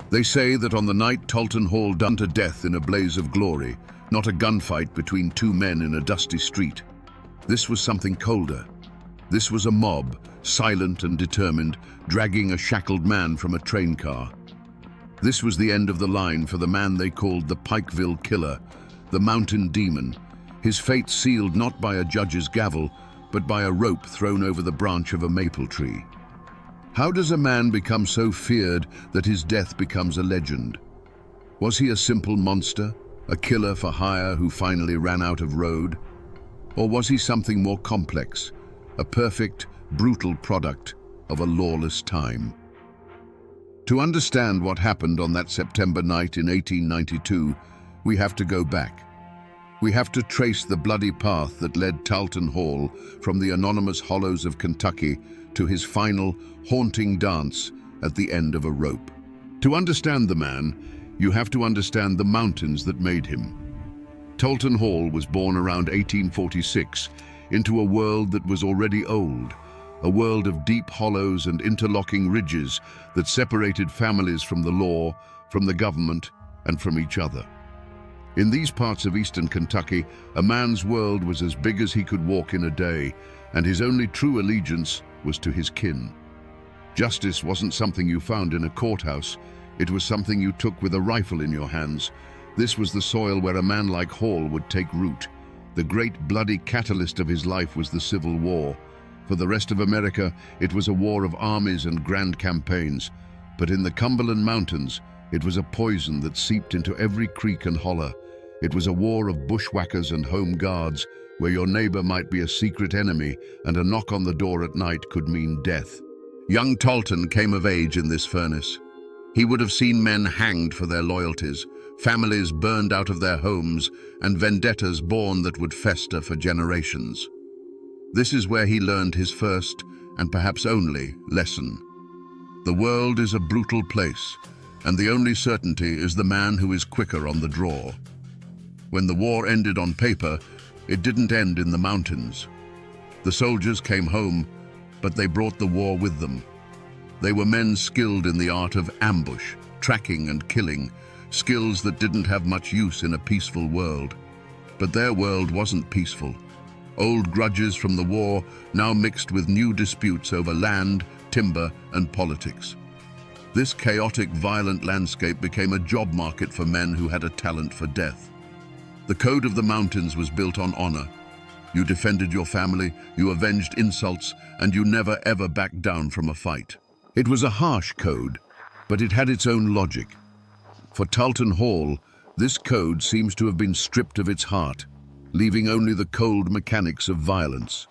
They say that on the night Talton Hall done to death in a blaze of glory, not a gunfight between two men in a dusty street. This was something colder. This was a mob, silent and determined, dragging a shackled man from a train car. This was the end of the line for the man they called the Pikeville Killer, the Mountain Demon, his fate sealed not by a judge's gavel, but by a rope thrown over the branch of a maple tree. How does a man become so feared that his death becomes a legend? Was he a simple monster, a killer for hire who finally ran out of road? Or was he something more complex, a perfect, brutal product of a lawless time? To understand what happened on that September night in 1892, we have to go back. We have to trace the bloody path that led Talton Hall from the anonymous hollows of Kentucky to his final, haunting dance at the end of a rope. To understand the man, you have to understand the mountains that made him. Talton Hall was born around 1846 into a world that was already old, a world of deep hollows and interlocking ridges that separated families from the law, from the government, and from each other. In these parts of eastern Kentucky, a man's world was as big as he could walk in a day, and his only true allegiance was to his kin. Justice wasn't something you found in a courthouse, it was something you took with a rifle in your hands. This was the soil where a man like Hall would take root. The great bloody catalyst of his life was the Civil War. For the rest of America, it was a war of armies and grand campaigns. But in the Cumberland Mountains, it was a poison that seeped into every creek and holler. It was a war of bushwhackers and home guards, where your neighbor might be a secret enemy and a knock on the door at night could mean death. Young Talton came of age in this furnace. He would have seen men hanged for their loyalties, families burned out of their homes, and vendettas born that would fester for generations. This is where he learned his first, and perhaps only, lesson. The world is a brutal place, and the only certainty is the man who is quicker on the draw. When the war ended on paper, it didn't end in the mountains. The soldiers came home, but they brought the war with them. They were men skilled in the art of ambush, tracking and killing, skills that didn't have much use in a peaceful world. But their world wasn't peaceful. Old grudges from the war now mixed with new disputes over land, timber, and politics. This chaotic, violent landscape became a job market for men who had a talent for death. The code of the mountains was built on honor. You defended your family, you avenged insults, and you never ever backed down from a fight. It was a harsh code, but it had its own logic. For Talton Hall, this code seems to have been stripped of its heart, leaving only the cold mechanics of violence.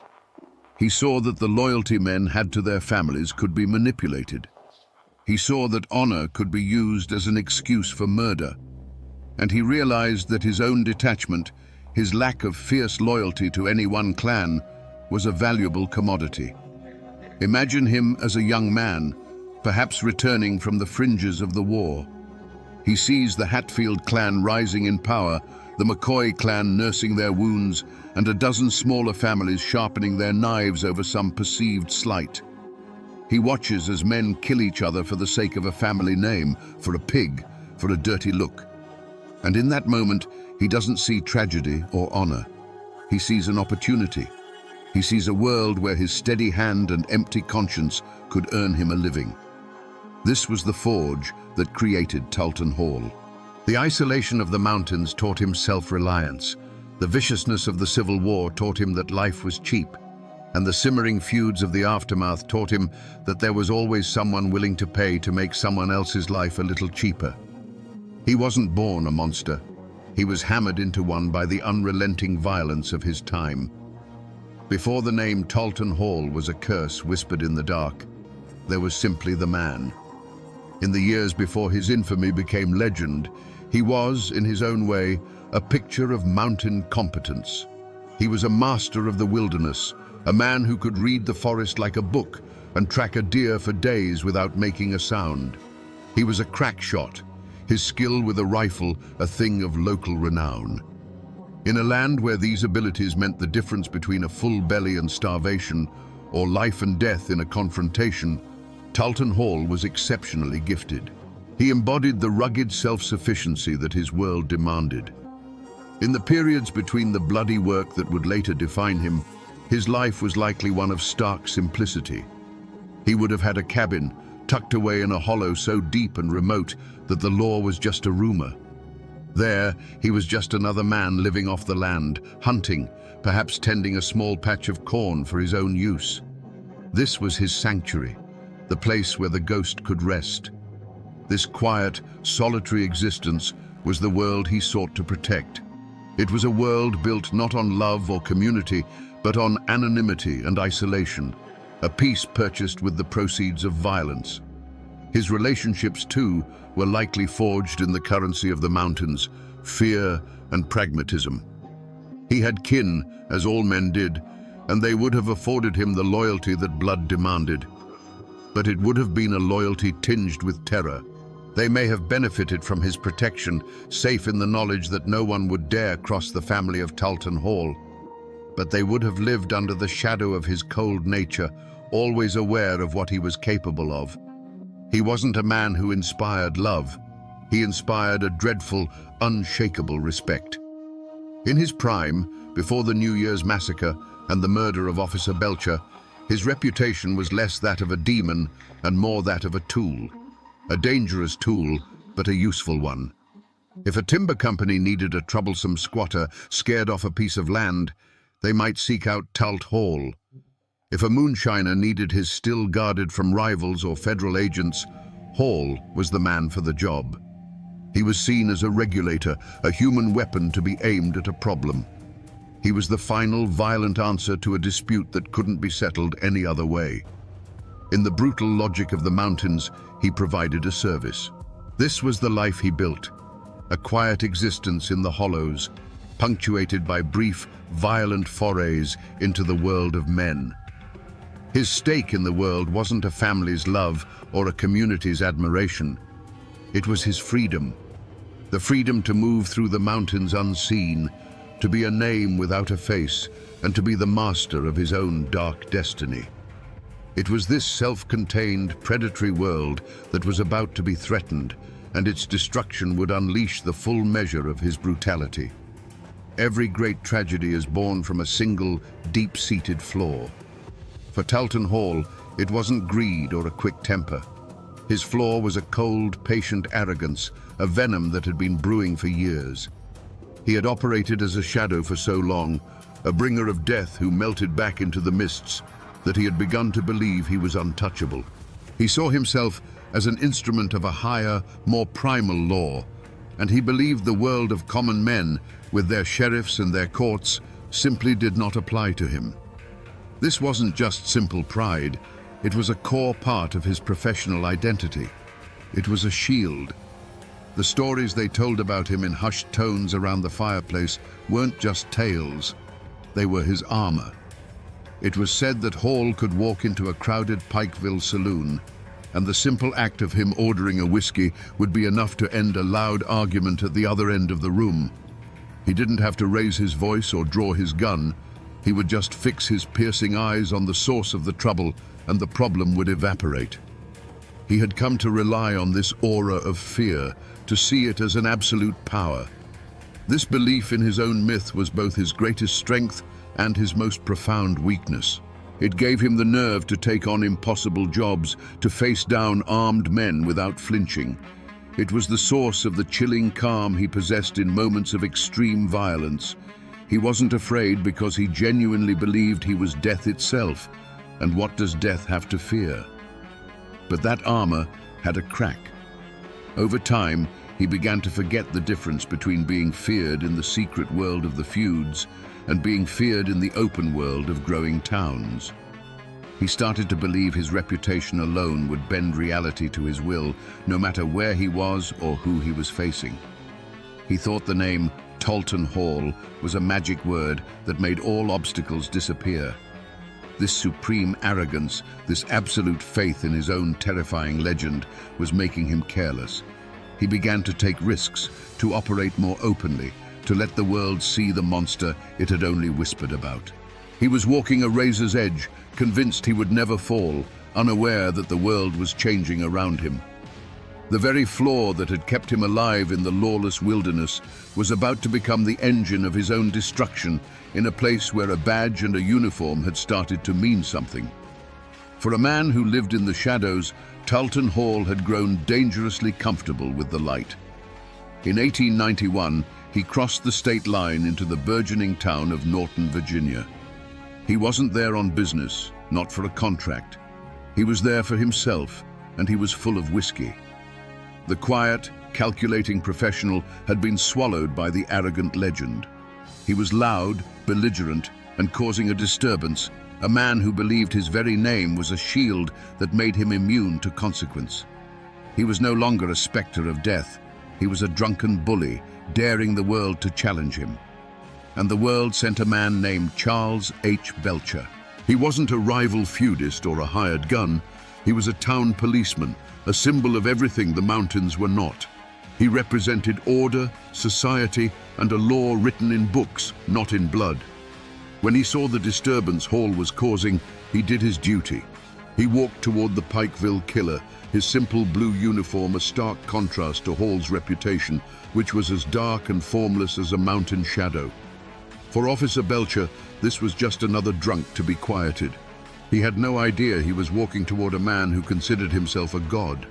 He saw that the loyalty men had to their families could be manipulated. He saw that honor could be used as an excuse for murder. And he realized that his own detachment, his lack of fierce loyalty to any one clan, was a valuable commodity. Imagine him as a young man, perhaps returning from the fringes of the war. He sees the Hatfield clan rising in power, the McCoy clan nursing their wounds, and a dozen smaller families sharpening their knives over some perceived slight. He watches as men kill each other for the sake of a family name, for a pig, for a dirty look. And in that moment, he doesn't see tragedy or honor. He sees an opportunity. He sees a world where his steady hand and empty conscience could earn him a living. This was the forge that created Talton Hall. The isolation of the mountains taught him self-reliance. The viciousness of the Civil War taught him that life was cheap. And the simmering feuds of the aftermath taught him that there was always someone willing to pay to make someone else's life a little cheaper. He wasn't born a monster. He was hammered into one by the unrelenting violence of his time. Before the name Talton Hall was a curse whispered in the dark, there was simply the man. In the years before his infamy became legend, he was, in his own way, a picture of mountain competence. He was a master of the wilderness, a man who could read the forest like a book and track a deer for days without making a sound. He was a crack shot, his skill with a rifle a thing of local renown. In a land where these abilities meant the difference between a full belly and starvation, or life and death in a confrontation, Talton Hall was exceptionally gifted. He embodied the rugged self-sufficiency that his world demanded. In the periods between the bloody work that would later define him, his life was likely one of stark simplicity. He would have had a cabin tucked away in a hollow so deep and remote that the law was just a rumor. There, he was just another man living off the land, hunting, perhaps tending a small patch of corn for his own use. This was his sanctuary, the place where the ghost could rest. This quiet, solitary existence was the world he sought to protect. It was a world built not on love or community, but on anonymity and isolation, a peace purchased with the proceeds of violence. His relationships, too, were likely forged in the currency of the mountains, fear and pragmatism. He had kin, as all men did, and they would have afforded him the loyalty that blood demanded. But it would have been a loyalty tinged with terror. They may have benefited from his protection, safe in the knowledge that no one would dare cross the family of Talton Hall. But they would have lived under the shadow of his cold nature, always aware of what he was capable of. He wasn't a man who inspired love. He inspired a dreadful, unshakable respect. In his prime, before the New Year's massacre and the murder of Officer Belcher, his reputation was less that of a demon and more that of a tool. A dangerous tool, but a useful one. If a timber company needed a troublesome squatter scared off a piece of land, they might seek out Talt Hall. If a moonshiner needed his still guarded from rivals or federal agents, Hall was the man for the job. He was seen as a regulator, a human weapon to be aimed at a problem. He was the final, violent answer to a dispute that couldn't be settled any other way. In the brutal logic of the mountains, he provided a service. This was the life he built, a quiet existence in the hollows, punctuated by brief, violent forays into the world of men. His stake in the world wasn't a family's love or a community's admiration. It was his freedom. The freedom to move through the mountains unseen, to be a name without a face, and to be the master of his own dark destiny. It was this self-contained, predatory world that was about to be threatened, and its destruction would unleash the full measure of his brutality. Every great tragedy is born from a single, deep-seated flaw. For Talton Hall, it wasn't greed or a quick temper. His flaw was a cold, patient arrogance, a venom that had been brewing for years. He had operated as a shadow for so long, a bringer of death who melted back into the mists, that he had begun to believe he was untouchable. He saw himself as an instrument of a higher, more primal law, and he believed the world of common men, with their sheriffs and their courts, simply did not apply to him. This wasn't just simple pride, it was a core part of his professional identity. It was a shield. The stories they told about him in hushed tones around the fireplace weren't just tales, they were his armor. It was said that Hall could walk into a crowded Pikeville saloon, and the simple act of him ordering a whiskey would be enough to end a loud argument at the other end of the room. He didn't have to raise his voice or draw his gun. He would just fix his piercing eyes on the source of the trouble, and the problem would evaporate. He had come to rely on this aura of fear, to see it as an absolute power. This belief in his own myth was both his greatest strength and his most profound weakness. It gave him the nerve to take on impossible jobs, to face down armed men without flinching. It was the source of the chilling calm he possessed in moments of extreme violence. He wasn't afraid because he genuinely believed he was death itself, and what does death have to fear? But that armor had a crack. Over time, he began to forget the difference between being feared in the secret world of the feuds and being feared in the open world of growing towns. He started to believe his reputation alone would bend reality to his will, no matter where he was or who he was facing. He thought the name Talton Hall was a magic word that made all obstacles disappear. This supreme arrogance, this absolute faith in his own terrifying legend, was making him careless. He began to take risks, to operate more openly, to let the world see the monster it had only whispered about. He was walking a razor's edge, convinced he would never fall, unaware that the world was changing around him. The very flaw that had kept him alive in the lawless wilderness was about to become the engine of his own destruction in a place where a badge and a uniform had started to mean something. For a man who lived in the shadows, Tarleton Hall had grown dangerously comfortable with the light. In 1891, he crossed the state line into the burgeoning town of Norton, Virginia. He wasn't there on business, not for a contract. He was there for himself, and he was full of whiskey. The quiet, calculating professional had been swallowed by the arrogant legend. He was loud, belligerent, and causing a disturbance, a man who believed his very name was a shield that made him immune to consequence. He was no longer a specter of death. He was a drunken bully, daring the world to challenge him. And the world sent a man named Charles H. Belcher. He wasn't a rival feudist or a hired gun. He was a town policeman, a symbol of everything the mountains were not. He represented order, society, and a law written in books, not in blood. When he saw the disturbance Hall was causing, he did his duty. He walked toward the Pikeville killer, his simple blue uniform a stark contrast to Hall's reputation, which was as dark and formless as a mountain shadow. For Officer Belcher, this was just another drunk to be quieted. He had no idea he was walking toward a man who considered himself a god.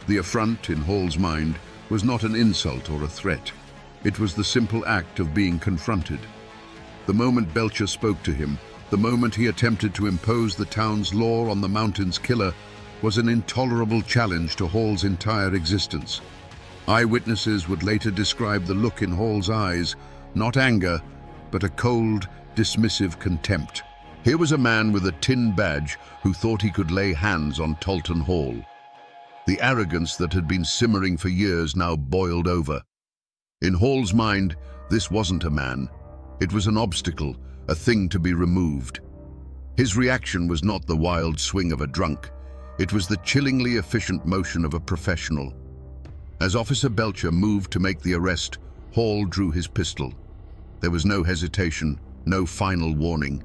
The affront, in Hall's mind, was not an insult or a threat. It was the simple act of being confronted. The moment Belcher spoke to him, the moment he attempted to impose the town's law on the mountain's killer, was an intolerable challenge to Hall's entire existence. Eyewitnesses would later describe the look in Hall's eyes, not anger, but a cold, dismissive contempt. Here was a man with a tin badge who thought he could lay hands on Tarleton Hall. The arrogance that had been simmering for years now boiled over. In Hall's mind, this wasn't a man. It was an obstacle, a thing to be removed. His reaction was not the wild swing of a drunk. It was the chillingly efficient motion of a professional. As Officer Belcher moved to make the arrest, Hall drew his pistol. There was no hesitation, no final warning.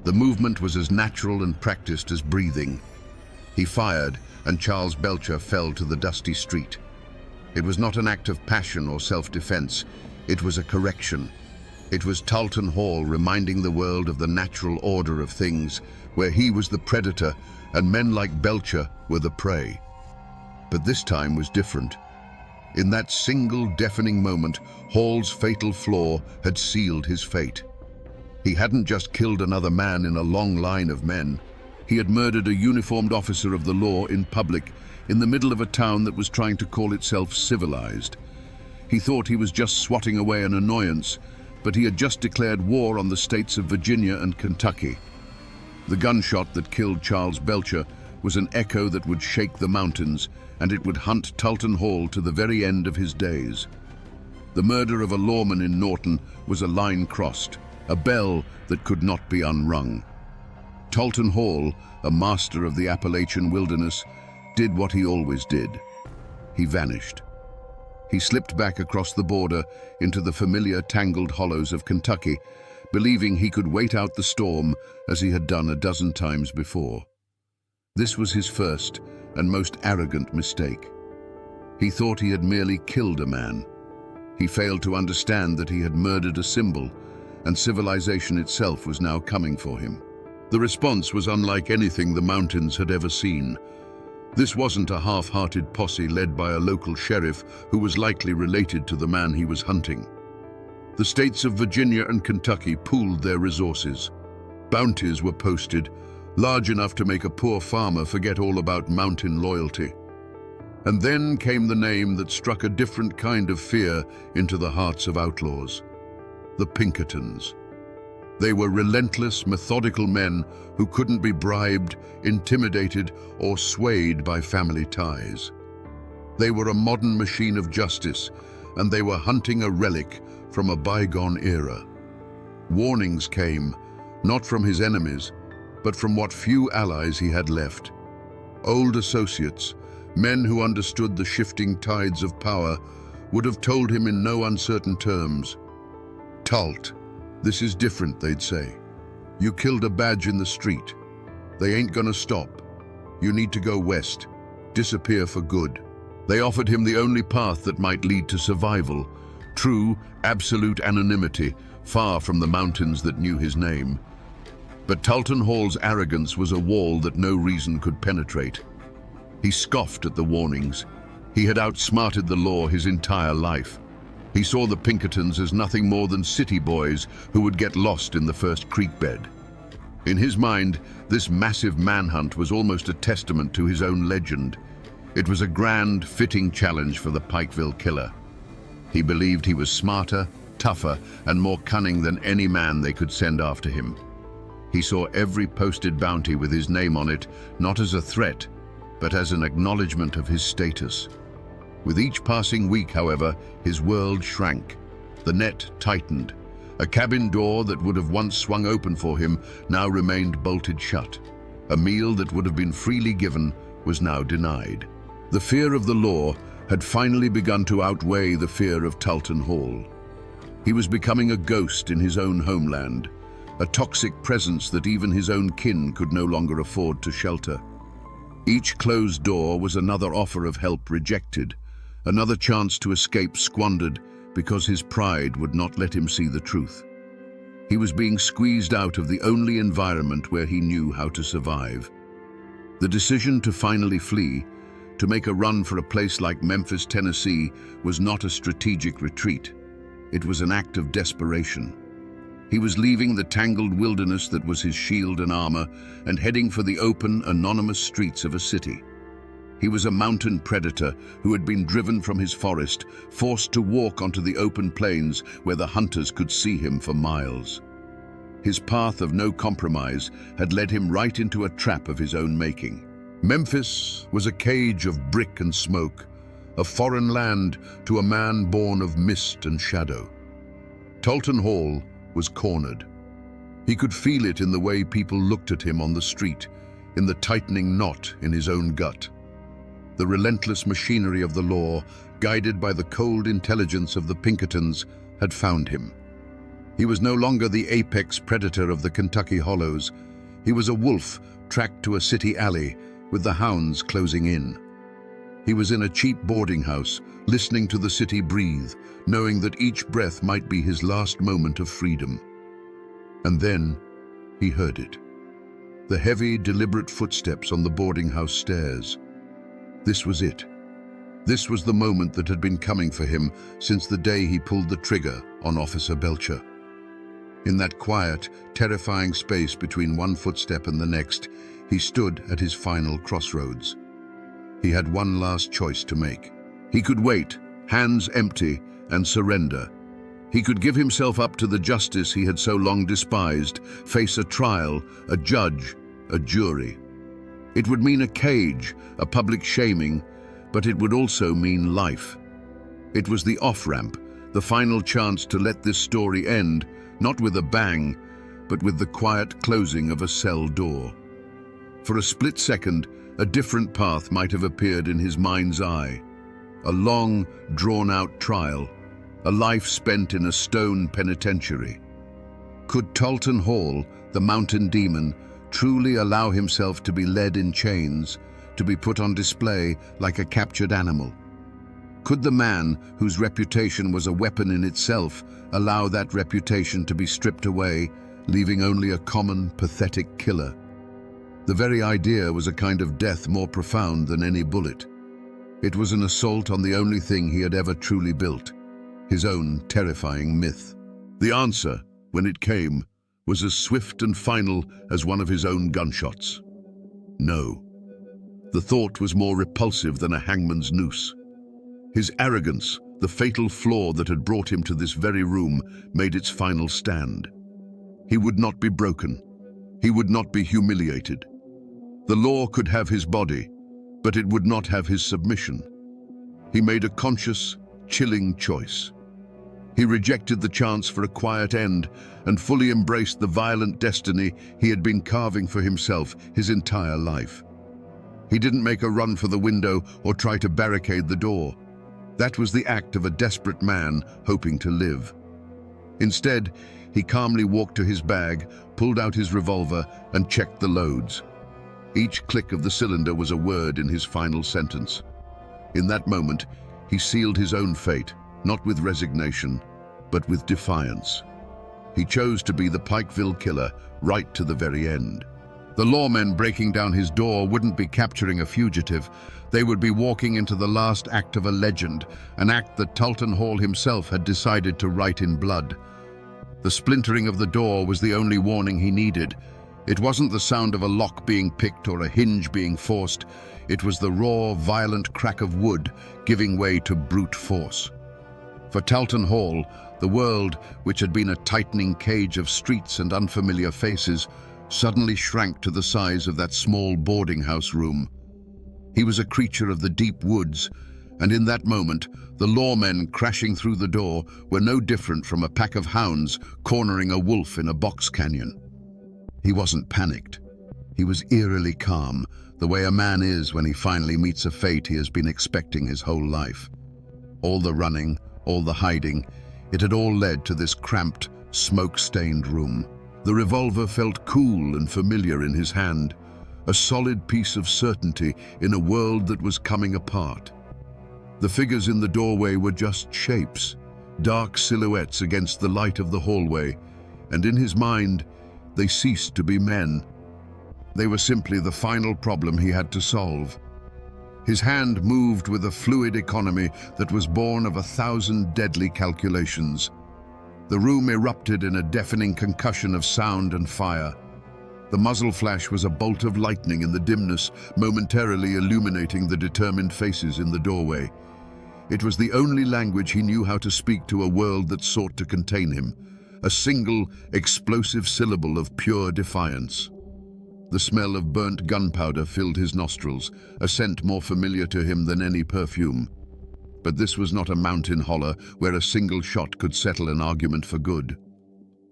The movement was as natural and practiced as breathing. He fired, and Charles Belcher fell to the dusty street. It was not an act of passion or self-defense. It was a correction. It was Tarleton Hall reminding the world of the natural order of things, where he was the predator and men like Belcher were the prey. But this time was different. In that single deafening moment, Hall's fatal flaw had sealed his fate. He hadn't just killed another man in a long line of men. He had murdered a uniformed officer of the law in public, in the middle of a town that was trying to call itself civilized. He thought he was just swatting away an annoyance, but he had just declared war on the states of Virginia and Kentucky. The gunshot that killed Charles Belcher was an echo that would shake the mountains, and it would hunt Tarleton Hall to the very end of his days. The murder of a lawman in Norton was a line crossed, a bell that could not be unrung. Tarleton Hall, a master of the Appalachian wilderness, did what he always did. He vanished. He slipped back across the border into the familiar tangled hollows of Kentucky, believing he could wait out the storm as he had done a dozen times before. This was his first and most arrogant mistake. He thought he had merely killed a man. He failed to understand that he had murdered a symbol, and civilization itself was now coming for him. The response was unlike anything the mountains had ever seen. This wasn't a half-hearted posse led by a local sheriff who was likely related to the man he was hunting. The states of Virginia and Kentucky pooled their resources. Bounties were posted, large enough to make a poor farmer forget all about mountain loyalty. And then came the name that struck a different kind of fear into the hearts of outlaws: the Pinkertons. They were relentless, methodical men who couldn't be bribed, intimidated, or swayed by family ties. They were a modern machine of justice, and they were hunting a relic from a bygone era. Warnings came, not from his enemies, but from what few allies he had left. Old associates, men who understood the shifting tides of power, would have told him in no uncertain terms, "Talt, this is different," they'd say. "You killed a badge in the street. They ain't gonna stop. You need to go west, disappear for good." They offered him the only path that might lead to survival, true, absolute anonymity, far from the mountains that knew his name. But Talton Hall's arrogance was a wall that no reason could penetrate. He scoffed at the warnings. He had outsmarted the law his entire life. He saw the Pinkertons as nothing more than city boys who would get lost in the first creek bed. In his mind, this massive manhunt was almost a testament to his own legend. It was a grand, fitting challenge for the Pikeville killer. He believed he was smarter, tougher, and more cunning than any man they could send after him. He saw every posted bounty with his name on it, not as a threat, but as an acknowledgement of his status. With each passing week, however, his world shrank. The net tightened. A cabin door that would have once swung open for him now remained bolted shut. A meal that would have been freely given was now denied. The fear of the law had finally begun to outweigh the fear of Talton Hall. He was becoming a ghost in his own homeland, a toxic presence that even his own kin could no longer afford to shelter. Each closed door was another offer of help rejected, another chance to escape squandered because his pride would not let him see the truth. He was being squeezed out of the only environment where he knew how to survive. The decision to finally flee, to make a run for a place like Memphis, Tennessee, was not a strategic retreat. It was an act of desperation. He was leaving the tangled wilderness that was his shield and armor and heading for the open, anonymous streets of a city. He was a mountain predator who had been driven from his forest, forced to walk onto the open plains where the hunters could see him for miles. His path of no compromise had led him right into a trap of his own making. Memphis was a cage of brick and smoke, a foreign land to a man born of mist and shadow. Talton Hall was cornered. He could feel it in the way people looked at him on the street, in the tightening knot in his own gut. The relentless machinery of the law, guided by the cold intelligence of the Pinkertons, had found him. He was no longer the apex predator of the Kentucky hollows. He was a wolf tracked to a city alley, with the hounds closing in. He was in a cheap boarding house, listening to the city breathe, knowing that each breath might be his last moment of freedom. And then he heard it. The heavy, deliberate footsteps on the boarding house stairs. This was it. This was the moment that had been coming for him since the day he pulled the trigger on Officer Belcher. In that quiet, terrifying space between one footstep and the next, he stood at his final crossroads. He had one last choice to make. He could wait, hands empty, and surrender. He could give himself up to the justice he had so long despised, face a trial, a judge, a jury. It would mean a cage, a public shaming, but it would also mean life. It was the off-ramp, the final chance to let this story end, not with a bang, but with the quiet closing of a cell door. For a split second, a different path might have appeared in his mind's eye. A long, drawn-out trial, a life spent in a stone penitentiary. Could Talton Hall, the mountain demon, truly allow himself to be led in chains, to be put on display like a captured animal? Could the man, whose reputation was a weapon in itself, allow that reputation to be stripped away, leaving only a common, pathetic killer? The very idea was a kind of death more profound than any bullet. It was an assault on the only thing he had ever truly built, his own terrifying myth. The answer, when it came, was as swift and final as one of his own gunshots. No. The thought was more repulsive than a hangman's noose. His arrogance, the fatal flaw that had brought him to this very room, made its final stand. He would not be broken. He would not be humiliated. The law could have his body, but it would not have his submission. He made a conscious, chilling choice. He rejected the chance for a quiet end and fully embraced the violent destiny he had been carving for himself his entire life. He didn't make a run for the window or try to barricade the door. That was the act of a desperate man hoping to live. Instead, he calmly walked to his bag, pulled out his revolver, and checked the loads. Each click of the cylinder was a word in his final sentence. In that moment, he sealed his own fate, not with resignation, but with defiance. He chose to be the Pikeville killer right to the very end. The lawmen breaking down his door wouldn't be capturing a fugitive. They would be walking into the last act of a legend, an act that Tulton Hall himself had decided to write in blood. The splintering of the door was the only warning he needed. It wasn't the sound of a lock being picked or a hinge being forced. It was the raw, violent crack of wood giving way to brute force. For Tulton Hall, the world, which had been a tightening cage of streets and unfamiliar faces, suddenly shrank to the size of that small boarding house room. He was a creature of the deep woods, and in that moment, the lawmen crashing through the door were no different from a pack of hounds cornering a wolf in a box canyon. He wasn't panicked. He was eerily calm, the way a man is when he finally meets a fate he has been expecting his whole life. All the running, all the hiding, it had all led to this cramped, smoke-stained room. The revolver felt cool and familiar in his hand, a solid piece of certainty in a world that was coming apart. The figures in the doorway were just shapes, dark silhouettes against the light of the hallway, and in his mind, they ceased to be men. They were simply the final problem he had to solve. His hand moved with a fluid economy that was born of 1,000 deadly calculations. The room erupted in a deafening concussion of sound and fire. The muzzle flash was a bolt of lightning in the dimness, momentarily illuminating the determined faces in the doorway. It was the only language he knew how to speak to a world that sought to contain him, a single, explosive syllable of pure defiance. The smell of burnt gunpowder filled his nostrils, a scent more familiar to him than any perfume. But this was not a mountain holler where a single shot could settle an argument for good.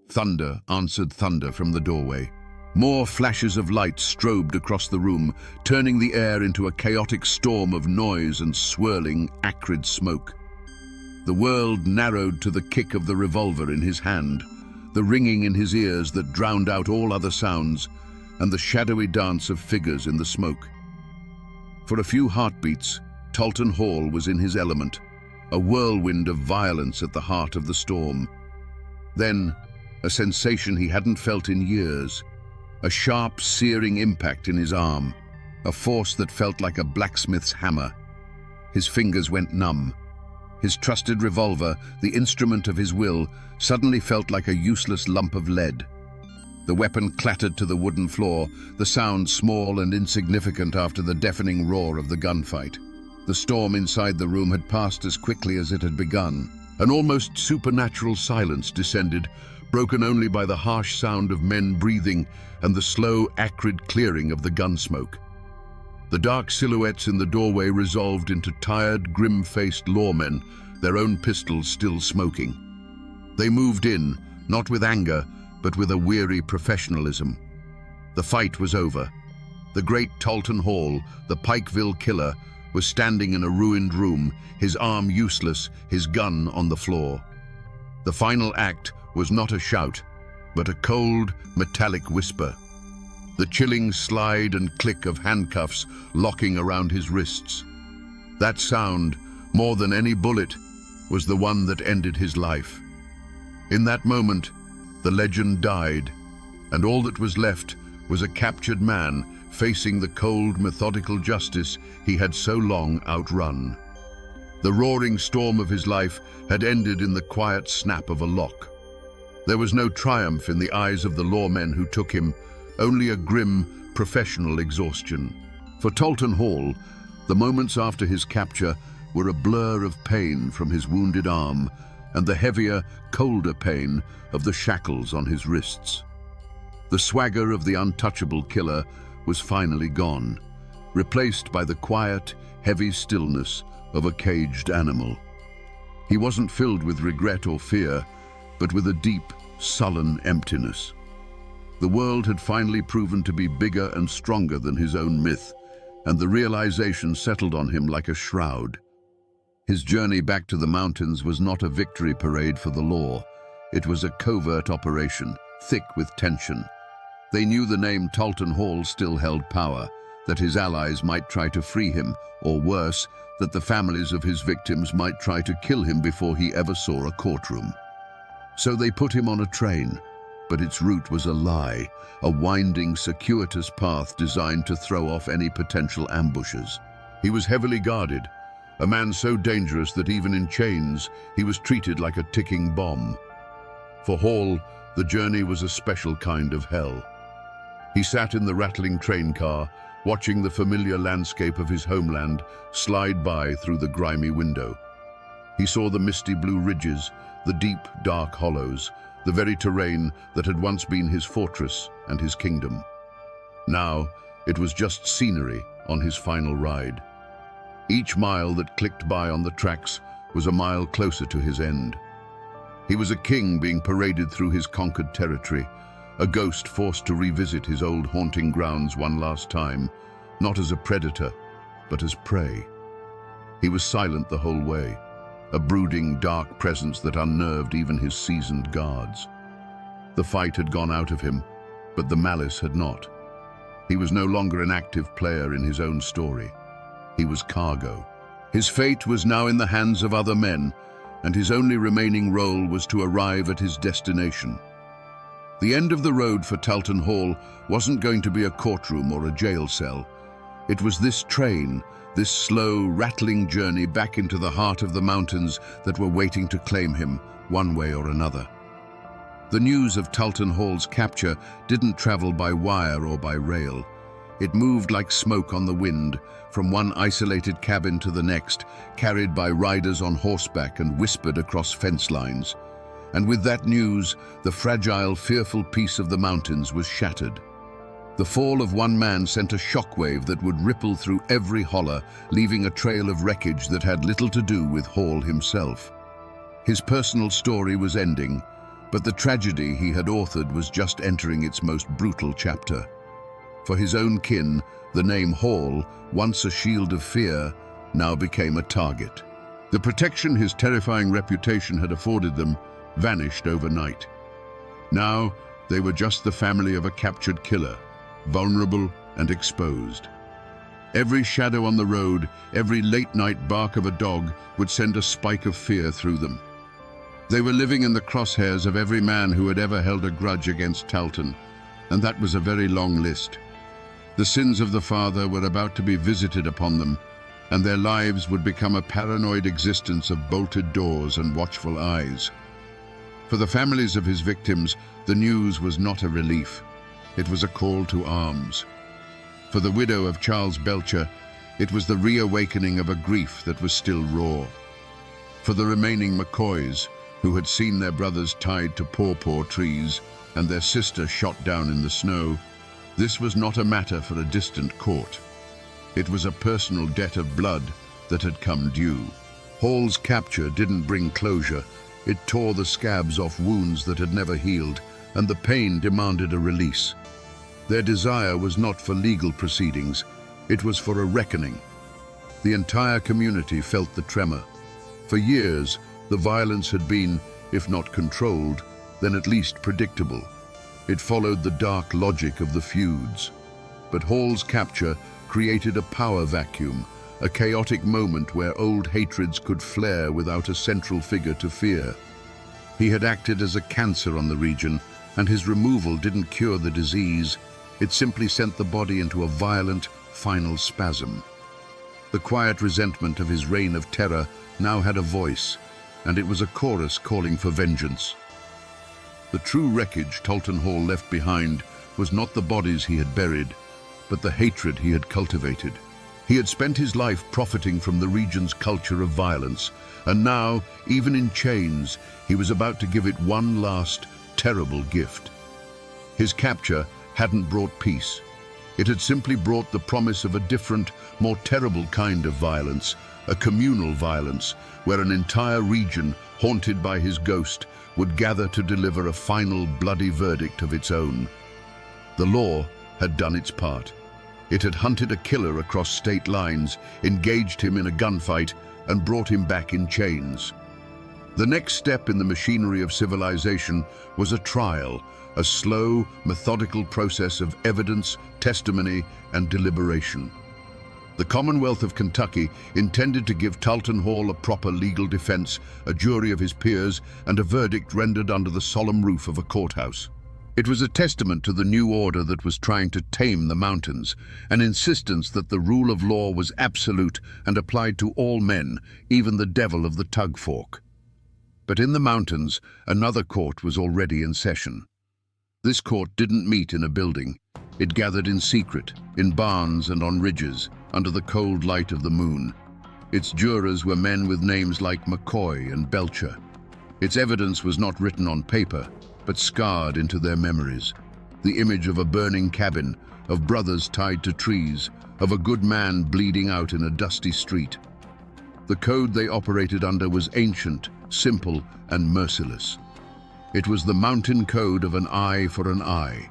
Thunder answered thunder from the doorway. More flashes of light strobed across the room, turning the air into a chaotic storm of noise and swirling, acrid smoke. The world narrowed to the kick of the revolver in his hand, the ringing in his ears that drowned out all other sounds, and the shadowy dance of figures in the smoke. For a few heartbeats, Tulton Hall was in his element, a whirlwind of violence at the heart of the storm. Then, a sensation he hadn't felt in years, a sharp, searing impact in his arm, a force that felt like a blacksmith's hammer. His fingers went numb. His trusted revolver, the instrument of his will, suddenly felt like a useless lump of lead. The weapon clattered to the wooden floor, the sound small and insignificant after the deafening roar of the gunfight. The storm inside the room had passed as quickly as it had begun. An almost supernatural silence descended, broken only by the harsh sound of men breathing and the slow, acrid clearing of the gun smoke. The dark silhouettes in the doorway resolved into tired, grim-faced lawmen, their own pistols still smoking. They moved in, not with anger, but with a weary professionalism. The fight was over. The great Tulton Hall, the Pikeville killer, was standing in a ruined room, his arm useless, his gun on the floor. The final act was not a shout, but a cold, metallic whisper. The chilling slide and click of handcuffs locking around his wrists. That sound, more than any bullet, was the one that ended his life. In that moment, the legend died, and all that was left was a captured man facing the cold, methodical justice he had so long outrun. The roaring storm of his life had ended in the quiet snap of a lock. There was no triumph in the eyes of the lawmen who took him, only a grim, professional exhaustion. For Tulton Hall, the moments after his capture were a blur of pain from his wounded arm and the heavier, colder pain of the shackles on his wrists. The swagger of the untouchable killer was finally gone, replaced by the quiet, heavy stillness of a caged animal. He wasn't filled with regret or fear, but with a deep, sullen emptiness. The world had finally proven to be bigger and stronger than his own myth, and the realization settled on him like a shroud. His journey back to the mountains was not a victory parade for the law. It was a covert operation, thick with tension. They knew the name Tulton Hall still held power, that his allies might try to free him, or worse, that the families of his victims might try to kill him before he ever saw a courtroom. So they put him on a train, but its route was a lie, a winding, circuitous path designed to throw off any potential ambushes. He was heavily guarded, a man so dangerous that even in chains, he was treated like a ticking bomb. For Hall, the journey was a special kind of hell. He sat in the rattling train car, watching the familiar landscape of his homeland slide by through the grimy window. He saw the misty blue ridges, the deep, dark hollows, the very terrain that had once been his fortress and his kingdom. Now, it was just scenery on his final ride. Each mile that clicked by on the tracks was a mile closer to his end. He was a king being paraded through his conquered territory, a ghost forced to revisit his old haunting grounds one last time, not as a predator, but as prey. He was silent the whole way, a brooding, dark presence that unnerved even his seasoned guards. The fight had gone out of him, but the malice had not. He was no longer an active player in his own story. He was cargo. His fate was now in the hands of other men, and his only remaining role was to arrive at his destination. The end of the road for Talton Hall wasn't going to be a courtroom or a jail cell. It was this train, this slow, rattling journey back into the heart of the mountains that were waiting to claim him, one way or another. The news of Talton Hall's capture didn't travel by wire or by rail. It moved like smoke on the wind, from one isolated cabin to the next, carried by riders on horseback and whispered across fence lines. And with that news, the fragile, fearful peace of the mountains was shattered. The fall of one man sent a shockwave that would ripple through every holler, leaving a trail of wreckage that had little to do with Hall himself. His personal story was ending, but the tragedy he had authored was just entering its most brutal chapter. For his own kin, the name Hall, once a shield of fear, now became a target. The protection his terrifying reputation had afforded them vanished overnight. Now, they were just the family of a captured killer, vulnerable and exposed. Every shadow on the road, every late-night bark of a dog would send a spike of fear through them. They were living in the crosshairs of every man who had ever held a grudge against Talton, and that was a very long list. The sins of the father were about to be visited upon them, and their lives would become a paranoid existence of bolted doors and watchful eyes. For the families of his victims, the news was not a relief. It was a call to arms. For the widow of Charles Belcher, it was the reawakening of a grief that was still raw. For the remaining McCoys, who had seen their brothers tied to pawpaw trees and their sister shot down in the snow, this was not a matter for a distant court. It was a personal debt of blood that had come due. Hall's capture didn't bring closure. It tore the scabs off wounds that had never healed, and the pain demanded a release. Their desire was not for legal proceedings, it was for a reckoning. The entire community felt the tremor. For years, the violence had been, if not controlled, then at least predictable. It followed the dark logic of the feuds. But Hall's capture created a power vacuum, a chaotic moment where old hatreds could flare without a central figure to fear. He had acted as a cancer on the region, and his removal didn't cure the disease. It simply sent the body into a violent, final spasm. The quiet resentment of his reign of terror now had a voice, and it was a chorus calling for vengeance. The true wreckage Talton Hall left behind was not the bodies he had buried, but the hatred he had cultivated. He had spent his life profiting from the region's culture of violence, and now, even in chains, he was about to give it one last, terrible gift. His capture hadn't brought peace. It had simply brought the promise of a different, more terrible kind of violence, a communal violence, where an entire region, haunted by his ghost, would gather to deliver a final bloody verdict of its own. The law had done its part. It had hunted a killer across state lines, engaged him in a gunfight, and brought him back in chains. The next step in the machinery of civilization was a trial, a slow, methodical process of evidence, testimony, and deliberation. The Commonwealth of Kentucky intended to give Talton Hall a proper legal defense, a jury of his peers, and a verdict rendered under the solemn roof of a courthouse. It was a testament to the new order that was trying to tame the mountains, an insistence that the rule of law was absolute and applied to all men, even the devil of the tug fork. But in the mountains, another court was already in session. This court didn't meet in a building. It gathered in secret, in barns and on ridges, under the cold light of the moon. Its jurors were men with names like McCoy and Belcher. Its evidence was not written on paper, but scarred into their memories. The image of a burning cabin, of brothers tied to trees, of a good man bleeding out in a dusty street. The code they operated under was ancient, simple, and merciless. It was the mountain code of an eye for an eye,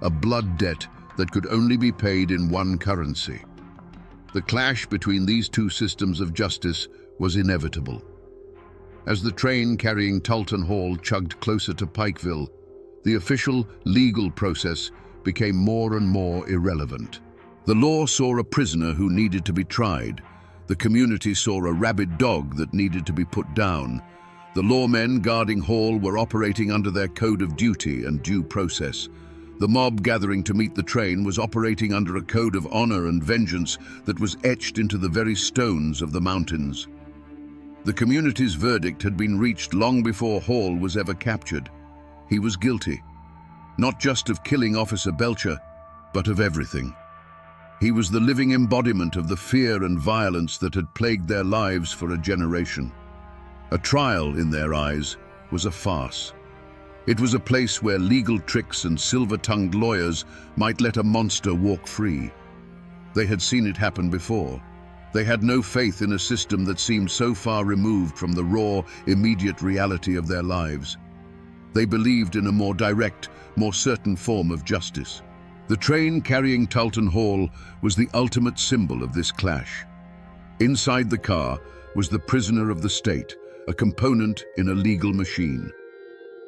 a blood debt that could only be paid in one currency. The clash between these two systems of justice was inevitable. As the train carrying Talton Hall chugged closer to Pikeville, the official legal process became more and more irrelevant. The law saw a prisoner who needed to be tried. The community saw a rabid dog that needed to be put down. The lawmen guarding Hall were operating under their code of duty and due process. The mob gathering to meet the train was operating under a code of honor and vengeance that was etched into the very stones of the mountains. The community's verdict had been reached long before Hall was ever captured. He was guilty, not just of killing Officer Belcher, but of everything. He was the living embodiment of the fear and violence that had plagued their lives for a generation. A trial, in their eyes, was a farce. It was a place where legal tricks and silver-tongued lawyers might let a monster walk free. They had seen it happen before. They had no faith in a system that seemed so far removed from the raw, immediate reality of their lives. They believed in a more direct, more certain form of justice. The train carrying Talton Hall was the ultimate symbol of this clash. Inside the car was the prisoner of the state, a component in a legal machine.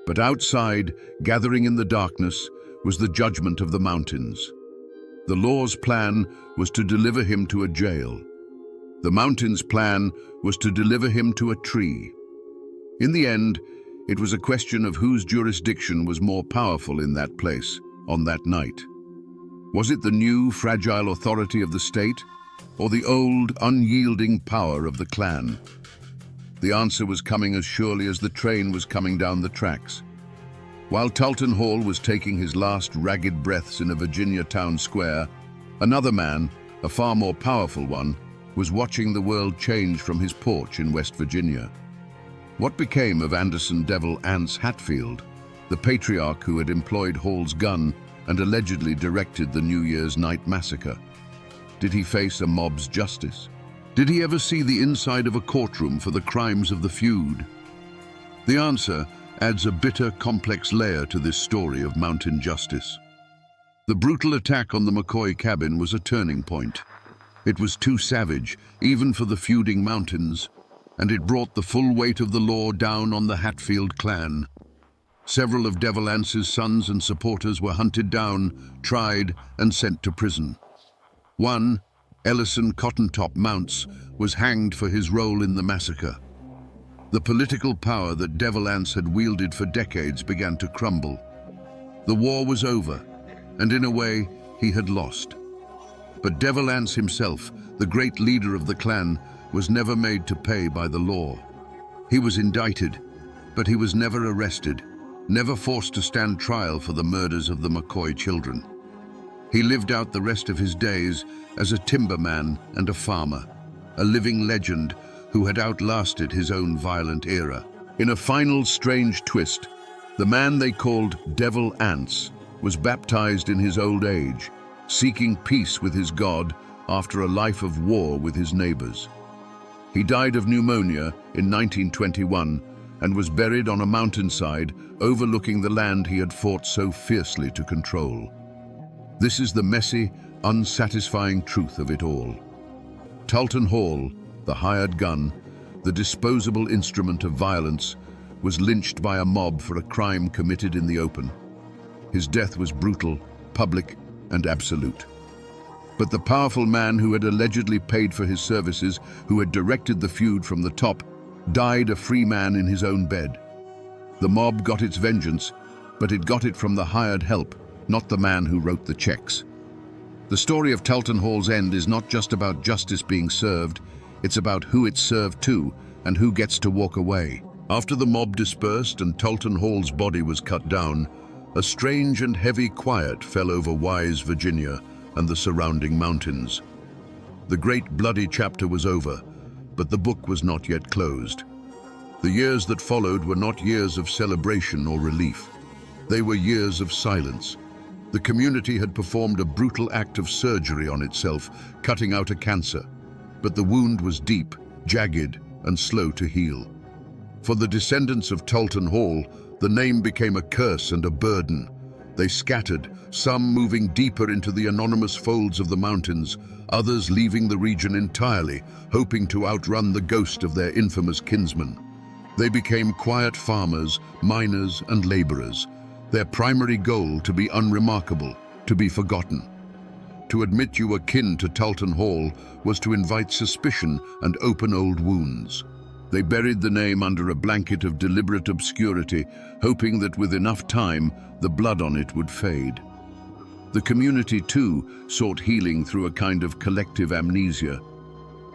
But outside, gathering in the darkness, was the judgment of the mountains. The law's plan was to deliver him to a jail. The mountain's plan was to deliver him to a tree. In the end, it was a question of whose jurisdiction was more powerful in that place, on that night. Was it the new, fragile authority of the state, or the old, unyielding power of the clan? The answer was coming as surely as the train was coming down the tracks. While Talton Hall was taking his last ragged breaths in a Virginia town square, another man, a far more powerful one, was watching the world change from his porch in West Virginia. What became of Anderson "Devil" Ance Hatfield, the patriarch who had employed Hall's gun and allegedly directed the New Year's night massacre? Did he face a mob's justice? Did he ever see the inside of a courtroom for the crimes of the feud? The answer adds a bitter, complex layer to this story of mountain justice. The brutal attack on the McCoy cabin was a turning point. It was too savage, even for the feuding mountains, and it brought the full weight of the law down on the Hatfield clan. Several of Devil Ance's sons and supporters were hunted down, tried, and sent to prison. One, Ellison Cottontop Mounts, was hanged for his role in the massacre. The political power that Devil Ance had wielded for decades began to crumble. The war was over, and in a way, he had lost. But Devil Ance himself, the great leader of the clan, was never made to pay by the law. He was indicted, but he was never arrested, never forced to stand trial for the murders of the McCoy children. He lived out the rest of his days as a timberman and a farmer, a living legend who had outlasted his own violent era. In a final strange twist, the man they called Devil Ance was baptized in his old age, seeking peace with his God after a life of war with his neighbors. He died of pneumonia in 1921 and was buried on a mountainside overlooking the land he had fought so fiercely to control. This is the messy, unsatisfying truth of it all. Talton Hall, the hired gun, the disposable instrument of violence, was lynched by a mob for a crime committed in the open. His death was brutal, public, and absolute. But the powerful man who had allegedly paid for his services, who had directed the feud from the top, died a free man in his own bed. The mob got its vengeance, but it got it from the hired help, not the man who wrote the checks. The story of Talton Hall's end is not just about justice being served, it's about who it's served to and who gets to walk away. After the mob dispersed and Talton Hall's body was cut down, a strange and heavy quiet fell over Wise, Virginia, and the surrounding mountains. The great bloody chapter was over, but the book was not yet closed. The years that followed were not years of celebration or relief. They were years of silence. The community had performed a brutal act of surgery on itself, cutting out a cancer. But the wound was deep, jagged, and slow to heal. For the descendants of Talton Hall, the name became a curse and a burden. They scattered, some moving deeper into the anonymous folds of the mountains, others leaving the region entirely, hoping to outrun the ghost of their infamous kinsman. They became quiet farmers, miners, and laborers, their primary goal to be unremarkable, to be forgotten. To admit you were kin to Talton Hall was to invite suspicion and open old wounds. They buried the name under a blanket of deliberate obscurity, hoping that with enough time, the blood on it would fade. The community, too, sought healing through a kind of collective amnesia.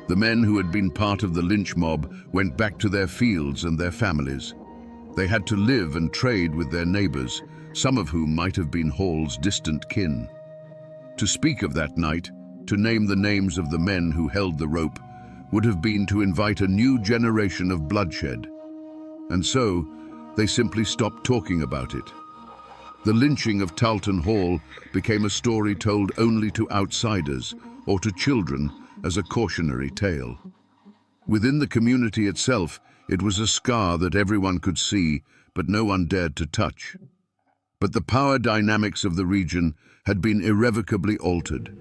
The men who had been part of the lynch mob went back to their fields and their families. They had to live and trade with their neighbors, some of whom might have been Hall's distant kin. To speak of that night, to name the names of the men who held the rope, would have been to invite a new generation of bloodshed. And so, they simply stopped talking about it. The lynching of Talton Hall became a story told only to outsiders or to children as a cautionary tale. Within the community itself, it was a scar that everyone could see, but no one dared to touch. But the power dynamics of the region had been irrevocably altered.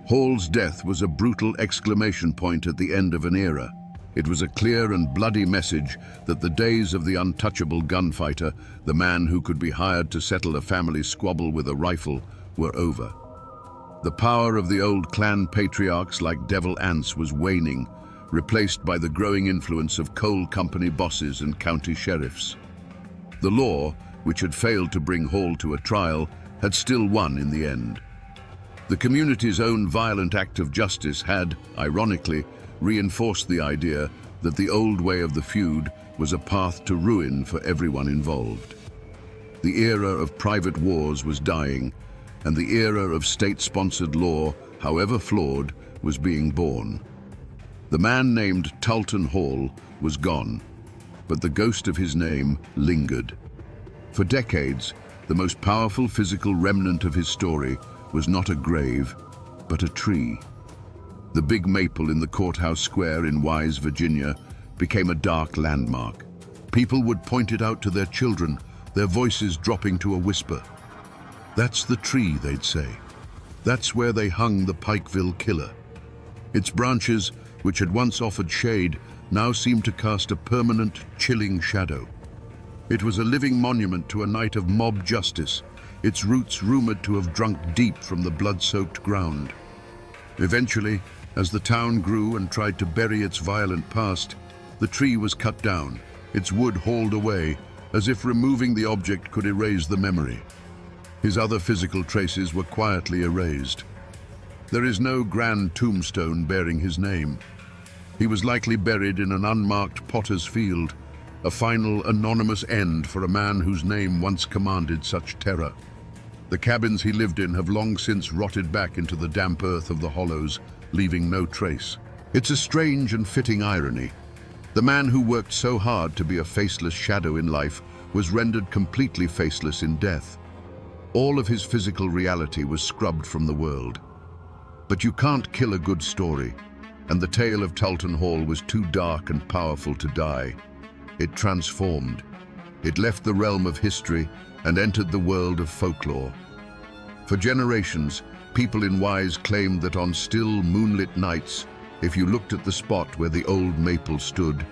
Hall's death was a brutal exclamation point at the end of an era. It was a clear and bloody message that the days of the untouchable gunfighter, the man who could be hired to settle a family squabble with a rifle, were over. The power of the old clan patriarchs like devil ants was waning, replaced by the growing influence of coal company bosses and county sheriffs. The law, which had failed to bring Hall to a trial, had still won in the end. The community's own violent act of justice had, ironically, reinforced the idea that the old way of the feud was a path to ruin for everyone involved. The era of private wars was dying, and the era of state-sponsored law, however flawed, was being born. The man named Talton Hall was gone, but the ghost of his name lingered. For decades, the most powerful physical remnant of his story was not a grave, but a tree. The big maple in the courthouse square in Wise, Virginia, became a dark landmark. People would point it out to their children, their voices dropping to a whisper. "That's the tree," they'd say. "That's where they hung the Pikeville killer." Its branches, which had once offered shade, now seemed to cast a permanent, chilling shadow. It was a living monument to a night of mob justice, its roots rumored to have drunk deep from the blood-soaked ground. Eventually, as the town grew and tried to bury its violent past, the tree was cut down, its wood hauled away, as if removing the object could erase the memory. His other physical traces were quietly erased. There is no grand tombstone bearing his name. He was likely buried in an unmarked potter's field, a final anonymous end for a man whose name once commanded such terror. The cabins he lived in have long since rotted back into the damp earth of the hollows, leaving no trace. It's a strange and fitting irony. The man who worked so hard to be a faceless shadow in life was rendered completely faceless in death. All of his physical reality was scrubbed from the world. But you can't kill a good story, and the tale of Talton Hall was too dark and powerful to die. It transformed. It left the realm of history and entered the world of folklore. For generations, people in Wise claimed that on still, moonlit nights, if you looked at the spot where the old maple stood,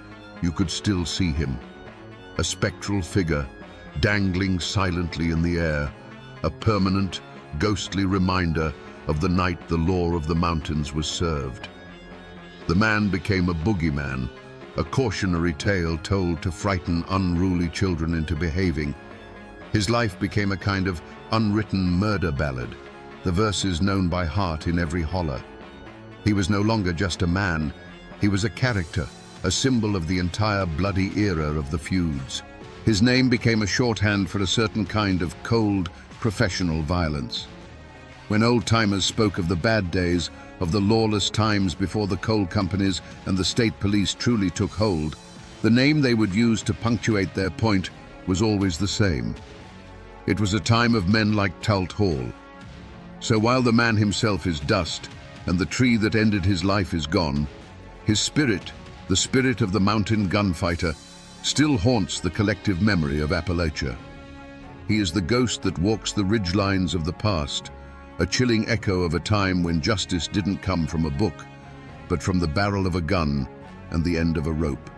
you could still see him. A spectral figure, dangling silently in the air, a permanent, ghostly reminder of the night the law of the mountains was served. The man became a boogeyman, a cautionary tale told to frighten unruly children into behaving. His life became a kind of unwritten murder ballad, the verses known by heart in every holler. He was no longer just a man, he was a character, a symbol of the entire bloody era of the feuds. His name became a shorthand for a certain kind of cold, professional violence. When old-timers spoke of the bad days, of the lawless times before the coal companies and the state police truly took hold, the name they would use to punctuate their point was always the same. It was a time of men like Talt Hall. So while the man himself is dust, and the tree that ended his life is gone, his spirit, the spirit of the mountain gunfighter, still haunts the collective memory of Appalachia. He is the ghost that walks the ridgelines of the past, a chilling echo of a time when justice didn't come from a book, but from the barrel of a gun and the end of a rope.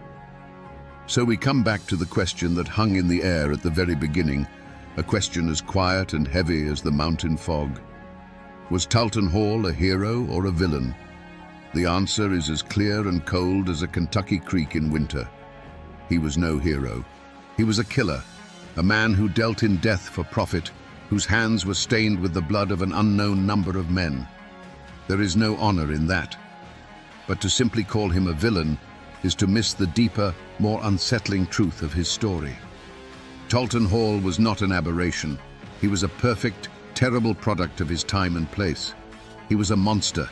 So we come back to the question that hung in the air at the very beginning, a question as quiet and heavy as the mountain fog. Was Talton Hall a hero or a villain? The answer is as clear and cold as a Kentucky creek in winter. He was no hero. He was a killer, a man who dealt in death for profit, whose hands were stained with the blood of an unknown number of men. There is no honor in that. But to simply call him a villain is to miss the deeper, more unsettling truth of his story. Talton Hall was not an aberration. He was a perfect, terrible product of his time and place. He was a monster,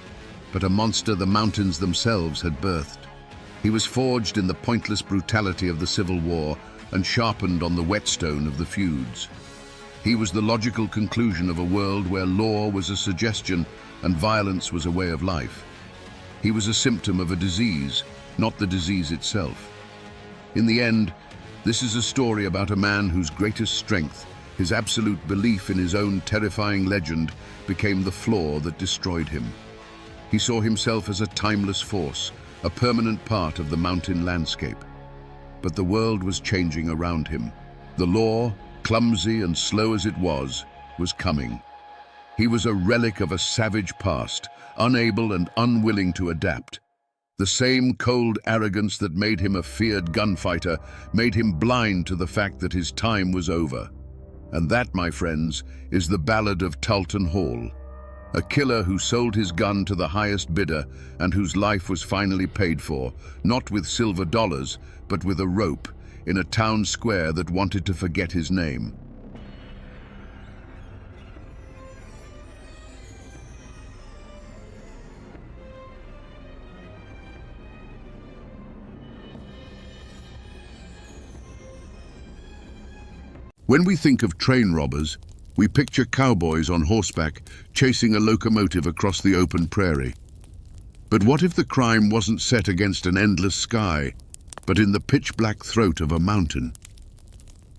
but a monster the mountains themselves had birthed. He was forged in the pointless brutality of the Civil War and sharpened on the whetstone of the feuds. He was the logical conclusion of a world where law was a suggestion and violence was a way of life. He was a symptom of a disease, not the disease itself. In the end, this is a story about a man whose greatest strength, his absolute belief in his own terrifying legend, became the flaw that destroyed him. He saw himself as a timeless force, a permanent part of the mountain landscape. But the world was changing around him. The law, clumsy and slow as it was coming. He was a relic of a savage past, unable and unwilling to adapt. The same cold arrogance that made him a feared gunfighter made him blind to the fact that his time was over. And that, my friends, is the ballad of Talton Hall. A killer who sold his gun to the highest bidder and whose life was finally paid for, not with silver dollars, but with a rope, in a town square that wanted to forget his name. When we think of train robbers, we picture cowboys on horseback chasing a locomotive across the open prairie. But what if the crime wasn't set against an endless sky, but in the pitch-black throat of a mountain?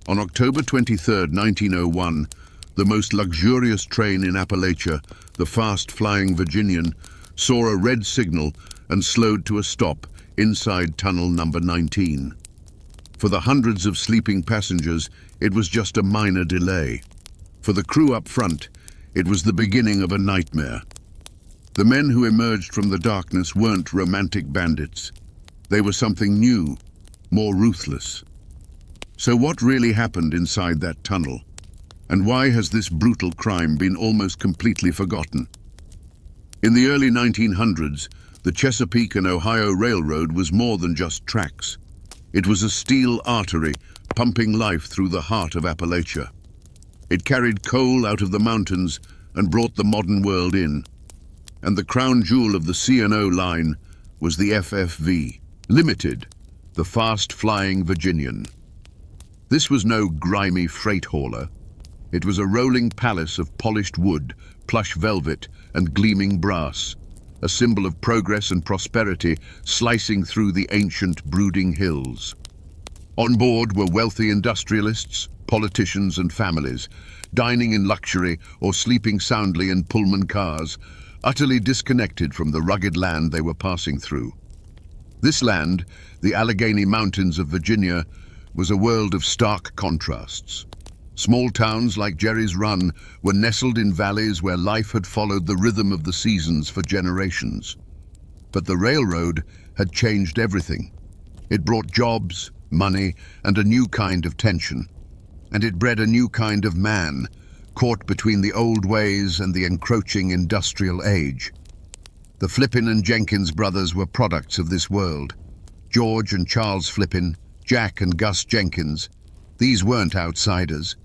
On October 23, 1901, the most luxurious train in Appalachia, the fast-flying Virginian, saw a red signal and slowed to a stop inside tunnel number 19. For the hundreds of sleeping passengers, it was just a minor delay. For the crew up front, it was the beginning of a nightmare. The men who emerged from the darkness weren't romantic bandits. They were something new, more ruthless. So what really happened inside that tunnel? And why has this brutal crime been almost completely forgotten? In the early 1900s, the Chesapeake and Ohio Railroad was more than just tracks. It was a steel artery pumping life through the heart of Appalachia. It carried coal out of the mountains and brought the modern world in. And the crown jewel of the C&O line was the FFV, Limited, the fast-flying Virginian. This was no grimy freight hauler. It was a rolling palace of polished wood, plush velvet, and gleaming brass, a symbol of progress and prosperity slicing through the ancient, brooding hills. On board were wealthy industrialists, politicians and families, dining in luxury or sleeping soundly in Pullman cars, utterly disconnected from the rugged land they were passing through. This land, the Allegheny Mountains of Virginia, was a world of stark contrasts. Small towns like Jerry's Run were nestled in valleys where life had followed the rhythm of the seasons for generations. But the railroad had changed everything. It brought jobs, money, and a new kind of tension. And it bred a new kind of man, caught between the old ways and the encroaching industrial age. The Flippin and Jenkins brothers were products of this world. George and Charles Flippin, Jack and Gus Jenkins. These weren't outsiders.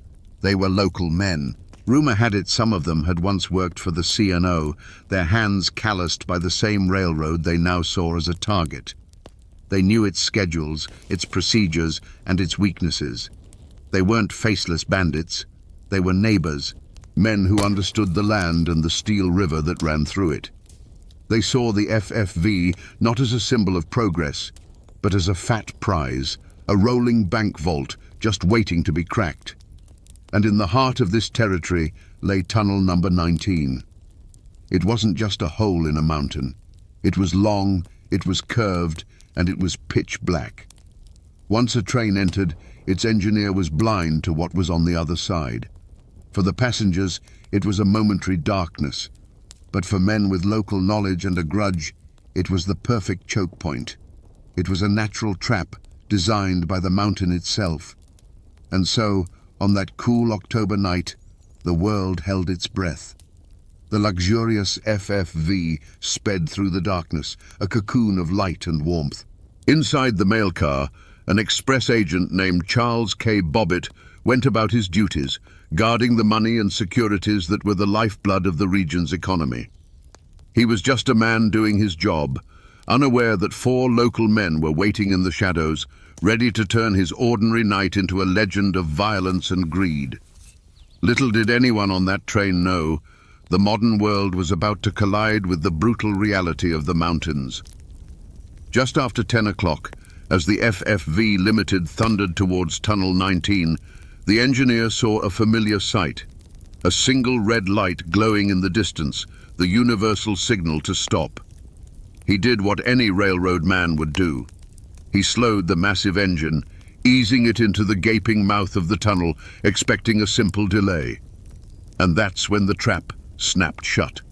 They were local men. Rumor had it some of them had once worked for the C&O, their hands calloused by the same railroad they now saw as a target. They knew its schedules, its procedures, and its weaknesses. They weren't faceless bandits. They were neighbors, men who understood the land and the steel river that ran through it. They saw the FFV not as a symbol of progress, but as a fat prize, a rolling bank vault just waiting to be cracked. And in the heart of this territory lay Tunnel Number 19. It wasn't just a hole in a mountain. It was long, it was curved, and it was pitch black. Once a train entered, its engineer was blind to what was on the other side. For the passengers, it was a momentary darkness. But for men with local knowledge and a grudge, it was the perfect choke point. It was a natural trap designed by the mountain itself. And so, on that cool October night, the world held its breath. The luxurious FFV sped through the darkness, a cocoon of light and warmth. Inside the mail car, an express agent named Charles K. Bobbitt went about his duties, guarding the money and securities that were the lifeblood of the region's economy. He was just a man doing his job, unaware that 4 local men were waiting in the shadows, ready to turn his ordinary night into a legend of violence and greed. Little did anyone on that train know, the modern world was about to collide with the brutal reality of the mountains. Just after 10 o'clock, as the FFV Limited thundered towards Tunnel 19, the engineer saw a familiar sight. A single red light glowing in the distance, the universal signal to stop. He did what any railroad man would do. He slowed the massive engine, easing it into the gaping mouth of the tunnel, expecting a simple delay. And that's when the trap snapped shut.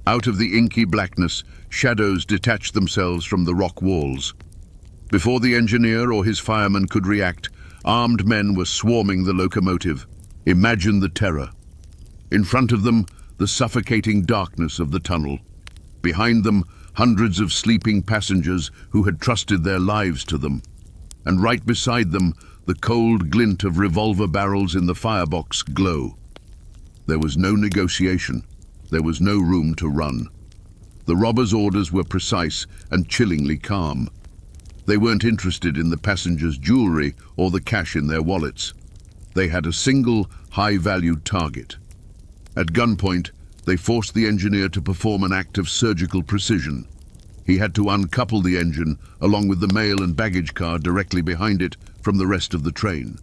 Out of the inky blackness, shadows detached themselves from the rock walls. Before the engineer or his fireman could react, armed men were swarming the locomotive. Imagine the terror. In front of them, the suffocating darkness of the tunnel. Behind them, hundreds of sleeping passengers who had trusted their lives to them. And right beside them, the cold glint of revolver barrels in the firebox glow. There was no negotiation. There was no room to run. The robbers' orders were precise and chillingly calm. They weren't interested in the passengers' jewelry or the cash in their wallets. They had a single, high-valued target. At gunpoint, they forced the engineer to perform an act of surgical precision. He had to uncouple the engine, along with the mail and baggage car directly behind it, from the rest of the train.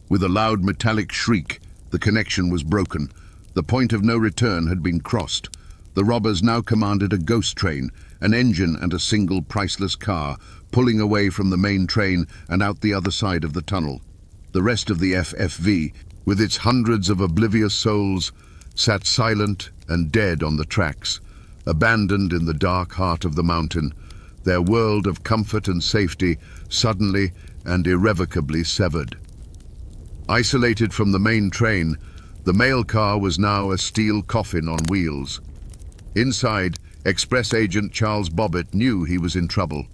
With a loud metallic shriek, the connection was broken. The point of no return had been crossed. The robbers now commanded a ghost train, an engine and a single priceless car, pulling away from the main train and out the other side of the tunnel. The rest of the FFV, with its hundreds of oblivious souls, sat silent and dead on the tracks, abandoned in the dark heart of the mountain, their world of comfort and safety suddenly and irrevocably severed. Isolated from the main train, the mail car was now a steel coffin on wheels. Inside, Express Agent Charles Bobbitt knew he was in trouble.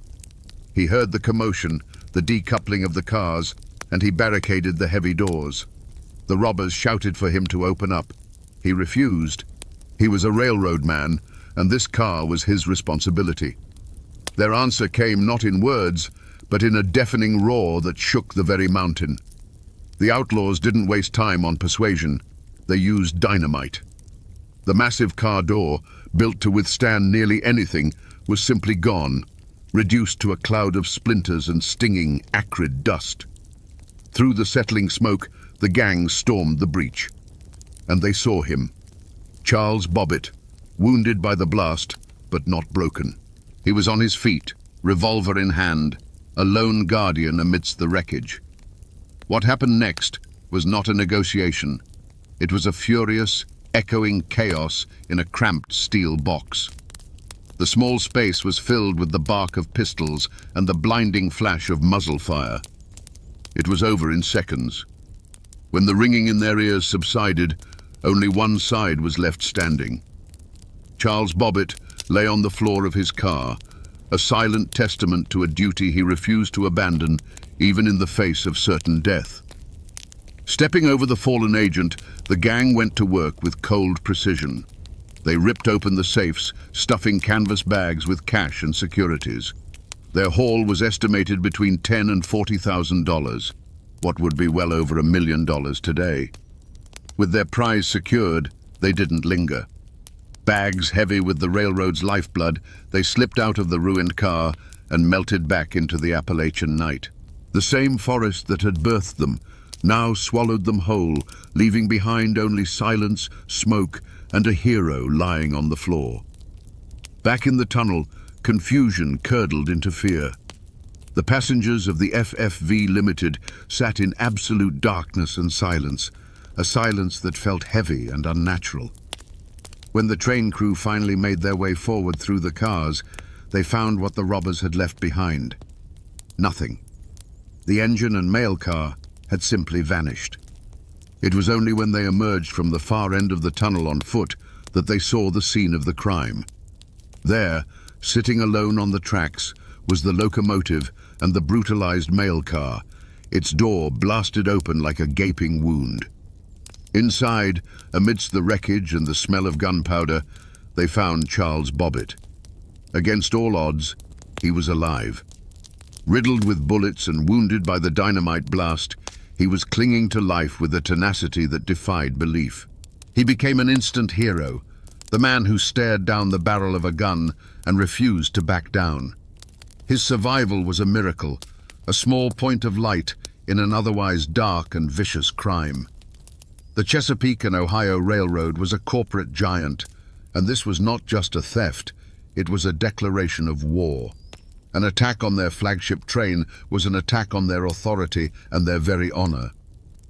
He heard the commotion, the decoupling of the cars, and he barricaded the heavy doors. The robbers shouted for him to open up. He refused. He was a railroad man, and this car was his responsibility. Their answer came not in words, but in a deafening roar that shook the very mountain. The outlaws didn't waste time on persuasion. They used dynamite. The massive car door, built to withstand nearly anything, was simply gone, reduced to a cloud of splinters and stinging, acrid dust. Through the settling smoke, the gang stormed the breach. And they saw him, Charles Bobbitt, wounded by the blast, but not broken. He was on his feet, revolver in hand, a lone guardian amidst the wreckage. What happened next was not a negotiation. It was a furious, echoing chaos in a cramped steel box. The small space was filled with the bark of pistols and the blinding flash of muzzle fire. It was over in seconds. When the ringing in their ears subsided, only one side was left standing. Charles Bobbitt lay on the floor of his car, a silent testament to a duty he refused to abandon, even in the face of certain death. Stepping over the fallen agent, the gang went to work with cold precision. They ripped open the safes, stuffing canvas bags with cash and securities. Their haul was estimated between $10,000 and $40,000, what would be well over $1 million today. With their prize secured, they didn't linger. Bags heavy with the railroad's lifeblood, they slipped out of the ruined car and melted back into the Appalachian night. The same forest that had birthed them now swallowed them whole, leaving behind only silence, smoke, and a hero lying on the floor. Back in the tunnel, confusion curdled into fear. The passengers of the FFV Limited sat in absolute darkness and silence, a silence that felt heavy and unnatural. When the train crew finally made their way forward through the cars, they found what the robbers had left behind. Nothing. The engine and mail car had simply vanished. It was only when they emerged from the far end of the tunnel on foot that they saw the scene of the crime. There, sitting alone on the tracks, was the locomotive and the brutalized mail car, its door blasted open like a gaping wound. Inside, amidst the wreckage and the smell of gunpowder, they found Charles Bobbitt. Against all odds, he was alive. Riddled with bullets and wounded by the dynamite blast, he was clinging to life with a tenacity that defied belief. He became an instant hero, the man who stared down the barrel of a gun and refused to back down. His survival was a miracle, a small point of light in an otherwise dark and vicious crime. The Chesapeake and Ohio Railroad was a corporate giant, and this was not just a theft, it was a declaration of war. An attack on their flagship train was an attack on their authority and their very honor.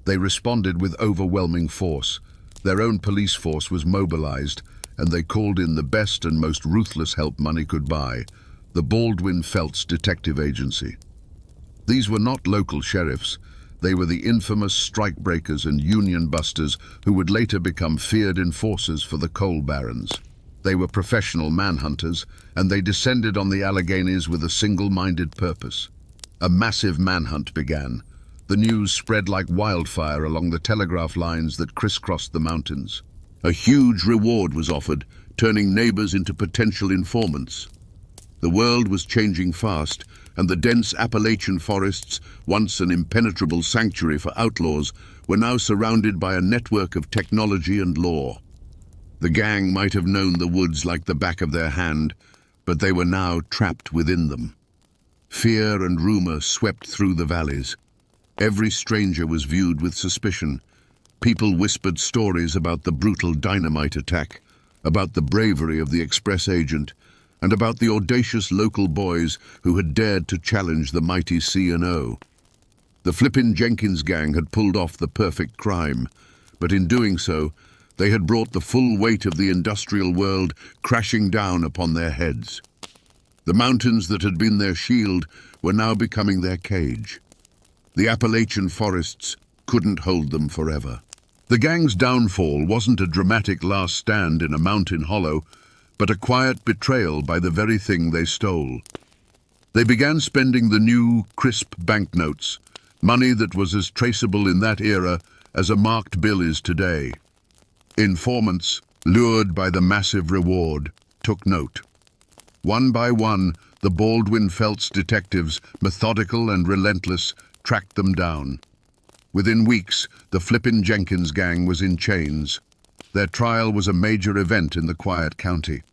They responded with overwhelming force. Their own police force was mobilized, and they called in the best and most ruthless help money could buy, the Baldwin-Felts Detective Agency. These were not local sheriffs. They were the infamous strikebreakers and union busters who would later become feared enforcers for the coal barons. They were professional manhunters, and they descended on the Alleghenies with a single-minded purpose. A massive manhunt began. The news spread like wildfire along the telegraph lines that crisscrossed the mountains. A huge reward was offered, turning neighbors into potential informants. The world was changing fast, and the dense Appalachian forests, once an impenetrable sanctuary for outlaws, were now surrounded by a network of technology and law. The gang might have known the woods like the back of their hand, but they were now trapped within them. Fear and rumor swept through the valleys. Every stranger was viewed with suspicion. People whispered stories about the brutal dynamite attack, about the bravery of the express agent, and about the audacious local boys who had dared to challenge the mighty C&O. The Flippin' Jenkins gang had pulled off the perfect crime, but in doing so, they had brought the full weight of the industrial world crashing down upon their heads. The mountains that had been their shield were now becoming their cage. The Appalachian forests couldn't hold them forever. The gang's downfall wasn't a dramatic last stand in a mountain hollow, but a quiet betrayal by the very thing they stole. They began spending the new, crisp banknotes, money that was as traceable in that era as a marked bill is today. Informants, lured by the massive reward, took note. One by one, the Baldwin-Felts detectives, methodical and relentless, tracked them down. Within weeks, the Flippin' Jenkins gang was in chains. Their trial was a major event in the quiet county.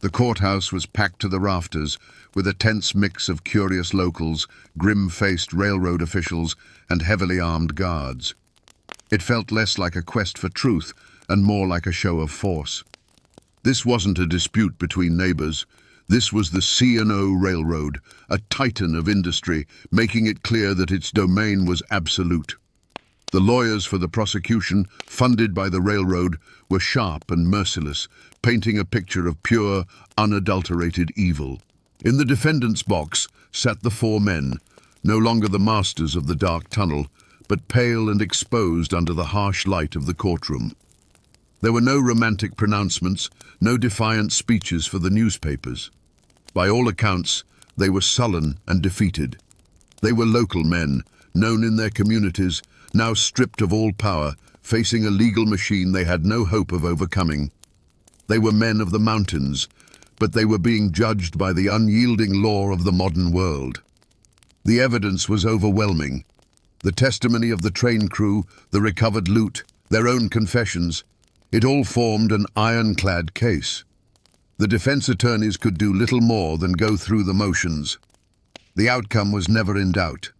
The courthouse was packed to the rafters, with a tense mix of curious locals, grim-faced railroad officials, and heavily armed guards. It felt less like a quest for truth and more like a show of force. This wasn't a dispute between neighbors. This was the C&O Railroad, a titan of industry, making it clear that its domain was absolute. The lawyers for the prosecution, funded by the railroad, were sharp and merciless, painting a picture of pure, unadulterated evil. In the defendant's box sat the four men, no longer the masters of the dark tunnel, but pale and exposed under the harsh light of the courtroom. There were no romantic pronouncements, no defiant speeches for the newspapers. By all accounts, they were sullen and defeated. They were local men, known in their communities, now stripped of all power, facing a legal machine they had no hope of overcoming. They were men of the mountains, but they were being judged by the unyielding law of the modern world. The evidence was overwhelming. The testimony of the train crew, the recovered loot, their own confessions, it all formed an ironclad case. The defense attorneys could do little more than go through the motions. The outcome was never in doubt.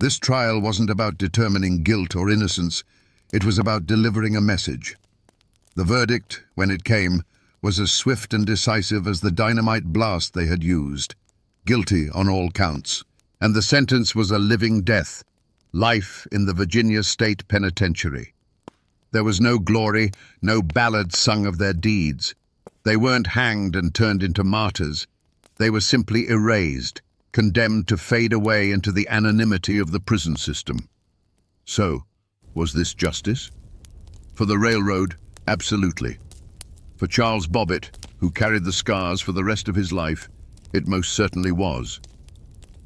This trial wasn't about determining guilt or innocence, it was about delivering a message. The verdict, when it came, was as swift and decisive as the dynamite blast they had used. Guilty on all counts. And the sentence was a living death, life in the Virginia State Penitentiary. There was no glory, no ballad sung of their deeds. They weren't hanged and turned into martyrs. They were simply erased, condemned to fade away into the anonymity of the prison system. So, was this justice? For the railroad, absolutely. For Charles Bobbitt, who carried the scars for the rest of his life, it most certainly was.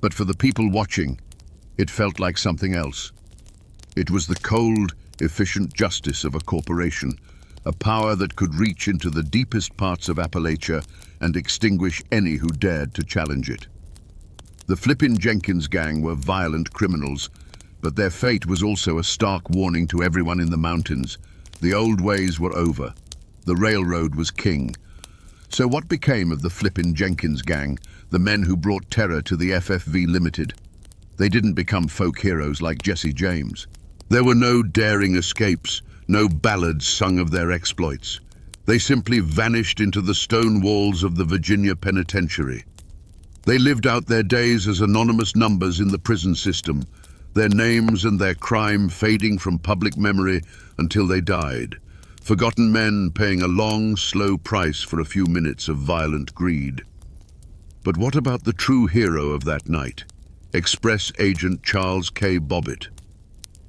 But for the people watching, it felt like something else. It was the cold, efficient justice of a corporation, a power that could reach into the deepest parts of Appalachia and extinguish any who dared to challenge it. The Flippin' Jenkins gang were violent criminals, but their fate was also a stark warning to everyone in the mountains. The old ways were over. The railroad was king. So what became of the Flippin' Jenkins gang, the men who brought terror to the FFV Limited? They didn't become folk heroes like Jesse James. There were no daring escapes, no ballads sung of their exploits. They simply vanished into the stone walls of the Virginia Penitentiary. They lived out their days as anonymous numbers in the prison system, their names and their crime fading from public memory until they died. Forgotten men paying a long, slow price for a few minutes of violent greed. But what about the true hero of that night? Express Agent Charles K. Bobbitt.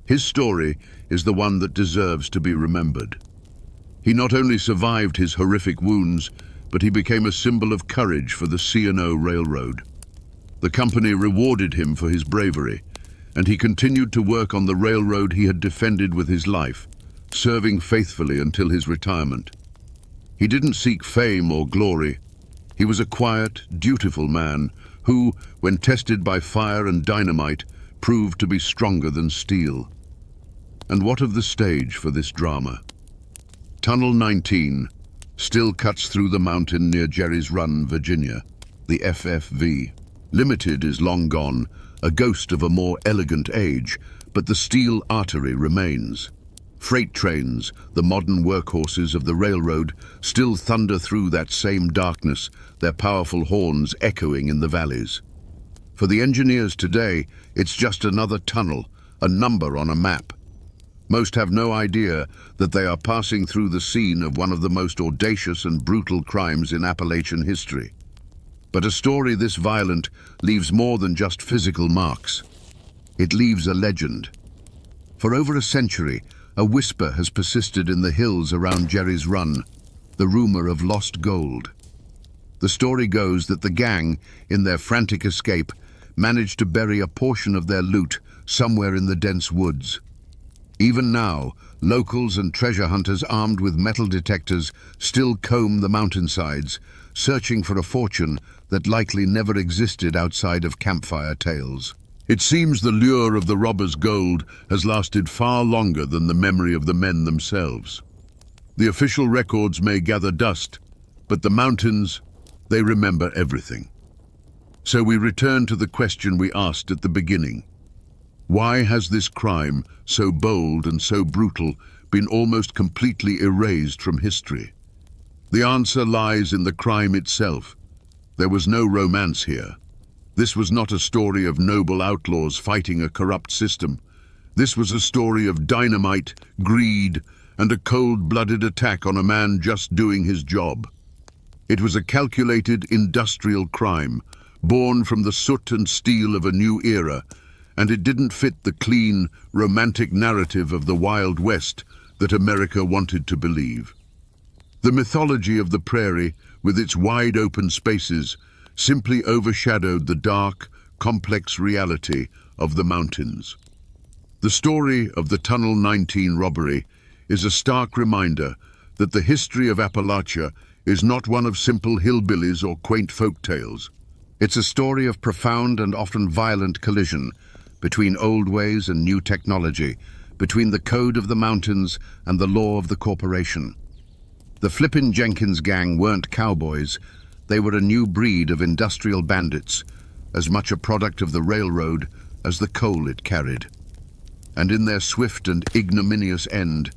His story is the one that deserves to be remembered. He not only survived his horrific wounds, but he became a symbol of courage for the C&O Railroad. The company rewarded him for his bravery, and he continued to work on the railroad he had defended with his life, serving faithfully until his retirement. He didn't seek fame or glory. He was a quiet, dutiful man who, when tested by fire and dynamite, proved to be stronger than steel. And what of the stage for this drama? Tunnel 19 still cuts through the mountain near Jerry's Run, Virginia. The FFV Limited is long gone, a ghost of a more elegant age, but the steel artery remains. Freight trains, the modern workhorses of the railroad, still thunder through that same darkness, their powerful horns echoing in the valleys. For the engineers today, it's just another tunnel, a number on a map. Most have no idea that they are passing through the scene of one of the most audacious and brutal crimes in Appalachian history. But a story this violent leaves more than just physical marks. It leaves a legend. For over a century, a whisper has persisted in the hills around Jerry's Run, the rumor of lost gold. The story goes that the gang, in their frantic escape, managed to bury a portion of their loot somewhere in the dense woods. Even now, locals and treasure hunters armed with metal detectors still comb the mountainsides, searching for a fortune that likely never existed outside of campfire tales. It seems the lure of the robbers' gold has lasted far longer than the memory of the men themselves. The official records may gather dust, but the mountains, they remember everything. So we return to the question we asked at the beginning. Why has this crime, so bold and so brutal, been almost completely erased from history? The answer lies in the crime itself. There was no romance here. This was not a story of noble outlaws fighting a corrupt system. This was a story of dynamite, greed, and a cold-blooded attack on a man just doing his job. It was a calculated industrial crime, born from the soot and steel of a new era, and it didn't fit the clean, romantic narrative of the Wild West that America wanted to believe. The mythology of the prairie, with its wide-open spaces, simply overshadowed the dark, complex reality of the mountains. The story of the Tunnel 19 robbery is a stark reminder that the history of Appalachia is not one of simple hillbillies or quaint folk tales. It's a story of profound and often violent collision between old ways and new technology, between the code of the mountains and the law of the corporation. The Flippin' Jenkins gang weren't cowboys. They were a new breed of industrial bandits, as much a product of the railroad as the coal it carried. And in their swift and ignominious end,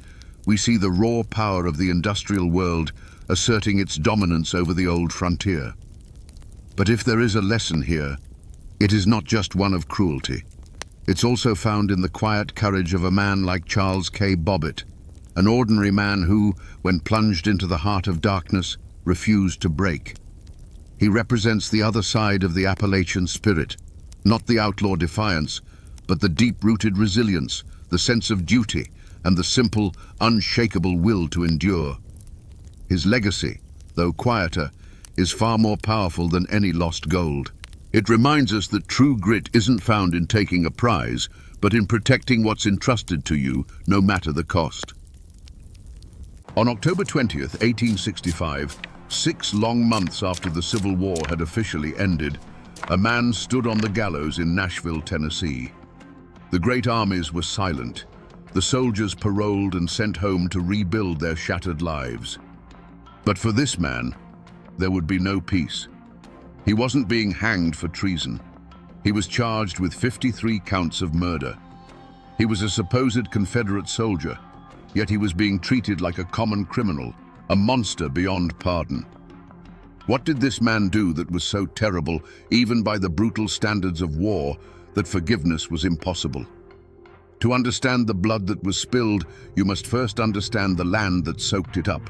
we see the raw power of the industrial world asserting its dominance over the old frontier. But if there is a lesson here, it is not just one of cruelty. It's also found in the quiet courage of a man like Charles K. Bobbitt, an ordinary man who, when plunged into the heart of darkness, refused to break. He represents the other side of the Appalachian spirit, not the outlaw defiance, but the deep-rooted resilience, the sense of duty, and the simple, unshakable will to endure. His legacy, though quieter, is far more powerful than any lost gold. It reminds us that true grit isn't found in taking a prize, but in protecting what's entrusted to you, no matter the cost. On October 20th, 1865, 6 long months after the Civil War had officially ended, a man stood on the gallows in Nashville, Tennessee. The great armies were silent, the soldiers paroled and sent home to rebuild their shattered lives. But for this man, there would be no peace. He wasn't being hanged for treason. He was charged with 53 counts of murder. He was a supposed Confederate soldier, yet he was being treated like a common criminal, a monster beyond pardon. What did this man do that was so terrible, even by the brutal standards of war, that forgiveness was impossible? To understand the blood that was spilled, you must first understand the land that soaked it up.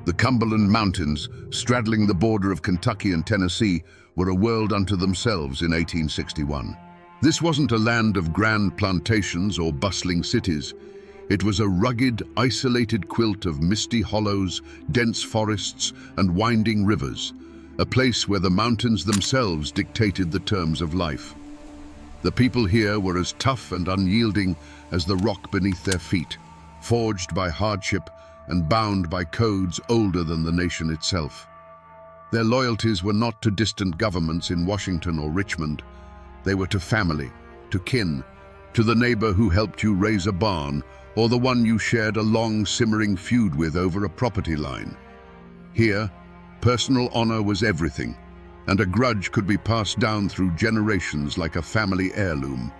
The Cumberland Mountains, straddling the border of Kentucky and Tennessee, were a world unto themselves in 1861. This wasn't a land of grand plantations or bustling cities. It was a rugged, isolated quilt of misty hollows, dense forests, and winding rivers, a place where the mountains themselves dictated the terms of life. The people here were as tough and unyielding as the rock beneath their feet, forged by hardship and bound by codes older than the nation itself. Their loyalties were not to distant governments in Washington or Richmond. They were to family, to kin, to the neighbor who helped you raise a barn, or the one you shared a long, simmering feud with over a property line. Here, personal honor was everything, and a grudge could be passed down through generations like a family heirloom.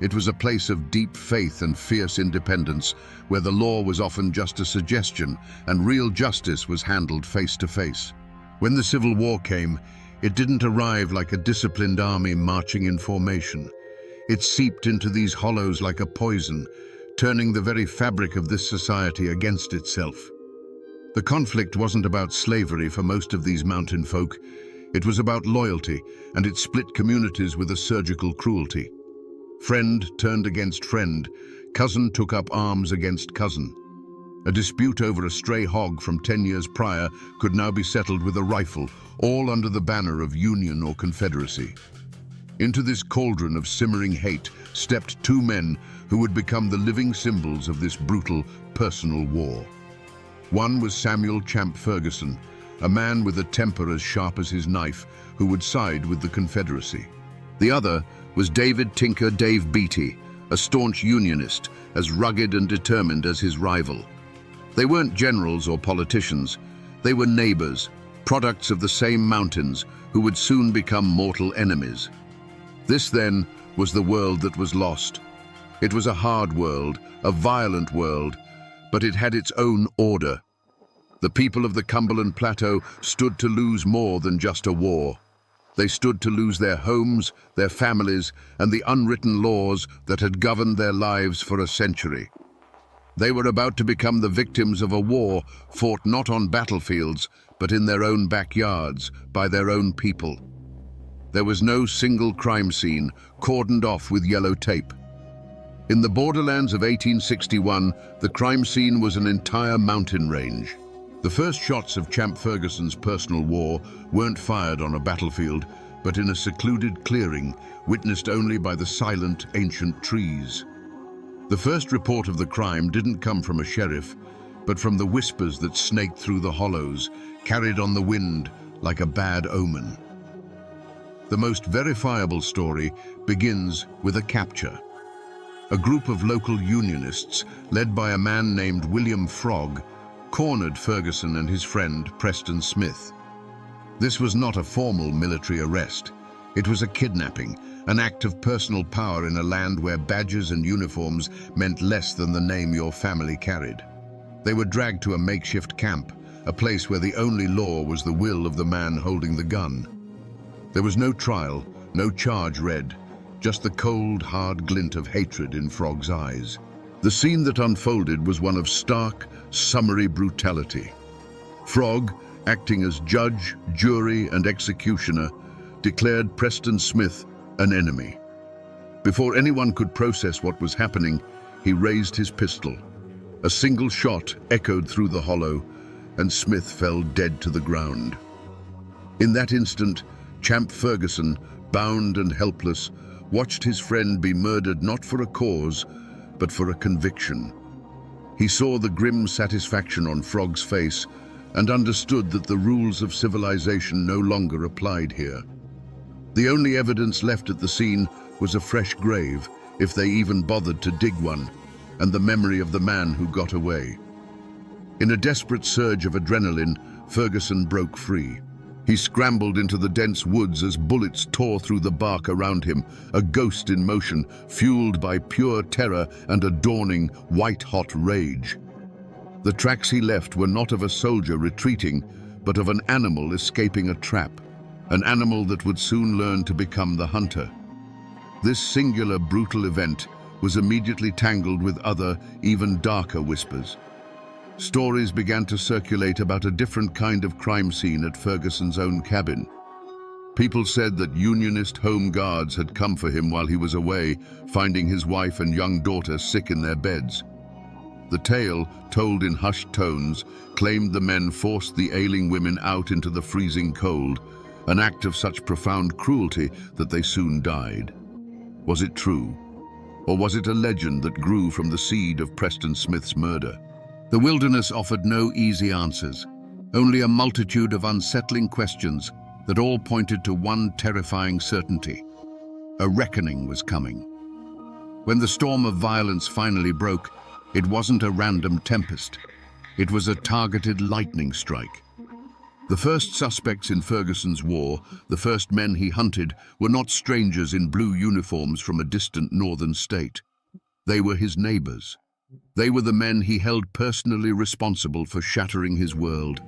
It was a place of deep faith and fierce independence, where the law was often just a suggestion and real justice was handled face to face. When the Civil War came, it didn't arrive like a disciplined army marching in formation. It seeped into these hollows like a poison, turning the very fabric of this society against itself. The conflict wasn't about slavery for most of these mountain folk. It was about loyalty, and it split communities with a surgical cruelty. Friend turned against friend, cousin took up arms against cousin. A dispute over a stray hog from 10 years prior could now be settled with a rifle, all under the banner of Union or Confederacy. Into this cauldron of simmering hate stepped 2 men who would become the living symbols of this brutal, personal war. One was Samuel Champ Ferguson, a man with a temper as sharp as his knife, who would side with the Confederacy. The other was David Tinker Dave Beatty, a staunch Unionist, as rugged and determined as his rival. They weren't generals or politicians. They were neighbors, products of the same mountains, who would soon become mortal enemies. This, then, was the world that was lost. It was a hard world, a violent world, but it had its own order. The people of the Cumberland Plateau stood to lose more than just a war. They stood to lose their homes, their families, and the unwritten laws that had governed their lives for a century. They were about to become the victims of a war fought not on battlefields, but in their own backyards, by their own people. There was no single crime scene, cordoned off with yellow tape. In the borderlands of 1861, the crime scene was an entire mountain range. The first shots of Champ Ferguson's personal war weren't fired on a battlefield, but in a secluded clearing, witnessed only by the silent, ancient trees. The first report of the crime didn't come from a sheriff, but from the whispers that snaked through the hollows, carried on the wind like a bad omen. The most verifiable story begins with a capture. A group of local Unionists, led by a man named William Frog, cornered Ferguson and his friend Preston Smith. This was not a formal military arrest. It was a kidnapping, an act of personal power in a land where badges and uniforms meant less than the name your family carried. They were dragged to a makeshift camp, a place where the only law was the will of the man holding the gun. There was no trial, no charge read, just the cold, hard glint of hatred in Frog's eyes. The scene that unfolded was one of stark, summary brutality. Frog, acting as judge, jury, and executioner, declared Preston Smith an enemy. Before anyone could process what was happening, he raised his pistol. A single shot echoed through the hollow, and Smith fell dead to the ground. In that instant, Champ Ferguson, bound and helpless, watched his friend be murdered not for a cause, but for a conviction. He saw the grim satisfaction on Frog's face and understood that the rules of civilization no longer applied here. The only evidence left at the scene was a fresh grave, if they even bothered to dig one, and the memory of the man who got away. In a desperate surge of adrenaline, Ferguson broke free. He scrambled into the dense woods as bullets tore through the bark around him, a ghost in motion, fueled by pure terror and a dawning, white-hot rage. The tracks he left were not of a soldier retreating, but of an animal escaping a trap, an animal that would soon learn to become the hunter. This singular, brutal event was immediately tangled with other, even darker whispers. Stories began to circulate about a different kind of crime scene at Ferguson's own cabin. People said that Unionist home guards had come for him while he was away, finding his wife and young daughter sick in their beds. The tale, told in hushed tones, claimed the men forced the ailing women out into the freezing cold, an act of such profound cruelty that they soon died. Was it true? Or was it a legend that grew from the seed of Preston Smith's murder? The wilderness offered no easy answers, only a multitude of unsettling questions that all pointed to one terrifying certainty. A reckoning was coming. When the storm of violence finally broke, it wasn't a random tempest. It was a targeted lightning strike. The first suspects in Ferguson's war, the first men he hunted, were not strangers in blue uniforms from a distant northern state. They were his neighbors. They were the men he held personally responsible for shattering his world.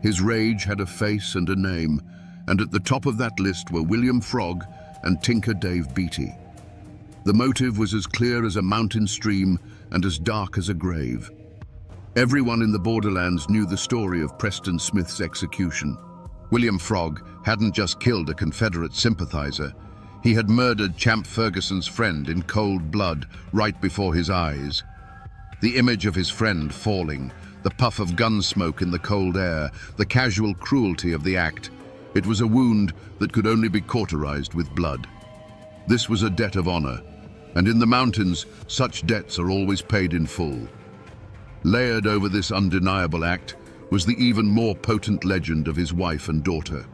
His rage had a face and a name, and at the top of that list were William Frog and Tinker Dave Beatty. The motive was as clear as a mountain stream and as dark as a grave. Everyone in the borderlands knew the story of Preston Smith's execution. William Frog hadn't just killed a Confederate sympathizer. He had murdered Champ Ferguson's friend in cold blood right before his eyes. The image of his friend falling, the puff of gun smoke in the cold air, the casual cruelty of the act. It was a wound that could only be cauterized with blood. This was a debt of honor, and in the mountains, such debts are always paid in full. Layered over this undeniable act was the even more potent legend of his wife and daughter.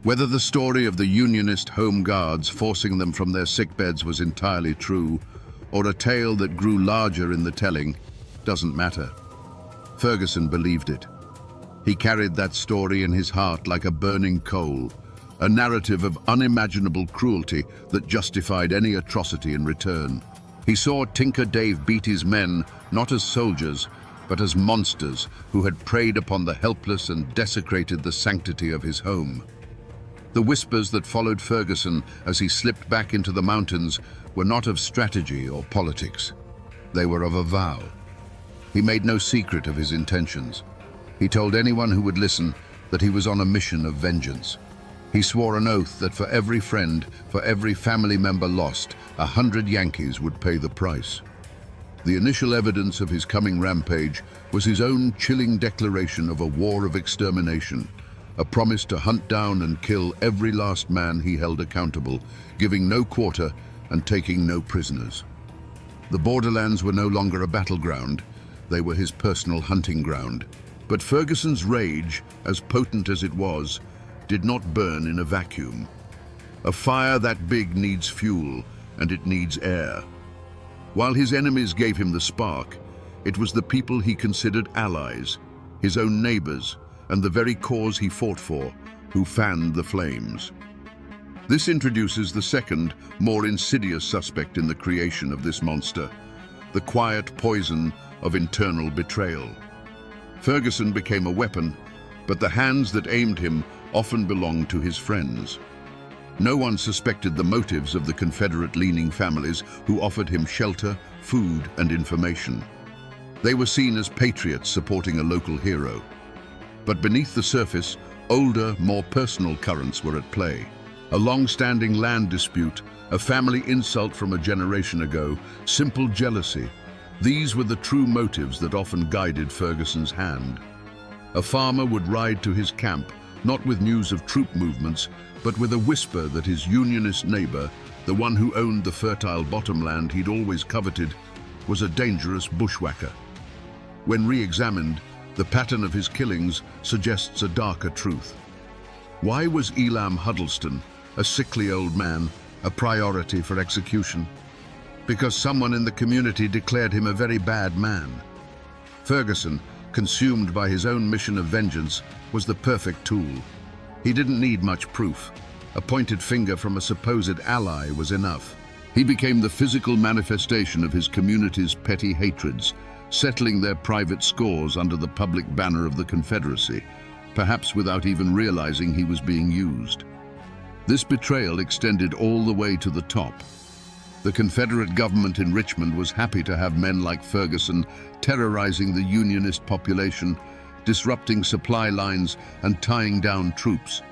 Whether the story of the Unionist home guards forcing them from their sickbeds was entirely true, or a tale that grew larger in the telling, doesn't matter. Ferguson believed it. He carried that story in his heart like a burning coal, a narrative of unimaginable cruelty that justified any atrocity in return. He saw Tinker Dave Beatty's men not as soldiers, but as monsters who had preyed upon the helpless and desecrated the sanctity of his home. The whispers that followed Ferguson as he slipped back into the mountains were not of strategy or politics. They were of a vow. He made no secret of his intentions. He told anyone who would listen that he was on a mission of vengeance. He swore an oath that for every friend, for every family member lost, 100 Yankees would pay the price. The initial evidence of his coming rampage was his own chilling declaration of a war of extermination, a promise to hunt down and kill every last man he held accountable, giving no quarter and taking no prisoners. The borderlands were no longer a battleground, they were his personal hunting ground. But Ferguson's rage, as potent as it was, did not burn in a vacuum. A fire that big needs fuel, and it needs air. While his enemies gave him the spark, it was the people he considered allies, his own neighbors, and the very cause he fought for, who fanned the flames. This introduces the second, more insidious suspect in the creation of this monster, the quiet poison of internal betrayal. Ferguson became a weapon, but the hands that aimed him often belonged to his friends. No one suspected the motives of the Confederate-leaning families who offered him shelter, food, and information. They were seen as patriots supporting a local hero. But beneath the surface, older, more personal currents were at play. A long-standing land dispute, a family insult from a generation ago, simple jealousy. These were the true motives that often guided Ferguson's hand. A farmer would ride to his camp, not with news of troop movements, but with a whisper that his Unionist neighbor, the one who owned the fertile bottomland he'd always coveted, was a dangerous bushwhacker. When re-examined, the pattern of his killings suggests a darker truth. Why was Elam Huddleston, a sickly old man, a priority for execution? Because someone in the community declared him a very bad man. Ferguson, consumed by his own mission of vengeance, was the perfect tool. He didn't need much proof. A pointed finger from a supposed ally was enough. He became the physical manifestation of his community's petty hatreds, settling their private scores under the public banner of the Confederacy, perhaps without even realizing he was being used. This betrayal extended all the way to the top. The Confederate government in Richmond was happy to have men like Ferguson terrorizing the Unionist population, disrupting supply lines and tying down troops.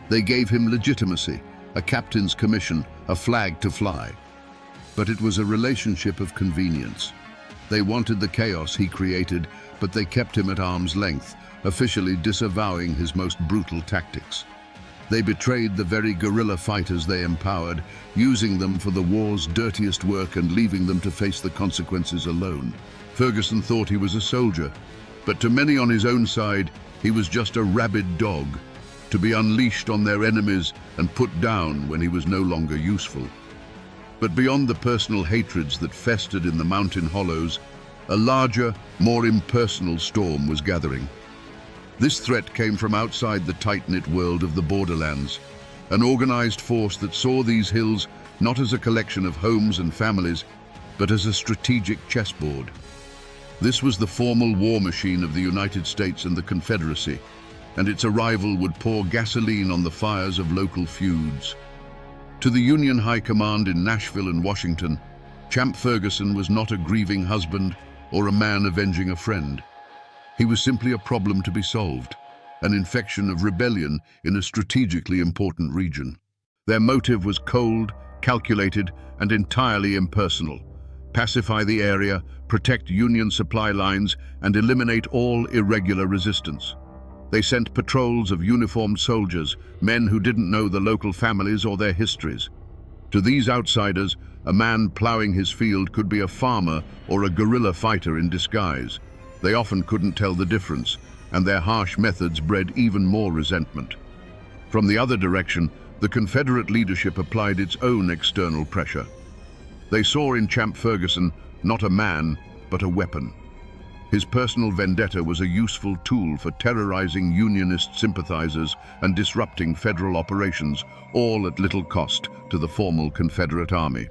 They gave him legitimacy, a captain's commission, a flag to fly. But it was a relationship of convenience. They wanted the chaos he created, but they kept him at arm's length, officially disavowing his most brutal tactics. They betrayed the very guerrilla fighters they empowered, using them for the war's dirtiest work and leaving them to face the consequences alone. Ferguson thought he was a soldier, but to many on his own side, he was just a rabid dog, to be unleashed on their enemies and put down when he was no longer useful. But beyond the personal hatreds that festered in the mountain hollows, a larger, more impersonal storm was gathering. This threat came from outside the tight-knit world of the borderlands, an organized force that saw these hills not as a collection of homes and families, but as a strategic chessboard. This was the formal war machine of the United States and the Confederacy, and its arrival would pour gasoline on the fires of local feuds. To the Union High Command in Nashville and Washington, Champ Ferguson was not a grieving husband or a man avenging a friend. He was simply a problem to be solved, an infection of rebellion in a strategically important region. Their motive was cold, calculated, and entirely impersonal. Pacify the area, protect Union supply lines, and eliminate all irregular resistance. They sent patrols of uniformed soldiers, men who didn't know the local families or their histories. To these outsiders, a man plowing his field could be a farmer or a guerrilla fighter in disguise. They often couldn't tell the difference, and their harsh methods bred even more resentment. From the other direction, the Confederate leadership applied its own external pressure. They saw in Champ Ferguson not a man, but a weapon. His personal vendetta was a useful tool for terrorizing Unionist sympathizers and disrupting federal operations, all at little cost to the formal Confederate Army.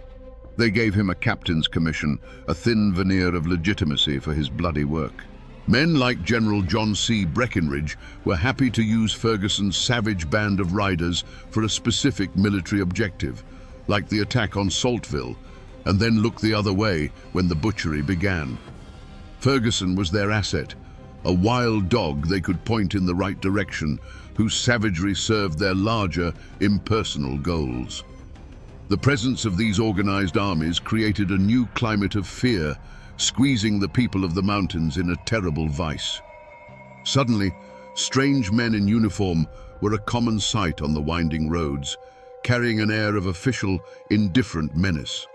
They gave him a captain's commission, a thin veneer of legitimacy for his bloody work. Men like General John C. Breckinridge were happy to use Ferguson's savage band of riders for a specific military objective, like the attack on Saltville, and then look the other way when the butchery began. Ferguson was their asset, a wild dog they could point in the right direction, whose savagery served their larger, impersonal goals. The presence of these organized armies created a new climate of fear, squeezing the people of the mountains in a terrible vice. Suddenly, strange men in uniform were a common sight on the winding roads, carrying an air of official, indifferent menace.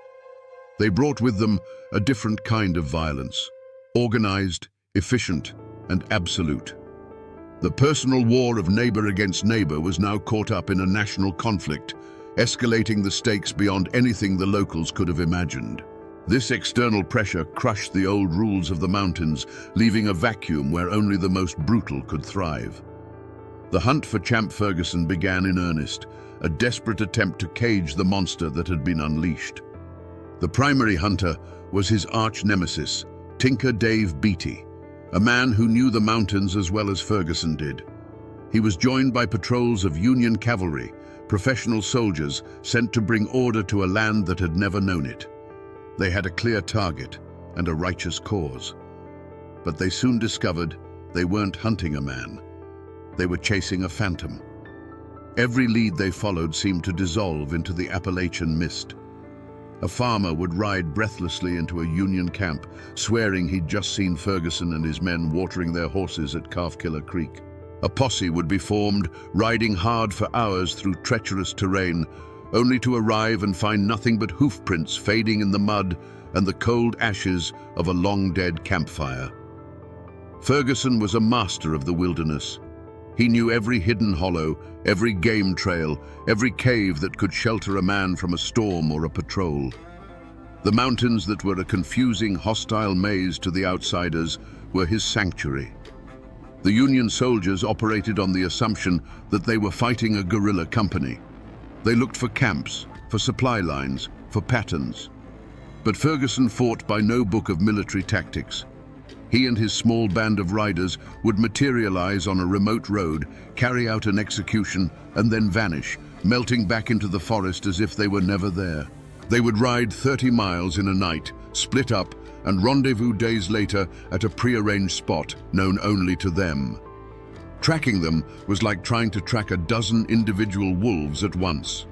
They brought with them a different kind of violence, organized, efficient, and absolute. The personal war of neighbor against neighbor was now caught up in a national conflict, escalating the stakes beyond anything the locals could have imagined. This external pressure crushed the old rules of the mountains, leaving a vacuum where only the most brutal could thrive. The hunt for Champ Ferguson began in earnest, a desperate attempt to cage the monster that had been unleashed. The primary hunter was his arch-nemesis, Tinker Dave Beatty, a man who knew the mountains as well as Ferguson did. He was joined by patrols of Union cavalry, professional soldiers sent to bring order to a land that had never known it. They had a clear target and a righteous cause. But they soon discovered they weren't hunting a man. They were chasing a phantom. Every lead they followed seemed to dissolve into the Appalachian mist. A farmer would ride breathlessly into a Union camp, swearing he'd just seen Ferguson and his men watering their horses at Calfkiller Creek. A posse would be formed, riding hard for hours through treacherous terrain, only to arrive and find nothing but hoof prints fading in the mud and the cold ashes of a long-dead campfire. Ferguson was a master of the wilderness. He knew every hidden hollow, every game trail, every cave that could shelter a man from a storm or a patrol. The mountains that were a confusing, hostile maze to the outsiders were his sanctuary. The Union soldiers operated on the assumption that they were fighting a guerrilla company. They looked for camps, for supply lines, for patterns. But Ferguson fought by no book of military tactics. He and his small band of riders would materialize on a remote road, carry out an execution, and then vanish, melting back into the forest as if they were never there. They would ride 30 miles in a night, split up, and rendezvous days later at a prearranged spot known only to them. Tracking them was like trying to track a dozen individual wolves at once.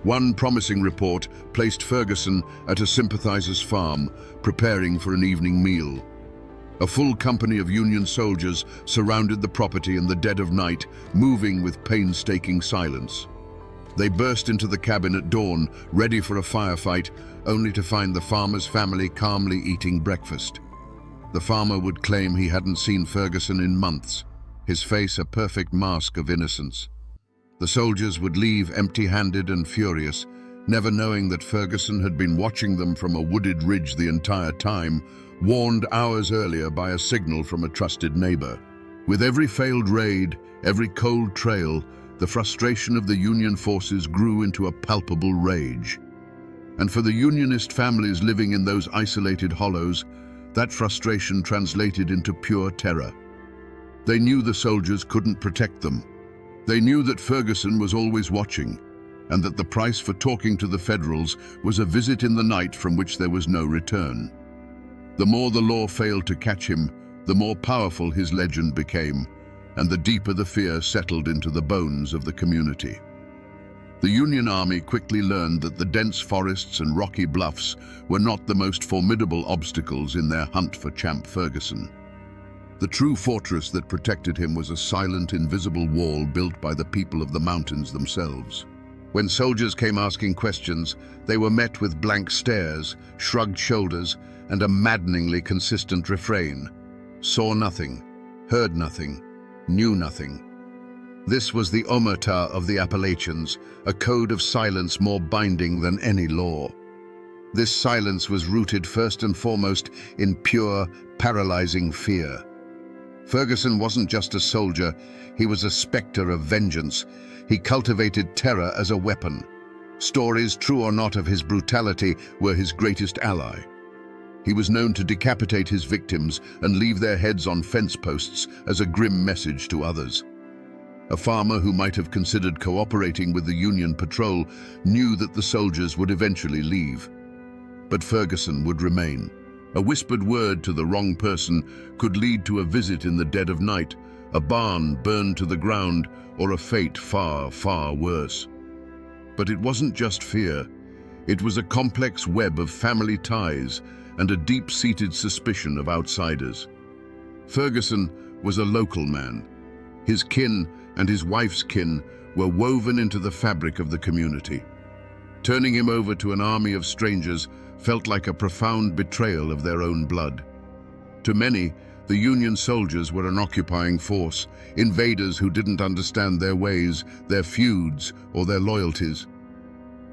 One promising report placed Ferguson at a sympathizer's farm, preparing for an evening meal. A full company of Union soldiers surrounded the property in the dead of night, moving with painstaking silence. They burst into the cabin at dawn, ready for a firefight, only to find the farmer's family calmly eating breakfast. The farmer would claim he hadn't seen Ferguson in months, his face a perfect mask of innocence. The soldiers would leave empty-handed and furious, never knowing that Ferguson had been watching them from a wooded ridge the entire time, warned hours earlier by a signal from a trusted neighbor. With every failed raid, every cold trail, the frustration of the Union forces grew into a palpable rage. And for the Unionist families living in those isolated hollows, that frustration translated into pure terror. They knew the soldiers couldn't protect them. They knew that Ferguson was always watching, and that the price for talking to the Federals was a visit in the night from which there was no return. The more the law failed to catch him, the more powerful his legend became, and the deeper the fear settled into the bones of the community. The Union Army quickly learned that the dense forests and rocky bluffs were not the most formidable obstacles in their hunt for Champ Ferguson. The true fortress that protected him was a silent, invisible wall built by the people of the mountains themselves. When soldiers came asking questions, they were met with blank stares, shrugged shoulders, and a maddeningly consistent refrain: saw nothing, heard nothing, knew nothing. This was the omerta of the Appalachians, a code of silence more binding than any law. This silence was rooted first and foremost in pure, paralyzing fear. Ferguson wasn't just a soldier, he was a specter of vengeance. He cultivated terror as a weapon. Stories, true or not, of his brutality were his greatest ally. He was known to decapitate his victims and leave their heads on fence posts as a grim message to others. A farmer who might have considered cooperating with the Union patrol knew that the soldiers would eventually leave. But Ferguson would remain. A whispered word to the wrong person could lead to a visit in the dead of night, a barn burned to the ground, or a fate far, far worse. But it wasn't just fear. It was a complex web of family ties and a deep-seated suspicion of outsiders. Ferguson was a local man. His kin and his wife's kin were woven into the fabric of the community. Turning him over to an army of strangers felt like a profound betrayal of their own blood. To many, the Union soldiers were an occupying force, invaders who didn't understand their ways, their feuds, or their loyalties.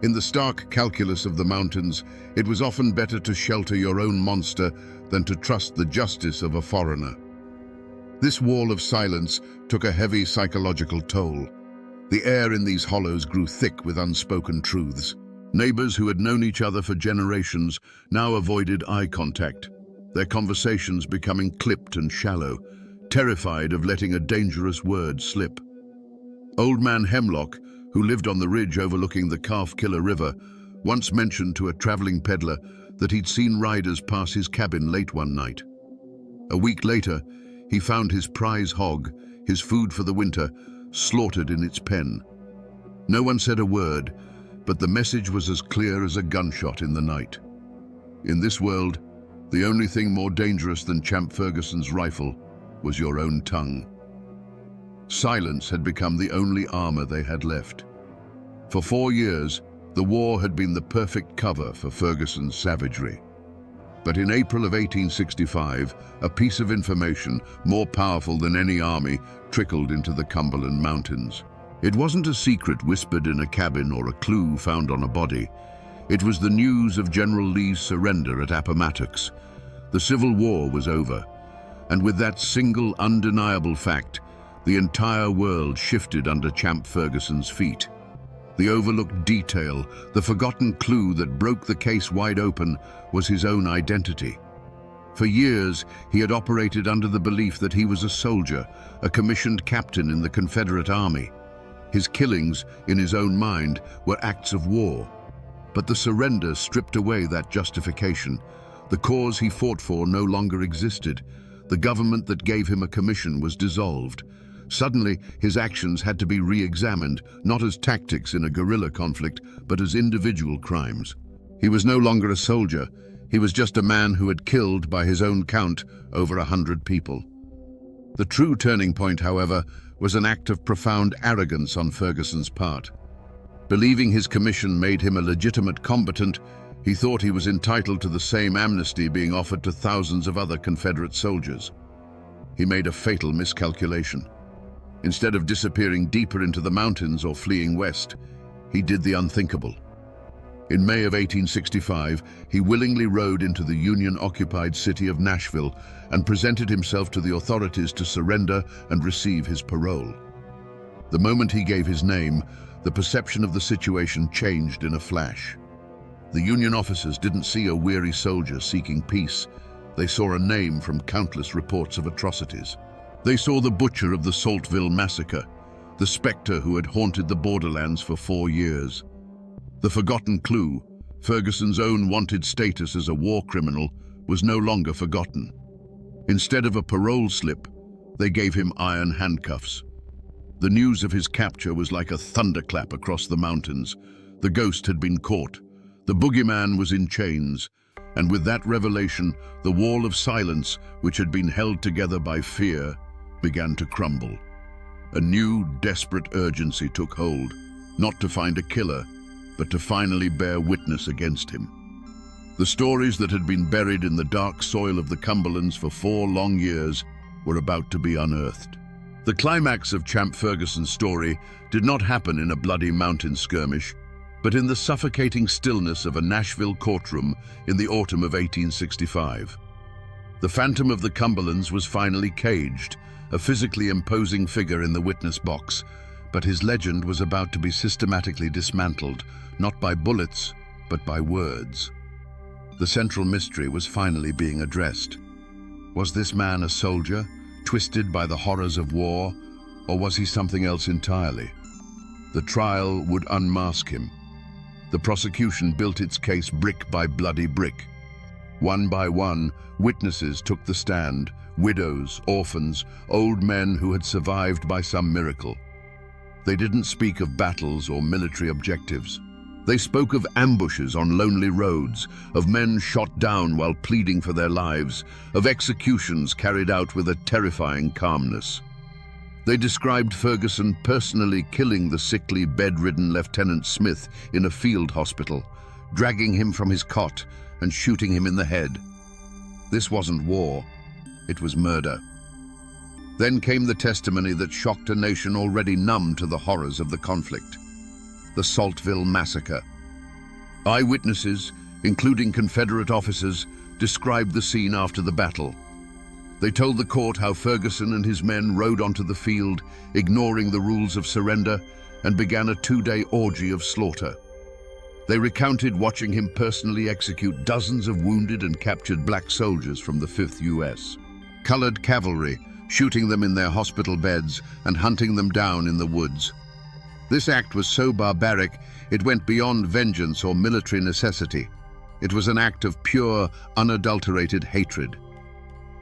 In the stark calculus of the mountains, it was often better to shelter your own monster than to trust the justice of a foreigner. This wall of silence took a heavy psychological toll. The air in these hollows grew thick with unspoken truths. Neighbors who had known each other for generations now avoided eye contact, their conversations becoming clipped and shallow, terrified of letting a dangerous word slip. Old Man Hemlock, who lived on the ridge overlooking the Calf Killer River, once mentioned to a traveling peddler that he'd seen riders pass his cabin late one night. A week later, he found his prize hog, his food for the winter, slaughtered in its pen. No one said a word, but the message was as clear as a gunshot in the night. In this world, the only thing more dangerous than Champ Ferguson's rifle was your own tongue. Silence had become the only armor they had left. For 4 years, the war had been the perfect cover for Ferguson's savagery. But in April of 1865, a piece of information more powerful than any army trickled into the Cumberland Mountains. It wasn't a secret whispered in a cabin or a clue found on a body. It was the news of General Lee's surrender at Appomattox. The Civil War was over, and with that single undeniable fact, the entire world shifted under Champ Ferguson's feet. The overlooked detail, the forgotten clue that broke the case wide open, was his own identity. For years, he had operated under the belief that he was a soldier, a commissioned captain in the Confederate Army. His killings, in his own mind, were acts of war. But the surrender stripped away that justification. The cause he fought for no longer existed. The government that gave him a commission was dissolved. Suddenly, his actions had to be re-examined, not as tactics in a guerrilla conflict, but as individual crimes. He was no longer a soldier. He was just a man who had killed, by his own count, over 100 people. The true turning point, however, was an act of profound arrogance on Ferguson's part. Believing his commission made him a legitimate combatant, he thought he was entitled to the same amnesty being offered to thousands of other Confederate soldiers. He made a fatal miscalculation. Instead of disappearing deeper into the mountains or fleeing west, he did the unthinkable. In May of 1865, he willingly rode into the Union-occupied city of Nashville and presented himself to the authorities to surrender and receive his parole. The moment he gave his name, the perception of the situation changed in a flash. The Union officers didn't see a weary soldier seeking peace. They saw a name from countless reports of atrocities. They saw the butcher of the Saltville massacre, the specter who had haunted the borderlands for 4 years. The forgotten clue, Ferguson's own wanted status as a war criminal, was no longer forgotten. Instead of a parole slip, they gave him iron handcuffs. The news of his capture was like a thunderclap across the mountains. The ghost had been caught. The boogeyman was in chains. And with that revelation, the wall of silence, which had been held together by fear, began to crumble. A new, desperate urgency took hold, not to find a killer, but to finally bear witness against him. The stories that had been buried in the dark soil of the Cumberlands for 4 long years were about to be unearthed. The climax of Champ Ferguson's story did not happen in a bloody mountain skirmish, but in the suffocating stillness of a Nashville courtroom in the autumn of 1865. The Phantom of the Cumberlands was finally caged, a physically imposing figure in the witness box, but his legend was about to be systematically dismantled, not by bullets, but by words. The central mystery was finally being addressed. Was this man a soldier, twisted by the horrors of war, or was he something else entirely? The trial would unmask him. The prosecution built its case brick by bloody brick. One by one, witnesses took the stand, widows, orphans, old men who had survived by some miracle. They didn't speak of battles or military objectives. They spoke of ambushes on lonely roads, of men shot down while pleading for their lives, of executions carried out with a terrifying calmness. They described Ferguson personally killing the sickly, bedridden Lieutenant Smith in a field hospital, dragging him from his cot and shooting him in the head. This wasn't war, it was murder. Then came the testimony that shocked a nation already numb to the horrors of the conflict. The Saltville Massacre. Eyewitnesses, including Confederate officers, described the scene after the battle. They told the court how Ferguson and his men rode onto the field, ignoring the rules of surrender, and began a 2-day orgy of slaughter. They recounted watching him personally execute dozens of wounded and captured black soldiers from the 5th U.S. Colored cavalry, shooting them in their hospital beds and hunting them down in the woods. This act was so barbaric, it went beyond vengeance or military necessity. It was an act of pure, unadulterated hatred.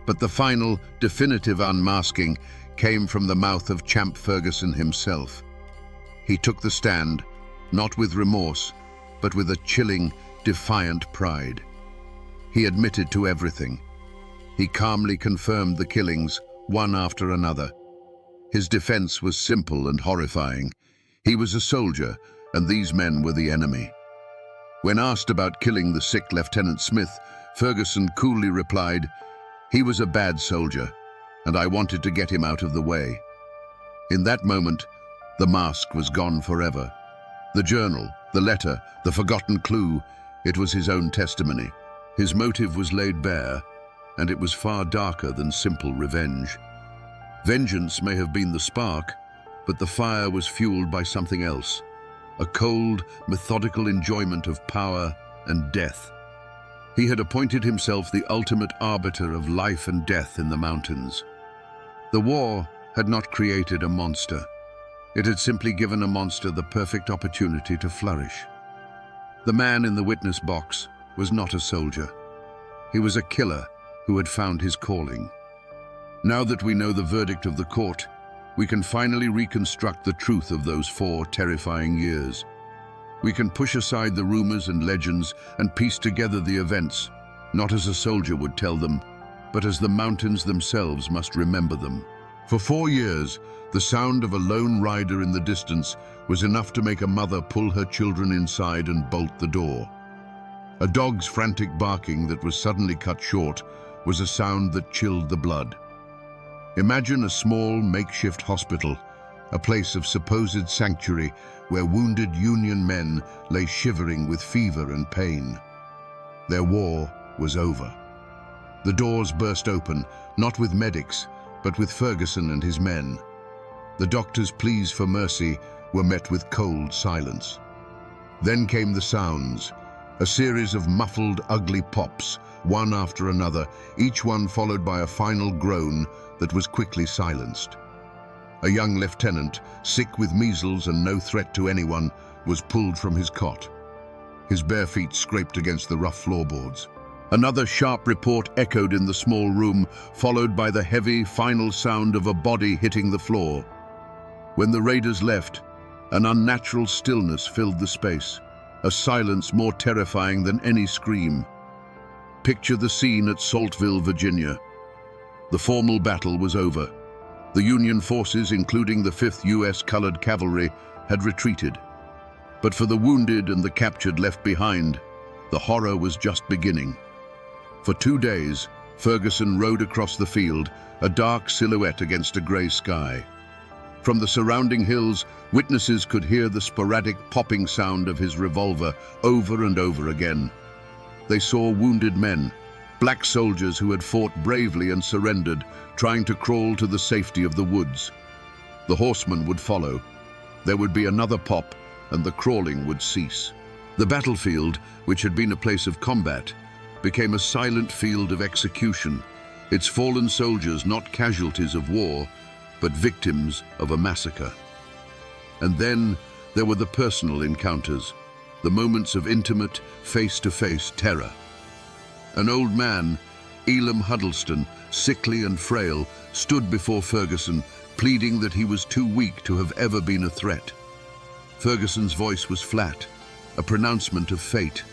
But the final, definitive unmasking came from the mouth of Champ Ferguson himself. He took the stand, not with remorse, but with a chilling, defiant pride. He admitted to everything. He calmly confirmed the killings, one after another. His defense was simple and horrifying. He was a soldier, and these men were the enemy. When asked about killing the sick Lieutenant Smith, Ferguson coolly replied, "He was a bad soldier, and I wanted to get him out of the way." In that moment, the mask was gone forever. The journal, the letter, the forgotten clue, it was his own testimony. His motive was laid bare, and it was far darker than simple revenge. Vengeance may have been the spark, but the fire was fueled by something else, a cold, methodical enjoyment of power and death. He had appointed himself the ultimate arbiter of life and death in the mountains. The war had not created a monster. It had simply given a monster the perfect opportunity to flourish. The man in the witness box was not a soldier. He was a killer who had found his calling. Now that we know the verdict of the court, we can finally reconstruct the truth of those 4 terrifying years. We can push aside the rumors and legends and piece together the events, not as a soldier would tell them, but as the mountains themselves must remember them. For 4 years, the sound of a lone rider in the distance was enough to make a mother pull her children inside and bolt the door. A dog's frantic barking that was suddenly cut short was a sound that chilled the blood. Imagine a small, makeshift hospital, a place of supposed sanctuary where wounded Union men lay shivering with fever and pain. Their war was over. The doors burst open, not with medics, but with Ferguson and his men. The doctor's pleas for mercy were met with cold silence. Then came the sounds, a series of muffled, ugly pops, one after another, each one followed by a final groan that was quickly silenced. A young lieutenant, sick with measles and no threat to anyone, was pulled from his cot. His bare feet scraped against the rough floorboards. Another sharp report echoed in the small room, followed by the heavy, final sound of a body hitting the floor. When the raiders left, an unnatural stillness filled the space, a silence more terrifying than any scream. Picture the scene at Saltville, Virginia. The formal battle was over. The Union forces, including the 5th U.S. Colored Cavalry, had retreated. But for the wounded and the captured left behind, the horror was just beginning. For 2 days, Ferguson rode across the field, a dark silhouette against a gray sky. From the surrounding hills, witnesses could hear the sporadic popping sound of his revolver over and over again. They saw wounded men, black soldiers who had fought bravely and surrendered, trying to crawl to the safety of the woods. The horsemen would follow. There would be another pop, and the crawling would cease. The battlefield, which had been a place of combat, became a silent field of execution, its fallen soldiers not casualties of war, but victims of a massacre. And then there were the personal encounters, the moments of intimate, face-to-face terror. An old man, Elam Huddleston, sickly and frail, stood before Ferguson, pleading that he was too weak to have ever been a threat. Ferguson's voice was flat, a pronouncement of fate.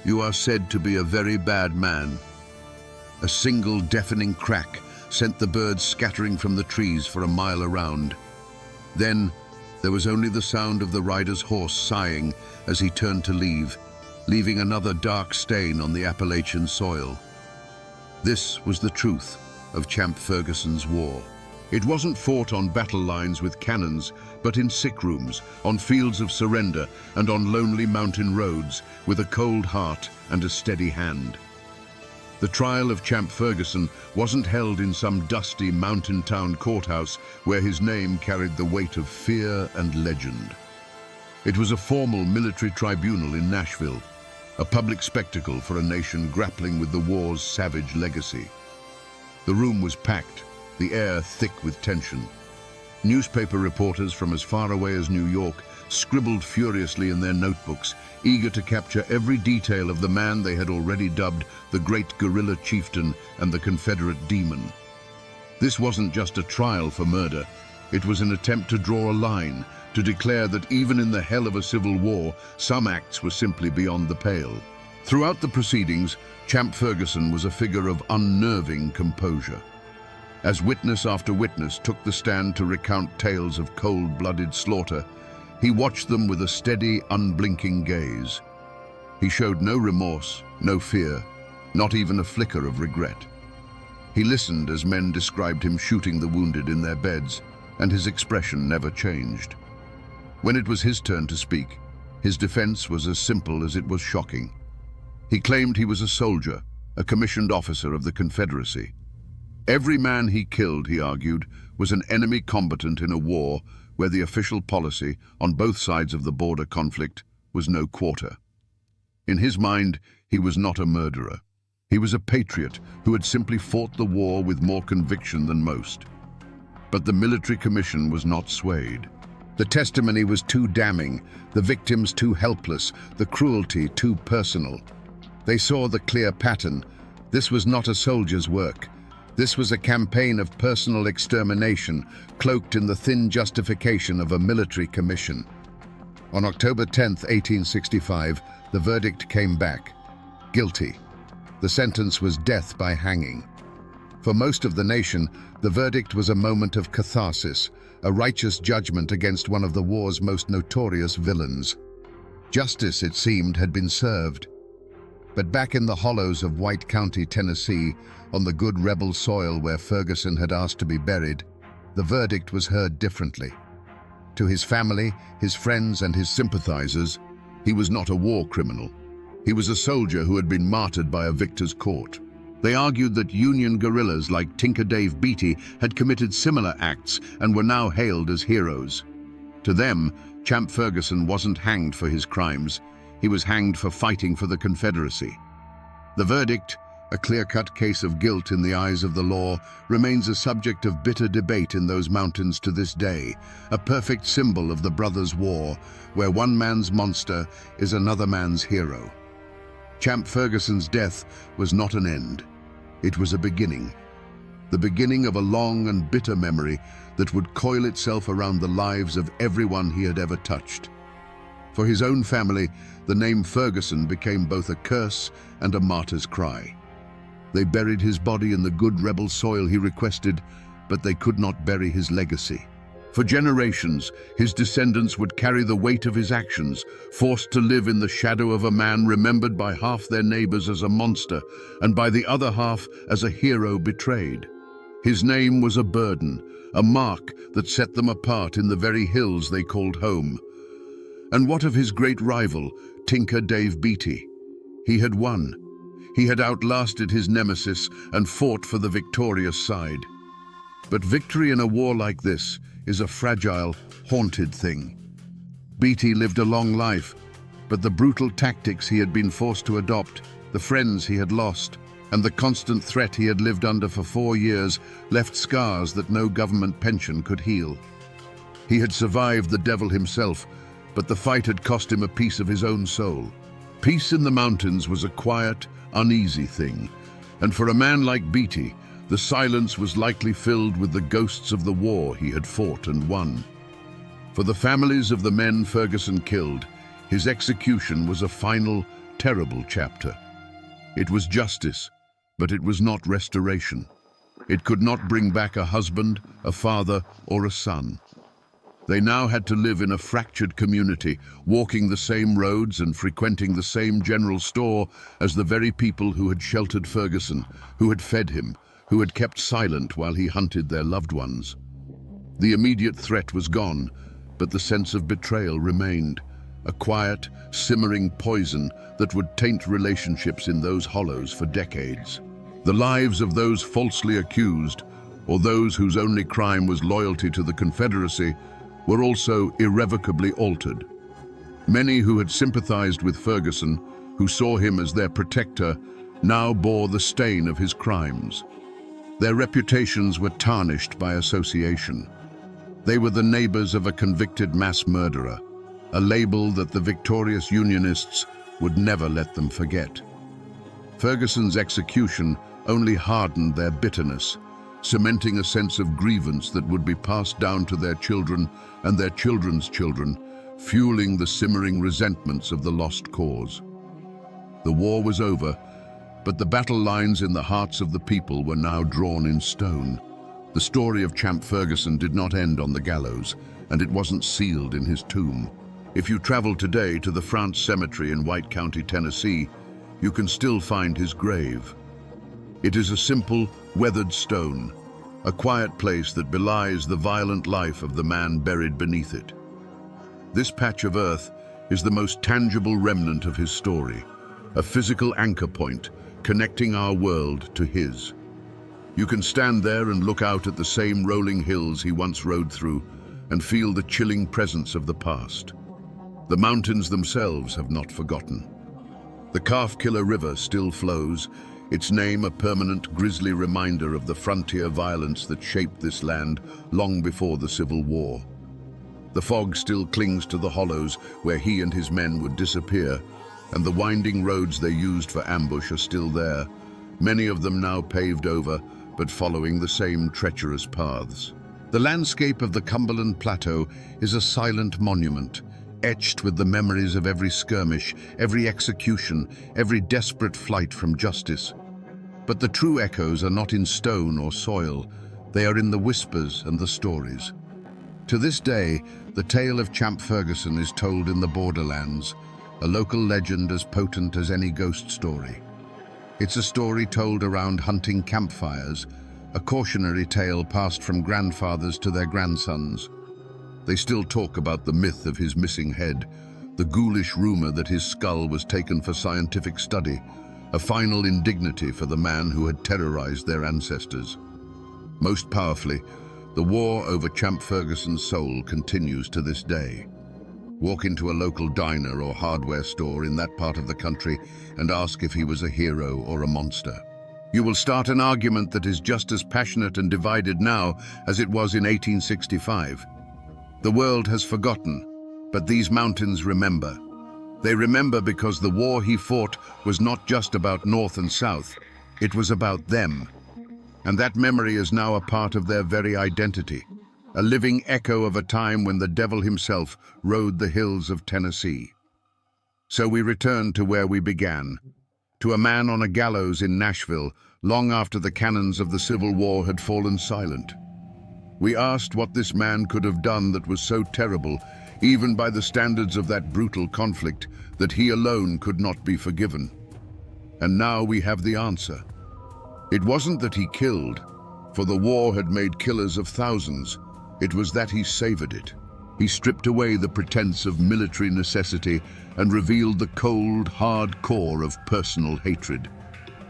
"You are said to be a very bad man." A single deafening crack sent the birds scattering from the trees for a mile around. Then there was only the sound of the rider's horse sighing as he turned to leave, leaving another dark stain on the Appalachian soil. This was the truth of Champ Ferguson's war. It wasn't fought on battle lines with cannons, but in sick rooms, on fields of surrender, and on lonely mountain roads, with a cold heart and a steady hand. The trial of Champ Ferguson wasn't held in some dusty mountain town courthouse where his name carried the weight of fear and legend. It was a formal military tribunal in Nashville, a public spectacle for a nation grappling with the war's savage legacy. The room was packed, the air thick with tension. Newspaper reporters from as far away as New York scribbled furiously in their notebooks, eager to capture every detail of the man they had already dubbed the great guerrilla chieftain and the Confederate demon. This wasn't just a trial for murder. It was an attempt to draw a line, to declare that even in the hell of a civil war, some acts were simply beyond the pale. Throughout the proceedings, Champ Ferguson was a figure of unnerving composure. As witness after witness took the stand to recount tales of cold-blooded slaughter, he watched them with a steady, unblinking gaze. He showed no remorse, no fear, not even a flicker of regret. He listened as men described him shooting the wounded in their beds, and his expression never changed. When it was his turn to speak, his defense was as simple as it was shocking. He claimed he was a soldier, a commissioned officer of the Confederacy. Every man he killed, he argued, was an enemy combatant in a war where the official policy, on both sides of the border conflict, was no quarter. In his mind, he was not a murderer. He was a patriot who had simply fought the war with more conviction than most. But the military commission was not swayed. The testimony was too damning, the victims too helpless, the cruelty too personal. They saw the clear pattern. This was not a soldier's work. This was a campaign of personal extermination, cloaked in the thin justification of a military commission. On October 10, 1865, the verdict came back. Guilty. The sentence was death by hanging. For most of the nation, the verdict was a moment of catharsis, a righteous judgment against one of the war's most notorious villains. Justice, it seemed, had been served. But back in the hollows of White County, Tennessee, on the good rebel soil where Ferguson had asked to be buried, the verdict was heard differently. To his family, his friends, and his sympathizers, he was not a war criminal. He was a soldier who had been martyred by a victor's court. They argued that Union guerrillas like Tinker Dave Beatty had committed similar acts and were now hailed as heroes. To them, Champ Ferguson wasn't hanged for his crimes. He was hanged for fighting for the Confederacy. The verdict, a clear-cut case of guilt in the eyes of the law, remains a subject of bitter debate in those mountains to this day, a perfect symbol of the brothers' war, where one man's monster is another man's hero. Champ Ferguson's death was not an end. It was a beginning. The beginning of a long and bitter memory that would coil itself around the lives of everyone he had ever touched. For his own family, the name Ferguson became both a curse and a martyr's cry. They buried his body in the good rebel soil he requested, but they could not bury his legacy. For generations, his descendants would carry the weight of his actions, forced to live in the shadow of a man remembered by half their neighbors as a monster, and by the other half as a hero betrayed. His name was a burden, a mark that set them apart in the very hills they called home. And what of his great rival, Tinker Dave Beatty? He had won. He had outlasted his nemesis and fought for the victorious side. But victory in a war like this is a fragile, haunted thing. Beatty lived a long life, but the brutal tactics he had been forced to adopt the friends he had lost, and the constant threat he had lived under for 4 years left scars that no government pension could heal. He had survived the devil himself, but the fight had cost him a piece of his own soul. Peace in the mountains was a quiet, uneasy thing, and for a man like Beatty, the silence was likely filled with the ghosts of the war he had fought and won. For the families of the men Ferguson killed, his execution was a final, terrible chapter. It was justice, but it was not restoration. It could not bring back a husband, a father, or a son. They now had to live in a fractured community, walking the same roads and frequenting the same general store as the very people who had sheltered Ferguson, who had fed him, who had kept silent while he hunted their loved ones. The immediate threat was gone, but the sense of betrayal remained, a quiet, simmering poison that would taint relationships in those hollows for decades. The lives of those falsely accused, or those whose only crime was loyalty to the Confederacy, were also irrevocably altered. Many who had sympathized with Ferguson, who saw him as their protector, now bore the stain of his crimes. Their reputations were tarnished by association. They were the neighbors of a convicted mass murderer, a label that the victorious Unionists would never let them forget. Ferguson's execution only hardened their bitterness, cementing a sense of grievance that would be passed down to their children and their children's children, fueling the simmering resentments of the lost cause. The war was over, but the battle lines in the hearts of the people were now drawn in stone. The story of Champ Ferguson did not end on the gallows, and it wasn't sealed in his tomb. If you travel today to the France Cemetery in White County, Tennessee, you can still find his grave. It is a simple, weathered stone, a quiet place that belies the violent life of the man buried beneath it. This patch of earth is the most tangible remnant of his story, a physical anchor point connecting our world to his. You can stand there and look out at the same rolling hills he once rode through and feel the chilling presence of the past. The mountains themselves have not forgotten. The Calf-Killer River still flows, its name a permanent grisly reminder of the frontier violence that shaped this land long before the Civil War. The fog still clings to the hollows where he and his men would disappear, and the winding roads they used for ambush are still there, many of them now paved over, but following the same treacherous paths. The landscape of the Cumberland Plateau is a silent monument, etched with the memories of every skirmish, every execution, every desperate flight from justice. But the true echoes are not in stone or soil, they are in the whispers and the stories. To this day, the tale of Champ Ferguson is told in the borderlands, a local legend as potent as any ghost story. It's a story told around hunting campfires, a cautionary tale passed from grandfathers to their grandsons. They still talk about the myth of his missing head, the ghoulish rumor that his skull was taken for scientific study, a final indignity for the man who had terrorized their ancestors. Most powerfully, the war over Champ Ferguson's soul continues to this day. Walk into a local diner or hardware store in that part of the country and ask if he was a hero or a monster. You will start an argument that is just as passionate and divided now as it was in 1865. The world has forgotten, but these mountains remember. They remember because the war he fought was not just about North and South, it was about them. And that memory is now a part of their very identity, a living echo of a time when the devil himself rode the hills of Tennessee. So we return to where we began, to a man on a gallows in Nashville, long after the cannons of the Civil War had fallen silent. We asked what this man could have done that was so terrible, even by the standards of that brutal conflict, that he alone could not be forgiven. And now we have the answer. It wasn't that he killed, for the war had made killers of thousands. It was that he savored it. He stripped away the pretense of military necessity and revealed the cold, hard core of personal hatred.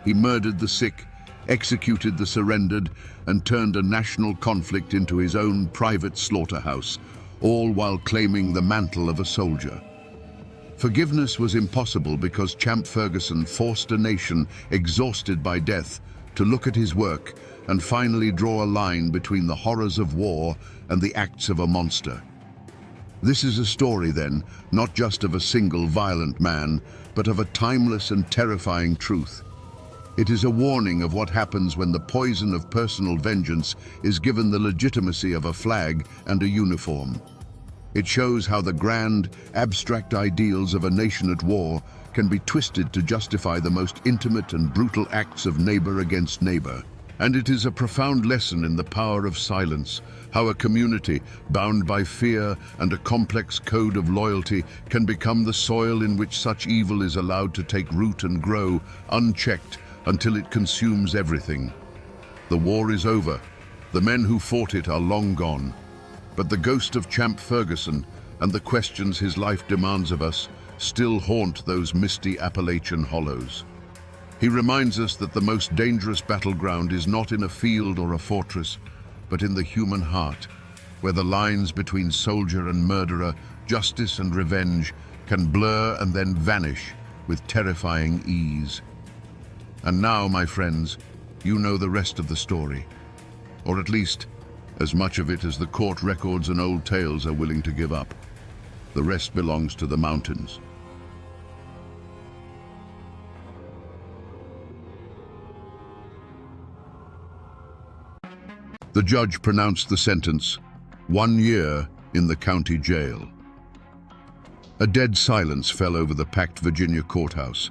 He murdered the sick, executed the surrendered, and turned a national conflict into his own private slaughterhouse, all while claiming the mantle of a soldier. Forgiveness was impossible because Champ Ferguson forced a nation exhausted by death to look at his work and finally draw a line between the horrors of war and the acts of a monster. This is a story, then, not just of a single violent man, but of a timeless and terrifying truth. It is a warning of what happens when the poison of personal vengeance is given the legitimacy of a flag and a uniform. It shows how the grand, abstract ideals of a nation at war can be twisted to justify the most intimate and brutal acts of neighbor against neighbor. And it is a profound lesson in the power of silence, how a community bound by fear and a complex code of loyalty can become the soil in which such evil is allowed to take root and grow, unchecked, until it consumes everything. The war is over. The men who fought it are long gone. But the ghost of Champ Ferguson and the questions his life demands of us still haunt those misty Appalachian hollows. He reminds us that the most dangerous battleground is not in a field or a fortress, but in the human heart, where the lines between soldier and murderer, justice and revenge, can blur and then vanish with terrifying ease. And now, my friends, you know the rest of the story, or at least as much of it as the court records and old tales are willing to give up. The rest belongs to the mountains. The judge pronounced the sentence, 1 year in the county jail. A dead silence fell over the packed Virginia courthouse.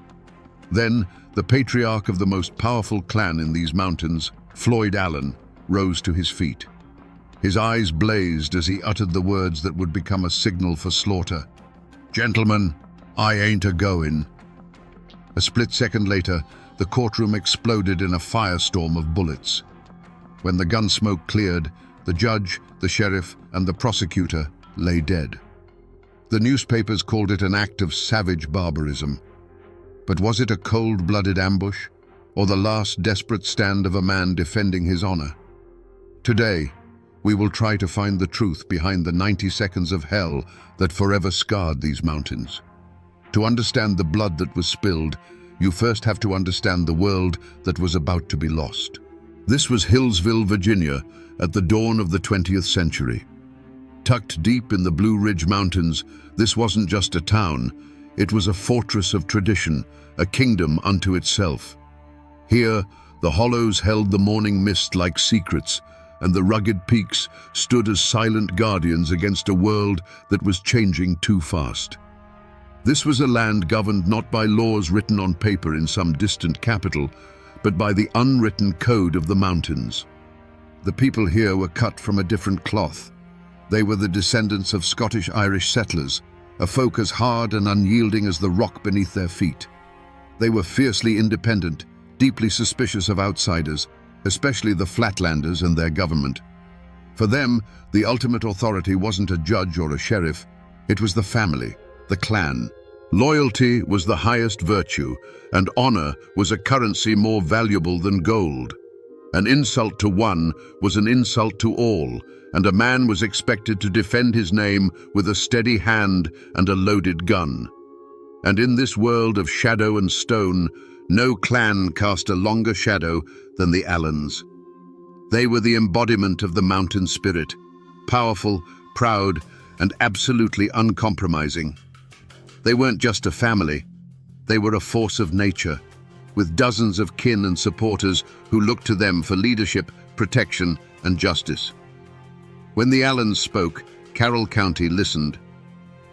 Then, the patriarch of the most powerful clan in these mountains, Floyd Allen, rose to his feet. His eyes blazed as he uttered the words that would become a signal for slaughter. "Gentlemen, I ain't a-goin'." A split second later, the courtroom exploded in a firestorm of bullets. When the gun smoke cleared, the judge, the sheriff, and the prosecutor lay dead. The newspapers called it an act of savage barbarism. But was it a cold-blooded ambush, or the last desperate stand of a man defending his honor? Today, we will try to find the truth behind the 90 seconds of hell that forever scarred these mountains. To understand the blood that was spilled, you first have to understand the world that was about to be lost. This was Hillsville, Virginia, at the dawn of the 20th century. Tucked deep in the Blue Ridge Mountains, this wasn't just a town, it was a fortress of tradition, a kingdom unto itself. Here, the hollows held the morning mist like secrets, and the rugged peaks stood as silent guardians against a world that was changing too fast. This was a land governed not by laws written on paper in some distant capital, but by the unwritten code of the mountains. The people here were cut from a different cloth. They were the descendants of Scottish-Irish settlers, a folk as hard and unyielding as the rock beneath their feet. They were fiercely independent, deeply suspicious of outsiders, especially the Flatlanders and their government. For them, the ultimate authority wasn't a judge or a sheriff, it was the family, the clan. Loyalty was the highest virtue, and honor was a currency more valuable than gold. An insult to one was an insult to all, and a man was expected to defend his name with a steady hand and a loaded gun. And in this world of shadow and stone, no clan cast a longer shadow than the Allens. They were the embodiment of the mountain spirit, powerful, proud, and absolutely uncompromising. They weren't just a family, they were a force of nature, with dozens of kin and supporters who looked to them for leadership, protection, and justice. When the Allens spoke, Carroll County listened.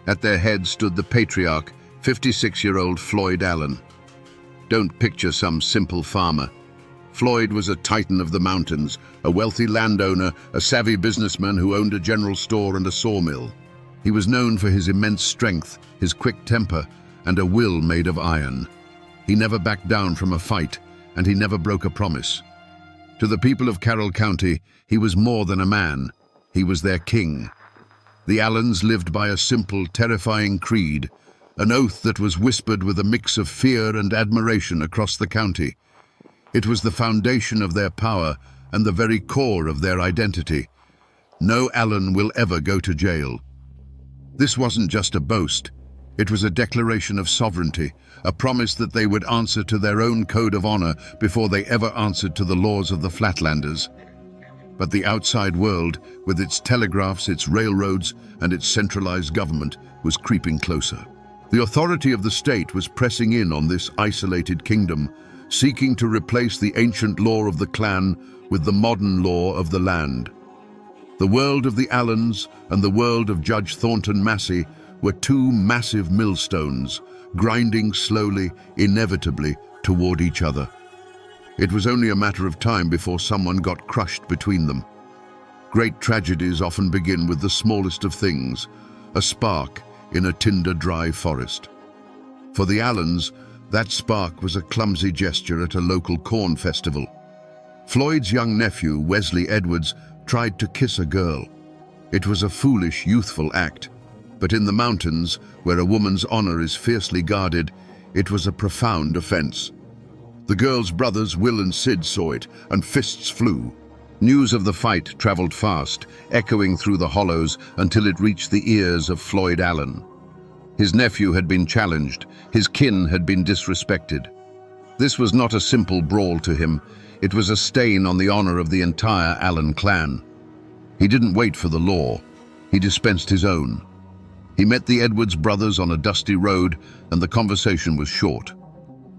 At their head stood the patriarch, 56-year-old Floyd Allen. Don't picture some simple farmer. Floyd was a titan of the mountains, a wealthy landowner, a savvy businessman who owned a general store and a sawmill. He was known for his immense strength, his quick temper, and a will made of iron. He never backed down from a fight, and he never broke a promise. To the people of Carroll County, he was more than a man. He was their king. The Allens lived by a simple, terrifying creed, an oath that was whispered with a mix of fear and admiration across the county. It was the foundation of their power and the very core of their identity. No Allen will ever go to jail. This wasn't just a boast. It was a declaration of sovereignty, a promise that they would answer to their own code of honor before they ever answered to the laws of the Flatlanders. But the outside world, with its telegraphs, its railroads, and its centralized government, was creeping closer. The authority of the state was pressing in on this isolated kingdom, seeking to replace the ancient law of the clan with the modern law of the land. The world of the Allens and the world of Judge Thornton Massey were two massive millstones, grinding slowly, inevitably, toward each other. It was only a matter of time before someone got crushed between them. Great tragedies often begin with the smallest of things, a spark in a tinder-dry forest. For the Allens, that spark was a clumsy gesture at a local corn festival. Floyd's young nephew, Wesley Edwards, tried to kiss a girl. It was a foolish, youthful act, but in the mountains, where a woman's honor is fiercely guarded, it was a profound offense. The girl's brothers, Will and Sid, saw it, and fists flew. News of the fight traveled fast, echoing through the hollows until it reached the ears of Floyd Allen. His nephew had been challenged, his kin had been disrespected. This was not a simple brawl to him, it was a stain on the honor of the entire Allen clan. He didn't wait for the law, he dispensed his own. He met the Edwards brothers on a dusty road, and the conversation was short.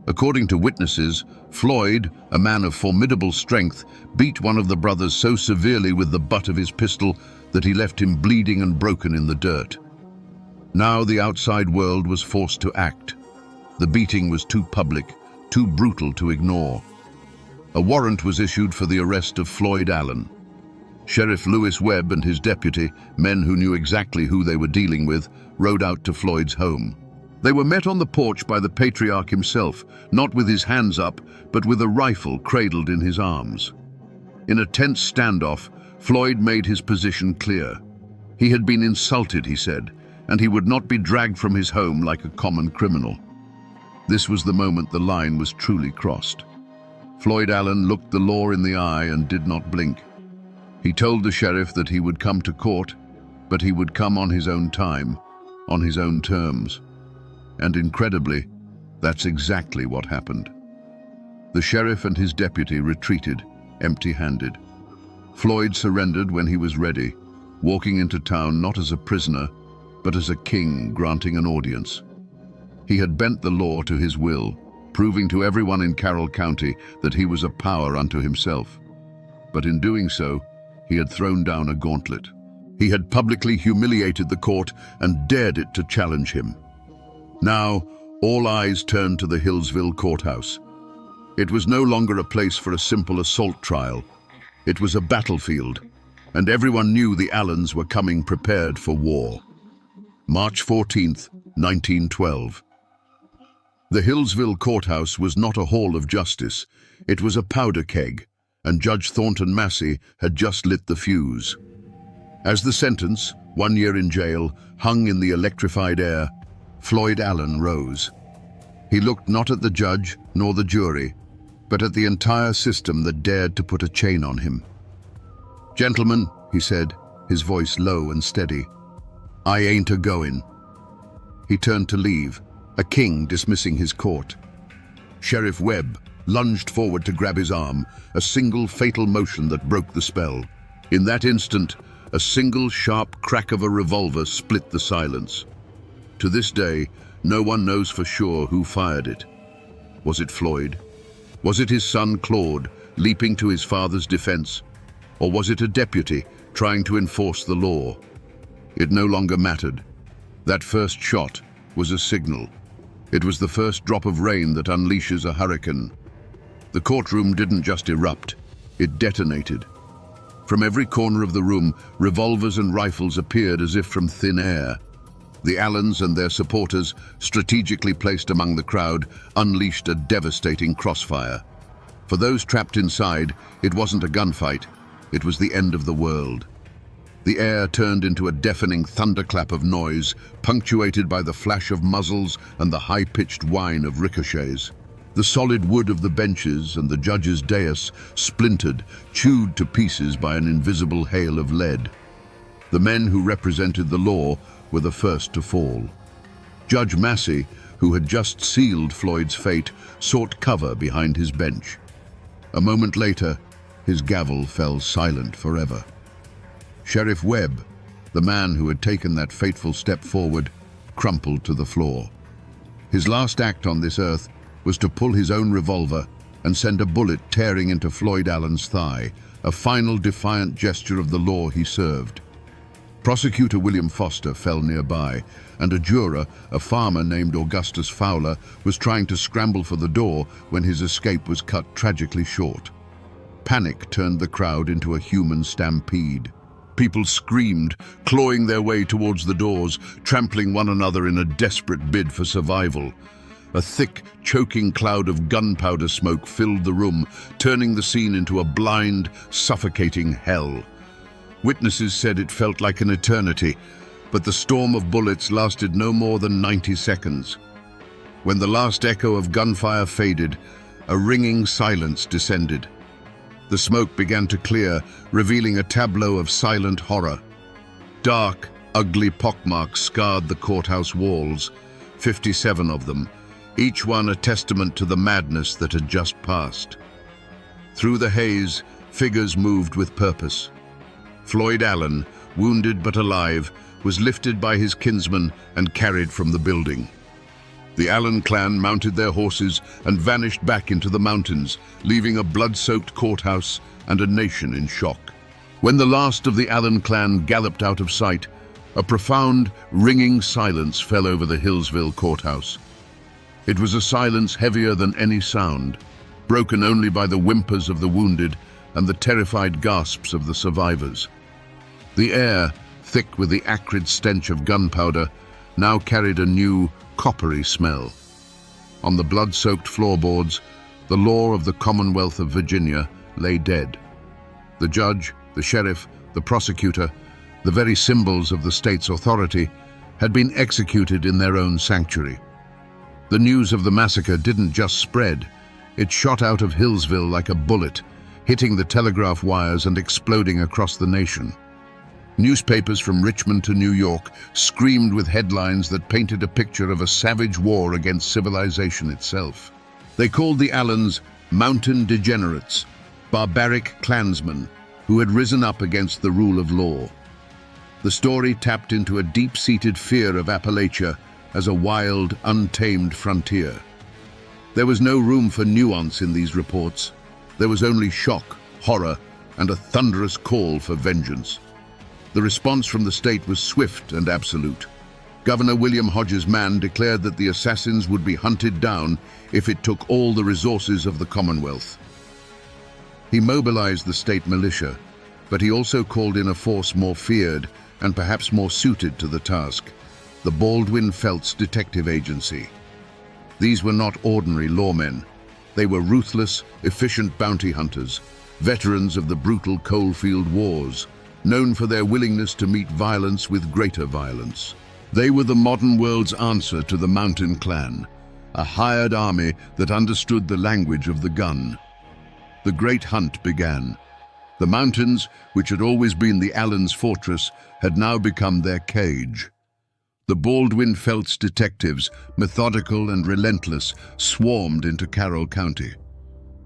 According to witnesses, Floyd, a man of formidable strength, beat one of the brothers so severely with the butt of his pistol that he left him bleeding and broken in the dirt. Now the outside world was forced to act. The beating was too public, too brutal to ignore. A warrant was issued for the arrest of Floyd Allen. Sheriff Lewis Webb and his deputy, men who knew exactly who they were dealing with, rode out to Floyd's home. They were met on the porch by the patriarch himself, not with his hands up, but with a rifle cradled in his arms. In a tense standoff, Floyd made his position clear. He had been insulted, he said, and he would not be dragged from his home like a common criminal. This was the moment the line was truly crossed. Floyd Allen looked the law in the eye and did not blink. He told the sheriff that he would come to court, but he would come on his own time, on his own terms. And incredibly, that's exactly what happened. The sheriff and his deputy retreated, empty-handed. Floyd surrendered when he was ready, walking into town not as a prisoner, but as a king granting an audience. He had bent the law to his will, proving to everyone in Carroll County that he was a power unto himself. But in doing so, he had thrown down a gauntlet. He had publicly humiliated the court and dared it to challenge him. Now, all eyes turned to the Hillsville courthouse. It was no longer a place for a simple assault trial. It was a battlefield, and everyone knew the Allens were coming prepared for war. March 14th, 1912. The Hillsville courthouse was not a hall of justice. It was a powder keg, and Judge Thornton Massey had just lit the fuse. As the sentence, 1 year in jail, hung in the electrified air, Floyd Allen rose. He looked not at the judge nor the jury, but at the entire system that dared to put a chain on him. "Gentlemen," he said, his voice low and steady, "I ain't a-goin'." He turned to leave, a king dismissing his court. Sheriff Webb lunged forward to grab his arm, a single fatal motion that broke the spell. In that instant, a single sharp crack of a revolver split the silence. To this day, no one knows for sure who fired it. Was it Floyd? Was it his son Claude, leaping to his father's defense? Or was it a deputy trying to enforce the law? It no longer mattered. That first shot was a signal. It was the first drop of rain that unleashes a hurricane. The courtroom didn't just erupt, it detonated. From every corner of the room, revolvers and rifles appeared as if from thin air. The Allens and their supporters, strategically placed among the crowd, unleashed a devastating crossfire. For those trapped inside, it wasn't a gunfight, it was the end of the world. The air turned into a deafening thunderclap of noise, punctuated by the flash of muzzles and the high-pitched whine of ricochets. The solid wood of the benches and the judge's dais splintered, chewed to pieces by an invisible hail of lead. The men who represented the law were the first to fall. Judge Massey, who had just sealed Floyd's fate, sought cover behind his bench. A moment later, his gavel fell silent forever. Sheriff Webb, the man who had taken that fateful step forward, crumpled to the floor. His last act on this earth was to pull his own revolver and send a bullet tearing into Floyd Allen's thigh, a final defiant gesture of the law he served. Prosecutor William Foster fell nearby, and a juror, a farmer named Augustus Fowler, was trying to scramble for the door when his escape was cut tragically short. Panic turned the crowd into a human stampede. People screamed, clawing their way towards the doors, trampling one another in a desperate bid for survival. A thick, choking cloud of gunpowder smoke filled the room, turning the scene into a blind, suffocating hell. Witnesses said it felt like an eternity, but the storm of bullets lasted no more than 90 seconds. When the last echo of gunfire faded, a ringing silence descended. The smoke began to clear, revealing a tableau of silent horror. Dark, ugly pockmarks scarred the courthouse walls, 57 of them, each one a testament to the madness that had just passed. Through the haze, figures moved with purpose. Floyd Allen, wounded but alive, was lifted by his kinsmen and carried from the building. The Allen clan mounted their horses and vanished back into the mountains, leaving a blood-soaked courthouse and a nation in shock. When the last of the Allen clan galloped out of sight, a profound, ringing silence fell over the Hillsville courthouse. It was a silence heavier than any sound, broken only by the whimpers of the wounded and the terrified gasps of the survivors. The air, thick with the acrid stench of gunpowder, now carried a new, coppery smell. On the blood-soaked floorboards, the law of the Commonwealth of Virginia lay dead. The judge, the sheriff, the prosecutor, the very symbols of the state's authority, had been executed in their own sanctuary. The news of the massacre didn't just spread, it shot out of Hillsville like a bullet, hitting the telegraph wires and exploding across the nation. Newspapers from Richmond to New York screamed with headlines that painted a picture of a savage war against civilization itself. They called the Allens mountain degenerates, barbaric clansmen who had risen up against the rule of law. The story tapped into a deep-seated fear of Appalachia as a wild, untamed frontier. There was no room for nuance in these reports. There was only shock, horror, and a thunderous call for vengeance. The response from the state was swift and absolute. Governor William Hodges Mann declared that the assassins would be hunted down if it took all the resources of the Commonwealth. He mobilized the state militia, but he also called in a force more feared and perhaps more suited to the task, the Baldwin Felts Detective Agency. These were not ordinary lawmen. They were ruthless, efficient bounty hunters, veterans of the brutal coalfield wars, known for their willingness to meet violence with greater violence. They were the modern world's answer to the Mountain Clan, a hired army that understood the language of the gun. The great hunt began. The mountains, which had always been the Allens' fortress, had now become their cage. The Baldwin Felts detectives, methodical and relentless, swarmed into Carroll County.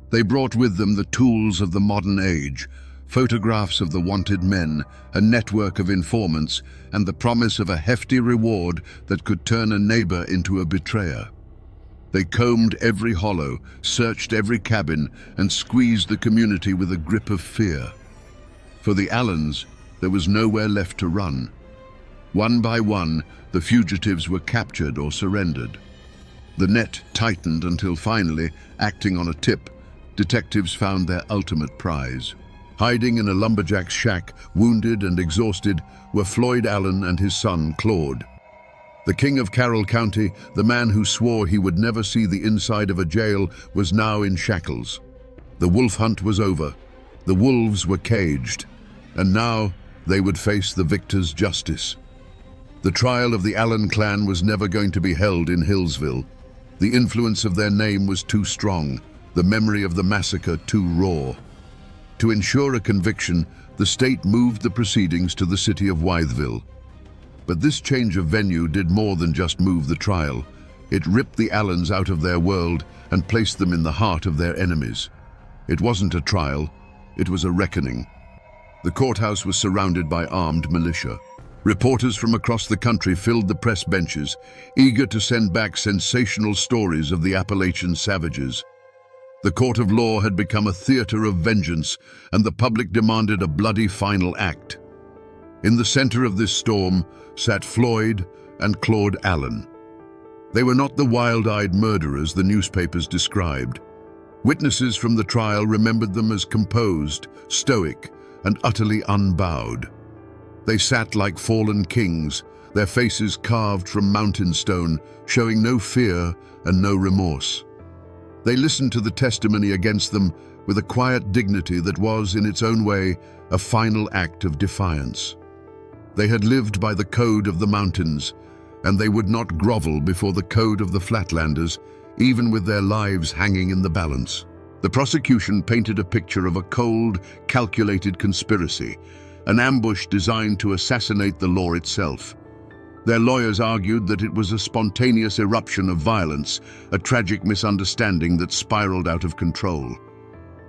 They brought with them the tools of the modern age, photographs of the wanted men, a network of informants, and the promise of a hefty reward that could turn a neighbor into a betrayer. They combed every hollow, searched every cabin, and squeezed the community with a grip of fear. For the Allens, there was nowhere left to run. One by one, the fugitives were captured or surrendered. The net tightened until finally, acting on a tip, detectives found their ultimate prize. Hiding in a lumberjack's shack, wounded and exhausted, were Floyd Allen and his son, Claude. The king of Carroll County, the man who swore he would never see the inside of a jail, was now in shackles. The wolf hunt was over. The wolves were caged, and now they would face the victor's justice. The trial of the Allen clan was never going to be held in Hillsville. The influence of their name was too strong, the memory of the massacre too raw. To ensure a conviction, the state moved the proceedings to the city of Wytheville. But this change of venue did more than just move the trial. It ripped the Allens out of their world and placed them in the heart of their enemies. It wasn't a trial, it was a reckoning. The courthouse was surrounded by armed militia. Reporters from across the country filled the press benches, eager to send back sensational stories of the Appalachian savages. The court of law had become a theater of vengeance, and the public demanded a bloody final act. In the center of this storm sat Floyd and Claude Allen. They were not the wild-eyed murderers the newspapers described. Witnesses from the trial remembered them as composed, stoic, and utterly unbowed. They sat like fallen kings, their faces carved from mountain stone, showing no fear and no remorse. They listened to the testimony against them with a quiet dignity that was, in its own way, a final act of defiance. They had lived by the code of the mountains, and they would not grovel before the code of the flatlanders, even with their lives hanging in the balance. The prosecution painted a picture of a cold, calculated conspiracy, an ambush designed to assassinate the law itself. Their lawyers argued that it was a spontaneous eruption of violence, a tragic misunderstanding that spiraled out of control.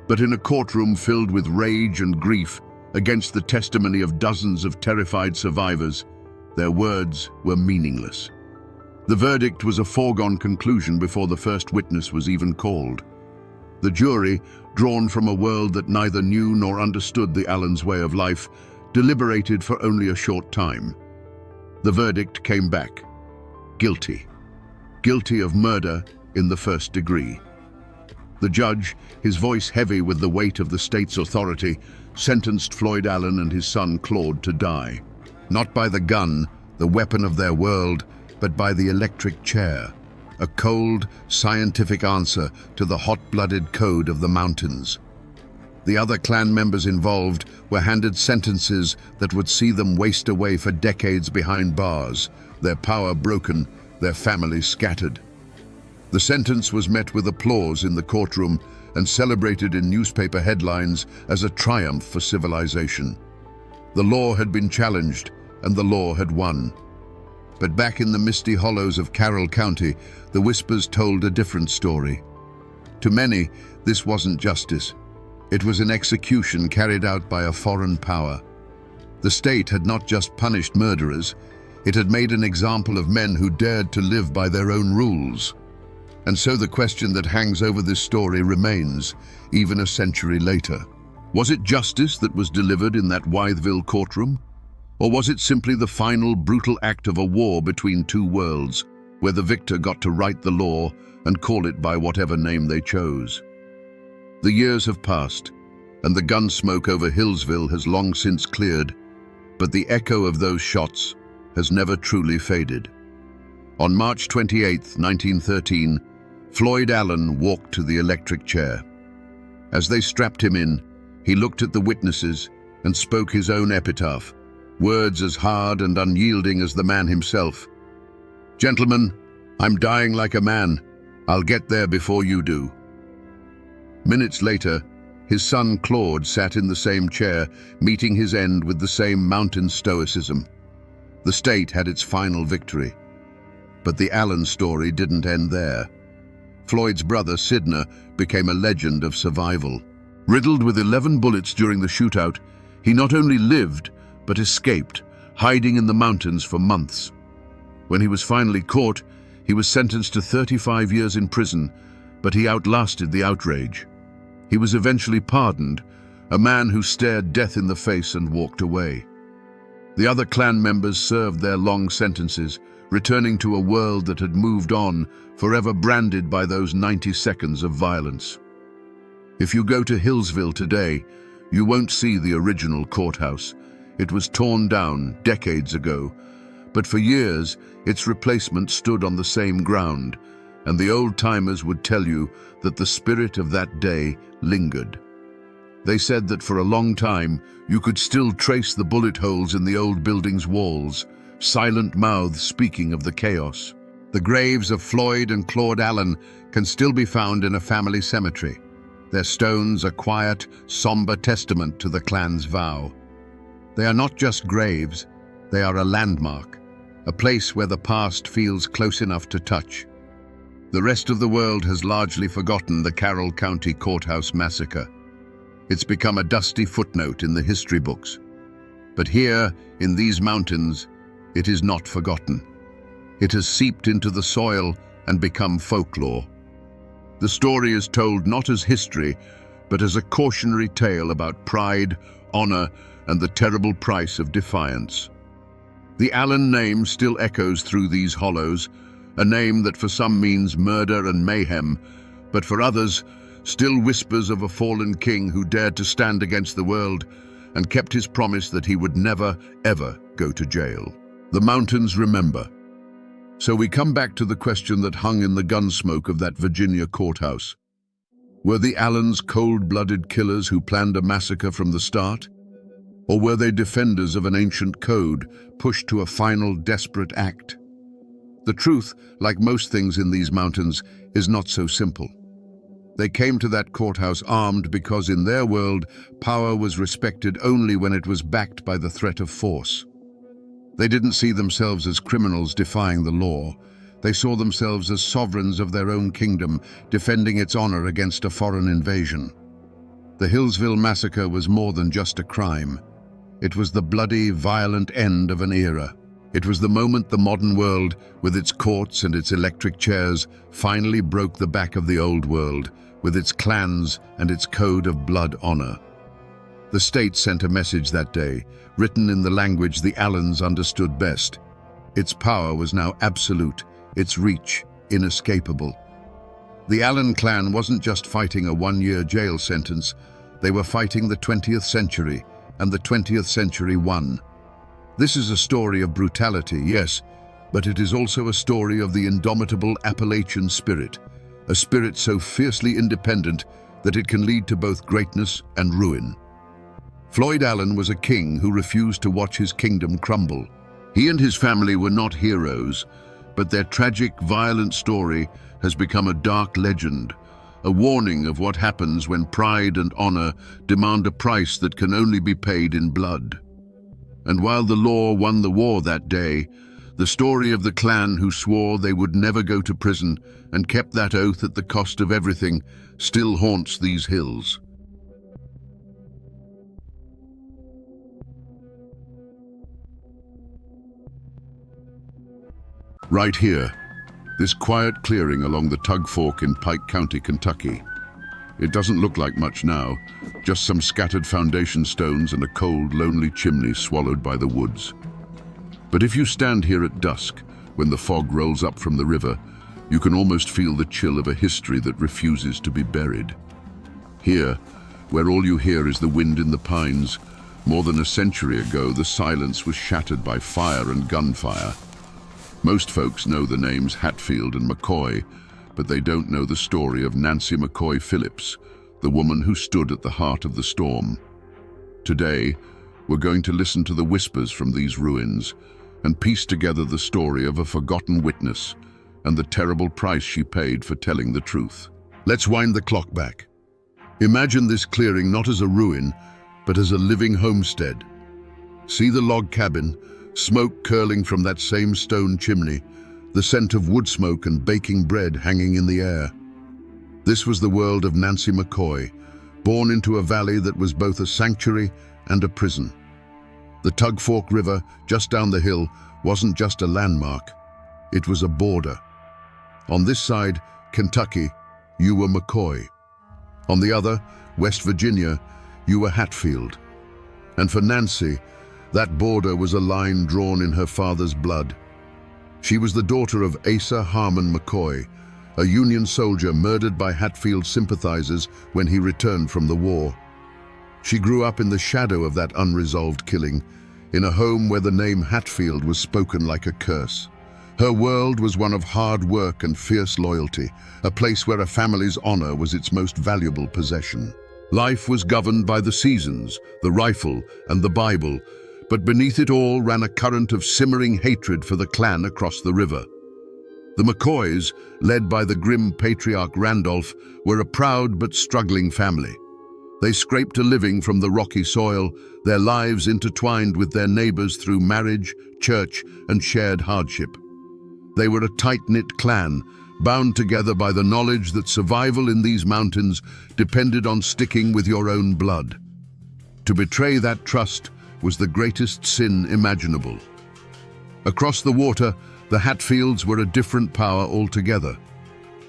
But in a courtroom filled with rage and grief, against the testimony of dozens of terrified survivors, their words were meaningless. The verdict was a foregone conclusion before the first witness was even called. The jury, drawn from a world that neither knew nor understood the Allens' way of life, deliberated for only a short time. The verdict came back: guilty. Guilty of murder in the first degree. The judge, his voice heavy with the weight of the state's authority, sentenced Floyd Allen and his son Claude to die. Not by the gun, the weapon of their world, but by the electric chair. A cold, scientific answer to the hot-blooded code of the mountains. The other clan members involved were handed sentences that would see them waste away for decades behind bars, their power broken, their families scattered. The sentence was met with applause in the courtroom and celebrated in newspaper headlines as a triumph for civilization. The law had been challenged, and the law had won. But back in the misty hollows of Carroll County, the whispers told a different story. To many, this wasn't justice. It was an execution carried out by a foreign power. The state had not just punished murderers, it had made an example of men who dared to live by their own rules. And so the question that hangs over this story remains, even a century later. Was it justice that was delivered in that Wytheville courtroom? Or was it simply the final brutal act of a war between two worlds, where the victor got to write the law and call it by whatever name they chose? The years have passed, and the gun smoke over Hillsville has long since cleared, but the echo of those shots has never truly faded. On March 28, 1913, Floyd Allen walked to the electric chair. As they strapped him in, he looked at the witnesses and spoke his own epitaph, words as hard and unyielding as the man himself. "Gentlemen, I'm dying like a man. I'll get there before you do." Minutes later, his son Claude sat in the same chair, meeting his end with the same mountain stoicism. The state had its final victory. But the Allen story didn't end there. Floyd's brother, Sidner, became a legend of survival. Riddled with 11 bullets during the shootout, he not only lived, but escaped, hiding in the mountains for months. When he was finally caught, he was sentenced to 35 years in prison, but he outlasted the outrage. He was eventually pardoned, a man who stared death in the face and walked away. The other clan members served their long sentences, returning to a world that had moved on, forever branded by those 90 seconds of violence. If you go to Hillsville today, you won't see the original courthouse. It was torn down decades ago, but for years its replacement stood on the same ground, and the old-timers would tell you that the spirit of that day lingered. They said that for a long time you could still trace the bullet holes in the old building's walls, silent mouths speaking of the chaos. The graves of Floyd and Claude Allen can still be found in a family cemetery. Their stones a quiet, somber testament to the clan's vow. They are not just graves, they are a landmark, a place where the past feels close enough to touch. The rest of the world has largely forgotten the Carroll County Courthouse massacre. It's become a dusty footnote in the history books. But here, in these mountains, it is not forgotten. It has seeped into the soil and become folklore. The story is told not as history, but as a cautionary tale about pride, honor, and the terrible price of defiance. The Allen name still echoes through these hollows, a name that for some means murder and mayhem, but for others, still whispers of a fallen king who dared to stand against the world and kept his promise that he would never, ever go to jail. The mountains remember. So we come back to the question that hung in the gunsmoke of that Virginia courthouse. Were the Allens cold-blooded killers who planned a massacre from the start? Or were they defenders of an ancient code, pushed to a final desperate act? The truth, like most things in these mountains, is not so simple. They came to that courthouse armed because in their world, power was respected only when it was backed by the threat of force. They didn't see themselves as criminals defying the law. They saw themselves as sovereigns of their own kingdom, defending its honor against a foreign invasion. The Hillsville Massacre was more than just a crime. It was the bloody, violent end of an era. It was the moment the modern world, with its courts and its electric chairs, finally broke the back of the old world, with its clans and its code of blood honor. The state sent a message that day, written in the language the Allens understood best. Its power was now absolute, its reach inescapable. The Allen clan wasn't just fighting a one-year jail sentence, they were fighting the 20th century, and the 20th century won. This is a story of brutality, yes, but it is also a story of the indomitable Appalachian spirit, a spirit so fiercely independent that it can lead to both greatness and ruin. Floyd Allen was a king who refused to watch his kingdom crumble. He and his family were not heroes, but their tragic, violent story has become a dark legend, a warning of what happens when pride and honor demand a price that can only be paid in blood. And while the law won the war that day, the story of the clan who swore they would never go to prison and kept that oath at the cost of everything still haunts these hills. Right here, this quiet clearing along the Tug Fork in Pike County, Kentucky. It doesn't look like much now, just some scattered foundation stones and a cold, lonely chimney swallowed by the woods. But if you stand here at dusk, when the fog rolls up from the river, you can almost feel the chill of a history that refuses to be buried. Here, where all you hear is the wind in the pines, more than a century ago, the silence was shattered by fire and gunfire. Most folks know the names Hatfield and McCoy, but they don't know the story of Nancy McCoy Phillips, the woman who stood at the heart of the storm. Today, we're going to listen to the whispers from these ruins and piece together the story of a forgotten witness and the terrible price she paid for telling the truth. Let's wind the clock back. Imagine this clearing not as a ruin, but as a living homestead. See the log cabin, smoke curling from that same stone chimney, the scent of wood smoke and baking bread hanging in the air. This was the world of Nancy McCoy, born into a valley that was both a sanctuary and a prison. The Tug Fork River, just down the hill, wasn't just a landmark. It was a border. On this side, Kentucky, you were McCoy. On the other, West Virginia, you were Hatfield. And for Nancy, that border was a line drawn in her father's blood. She was the daughter of Asa Harmon McCoy, a Union soldier murdered by Hatfield sympathizers when he returned from the war. She grew up in the shadow of that unresolved killing, in a home where the name Hatfield was spoken like a curse. Her world was one of hard work and fierce loyalty, a place where a family's honor was its most valuable possession. Life was governed by the seasons, the rifle, and the Bible, but beneath it all ran a current of simmering hatred for the clan across the river. The McCoys, led by the grim patriarch Randolph, were a proud but struggling family. They scraped a living from the rocky soil, their lives intertwined with their neighbors through marriage, church, and shared hardship. They were a tight-knit clan, bound together by the knowledge that survival in these mountains depended on sticking with your own blood. To betray that trust was the greatest sin imaginable. Across the water, the Hatfields were a different power altogether.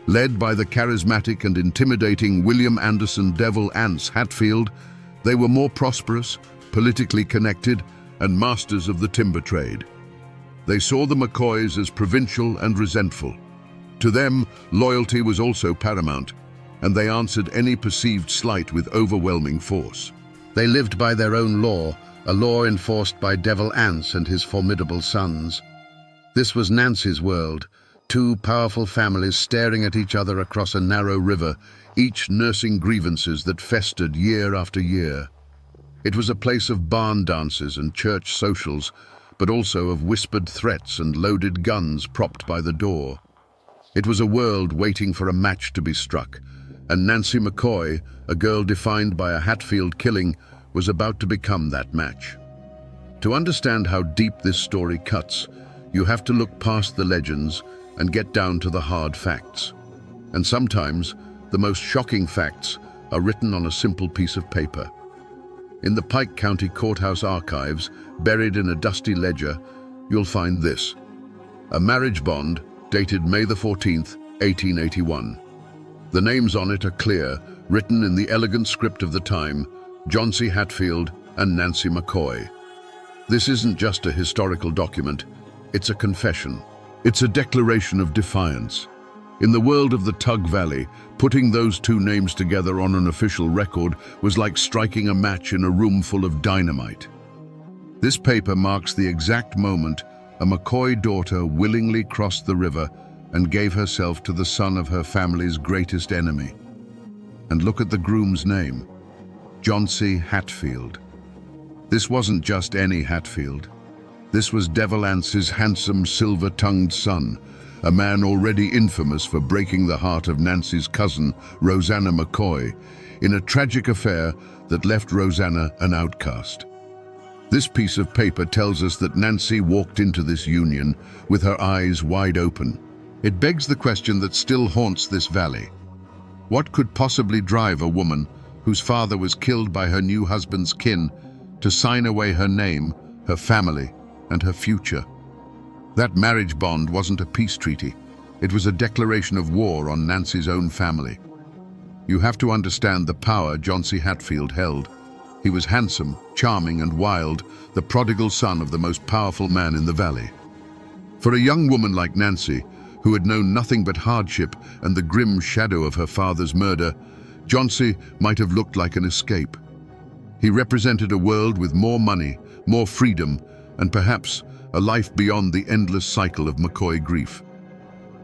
Led by the charismatic and intimidating William Anderson "Devil Anse" Hatfield, they were more prosperous, politically connected, and masters of the timber trade. They saw the McCoys as provincial and resentful. To them, loyalty was also paramount, and they answered any perceived slight with overwhelming force. They lived by their own law, a law enforced by Devil Anse and his formidable sons. This was Nancy's world, two powerful families staring at each other across a narrow river, each nursing grievances that festered year after year. It was a place of barn dances and church socials, but also of whispered threats and loaded guns propped by the door. It was a world waiting for a match to be struck, and Nancy McCoy, a girl defined by a Hatfield killing, was about to become that match. To understand how deep this story cuts, you have to look past the legends and get down to the hard facts. And sometimes, the most shocking facts are written on a simple piece of paper. In the Pike County Courthouse archives, buried in a dusty ledger, you'll find this: a marriage bond dated May the 14th, 1881. The names on it are clear, written in the elegant script of the time: John C. Hatfield and Nancy McCoy. This isn't just a historical document, it's a confession. It's a declaration of defiance. In the world of the Tug Valley, putting those two names together on an official record was like striking a match in a room full of dynamite. This paper marks the exact moment a McCoy daughter willingly crossed the river and gave herself to the son of her family's greatest enemy. And look at the groom's name: John C. Hatfield. This wasn't just any Hatfield. This was Devil Anse's handsome, silver-tongued son, a man already infamous for breaking the heart of Nancy's cousin, Rosanna McCoy, in a tragic affair that left Rosanna an outcast. This piece of paper tells us that Nancy walked into this union with her eyes wide open. It begs the question that still haunts this valley. What could possibly drive a woman whose father was killed by her new husband's kin to sign away her name, her family, and her future? That marriage bond wasn't a peace treaty. It was a declaration of war on Nancy's own family. You have to understand the power John C. Hatfield held. He was handsome, charming, and wild, the prodigal son of the most powerful man in the valley. For a young woman like Nancy, who had known nothing but hardship and the grim shadow of her father's murder, John C. might have looked like an escape. He represented a world with more money, more freedom, and perhaps a life beyond the endless cycle of McCoy grief.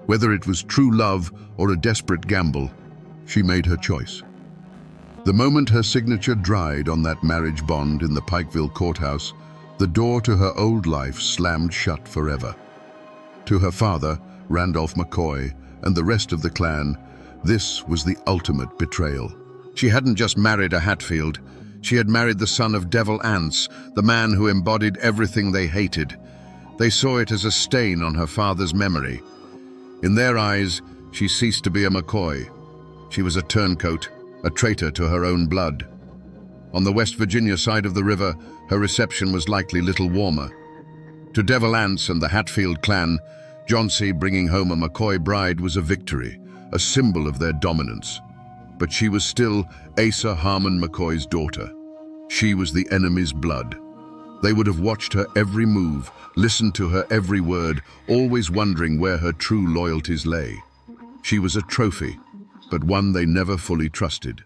Whether it was true love or a desperate gamble, she made her choice. The moment her signature dried on that marriage bond in the Pikeville courthouse, the door to her old life slammed shut forever. To her father, Randolph McCoy, and the rest of the clan, this was the ultimate betrayal. She hadn't just married a Hatfield. She had married the son of Devil Anse, the man who embodied everything they hated. They saw it as a stain on her father's memory. In their eyes, she ceased to be a McCoy. She was a turncoat, a traitor to her own blood. On the West Virginia side of the river, her reception was likely little warmer. To Devil Anse and the Hatfield clan, John C. bringing home a McCoy bride was a victory, a symbol of their dominance. But she was still Asa Harmon McCoy's daughter. She was the enemy's blood. They would have watched her every move, listened to her every word, always wondering where her true loyalties lay. She was a trophy, but one they never fully trusted.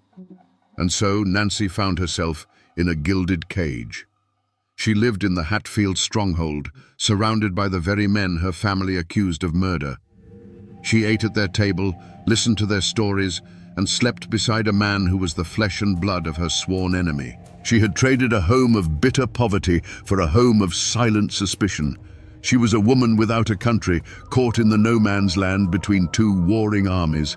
And so Nancy found herself in a gilded cage. She lived in the Hatfield stronghold, surrounded by the very men her family accused of murder. She ate at their table, listened to their stories, and slept beside a man who was the flesh and blood of her sworn enemy. She had traded a home of bitter poverty for a home of silent suspicion. She was a woman without a country, caught in the no-man's land between two warring armies.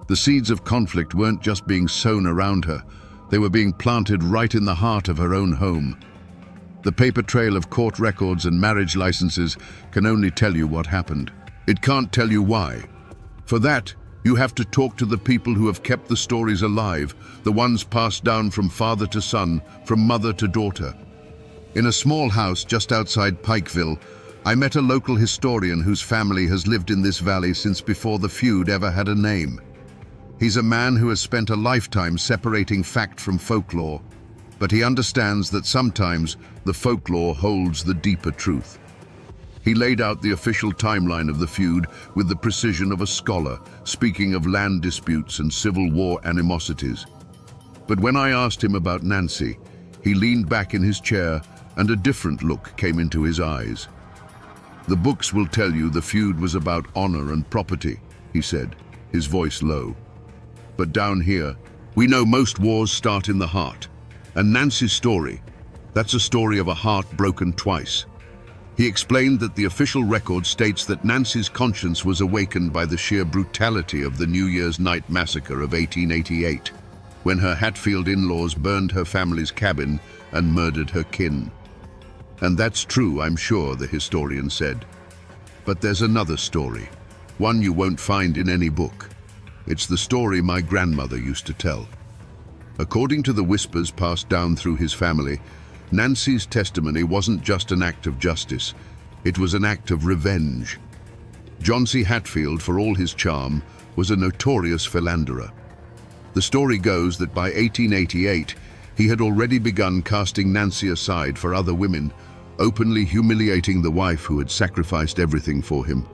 The seeds of conflict weren't just being sown around her. They were being planted right in the heart of her own home. The paper trail of court records and marriage licenses can only tell you what happened. It can't tell you why. For that, you have to talk to the people who have kept the stories alive, the ones passed down from father to son, from mother to daughter. In a small house just outside Pikeville, I met a local historian whose family has lived in this valley since before the feud ever had a name. He's a man who has spent a lifetime separating fact from folklore, but he understands that sometimes the folklore holds the deeper truth. He laid out the official timeline of the feud with the precision of a scholar, speaking of land disputes and Civil War animosities. But when I asked him about Nancy, he leaned back in his chair and a different look came into his eyes. "The books will tell you the feud was about honor and property," he said, his voice low. "But down here, we know most wars start in the heart. And Nancy's story, that's a story of a heart broken twice." He explained that the official record states that Nancy's conscience was awakened by the sheer brutality of the New Year's night massacre of 1888, when her Hatfield in-laws burned her family's cabin and murdered her kin. "And that's true, I'm sure," the historian said. "But there's another story, one you won't find in any book. It's the story my grandmother used to tell." According to the whispers passed down through his family, Nancy's testimony wasn't just an act of justice, it was an act of revenge. John C. Hatfield, for all his charm, was a notorious philanderer. The story goes that by 1888, he had already begun casting Nancy aside for other women, openly humiliating the wife who had sacrificed everything for him.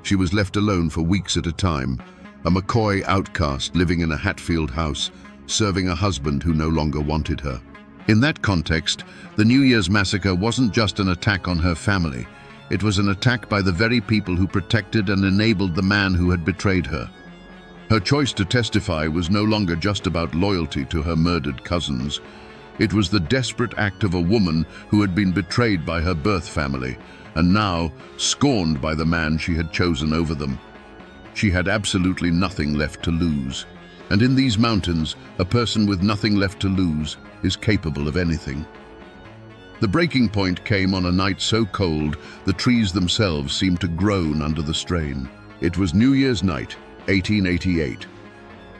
She was left alone for weeks at a time, a McCoy outcast living in a Hatfield house, serving a husband who no longer wanted her. In that context, the New Year's massacre wasn't just an attack on her family. It was an attack by the very people who protected and enabled the man who had betrayed her. Her choice to testify was no longer just about loyalty to her murdered cousins. It was the desperate act of a woman who had been betrayed by her birth family and now scorned by the man she had chosen over them. She had absolutely nothing left to lose. And in these mountains, a person with nothing left to lose is capable of anything. The breaking point came on a night so cold the trees themselves seemed to groan under the strain. It was New Year's night, 1888.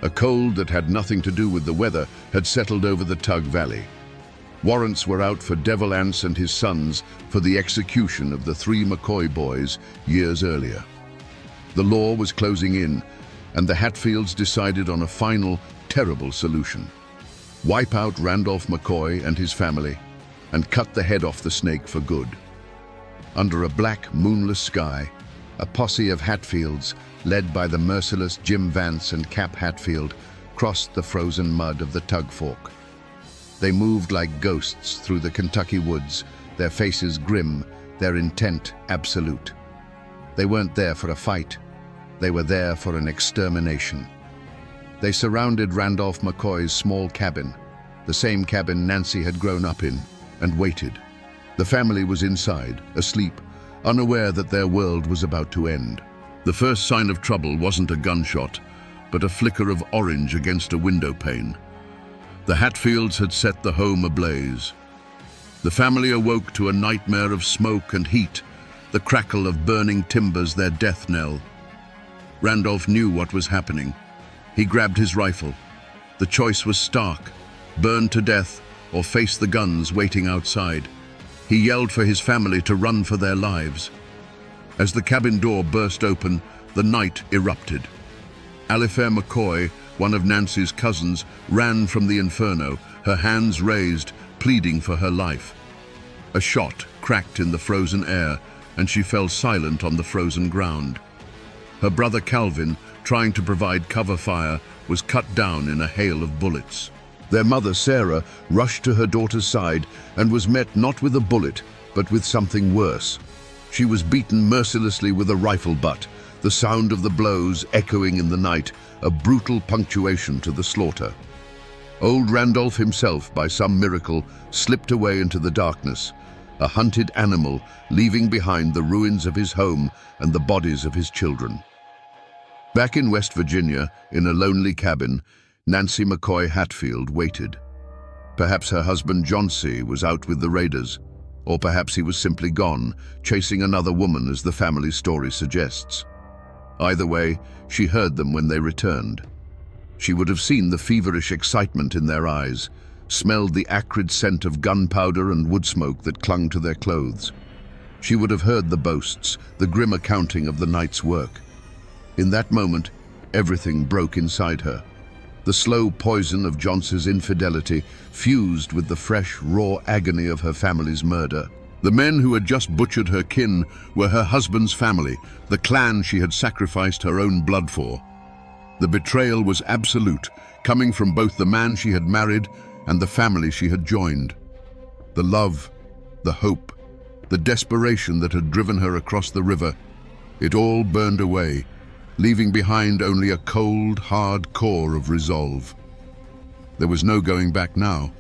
A cold that had nothing to do with the weather had settled over the Tug Valley. Warrants were out for Devil Anse and his sons for the execution of the 3 McCoy boys years earlier. The law was closing in, and the Hatfields decided on a final, terrible solution. Wipe out Randolph McCoy and his family, and cut the head off the snake for good. Under a black, moonless sky, a posse of Hatfields, led by the merciless Jim Vance and Cap Hatfield, crossed the frozen mud of the Tug Fork. They moved like ghosts through the Kentucky woods, their faces grim, their intent absolute. They weren't there for a fight. They were there for an extermination. They surrounded Randolph McCoy's small cabin, the same cabin Nancy had grown up in, and waited. The family was inside, asleep, unaware that their world was about to end. The first sign of trouble wasn't a gunshot, but a flicker of orange against a window pane. The Hatfields had set the home ablaze. The family awoke to a nightmare of smoke and heat, the crackle of burning timbers their death knell. Randolph knew what was happening. He grabbed his rifle. The choice was stark: burn to death or face the guns waiting outside. He yelled for his family to run for their lives. As the cabin door burst open, the night erupted. Alifair McCoy, one of Nancy's cousins, ran from the inferno, her hands raised, pleading for her life. A shot cracked in the frozen air, and she fell silent on the frozen ground. Her brother Calvin, trying to provide cover fire, was cut down in a hail of bullets. Their mother, Sarah, rushed to her daughter's side and was met not with a bullet, but with something worse. She was beaten mercilessly with a rifle butt, the sound of the blows echoing in the night, a brutal punctuation to the slaughter. Old Randolph himself, by some miracle, slipped away into the darkness, a hunted animal, leaving behind the ruins of his home and the bodies of his children. Back in West Virginia, in a lonely cabin, Nancy McCoy Hatfield waited. Perhaps her husband Johnsy was out with the raiders, or perhaps he was simply gone, chasing another woman as the family story suggests. Either way, she heard them when they returned. She would have seen the feverish excitement in their eyes, smelled the acrid scent of gunpowder and wood smoke that clung to their clothes. She would have heard the boasts, the grim accounting of the night's work. In that moment, everything broke inside her. The slow poison of Johnson's infidelity fused with the fresh, raw agony of her family's murder. The men who had just butchered her kin were her husband's family, the clan she had sacrificed her own blood for. The betrayal was absolute, coming from both the man she had married and the family she had joined. The love, the hope, the desperation that had driven her across the river, it all burned away, leaving behind only a cold, hard core of resolve. There was no going back now.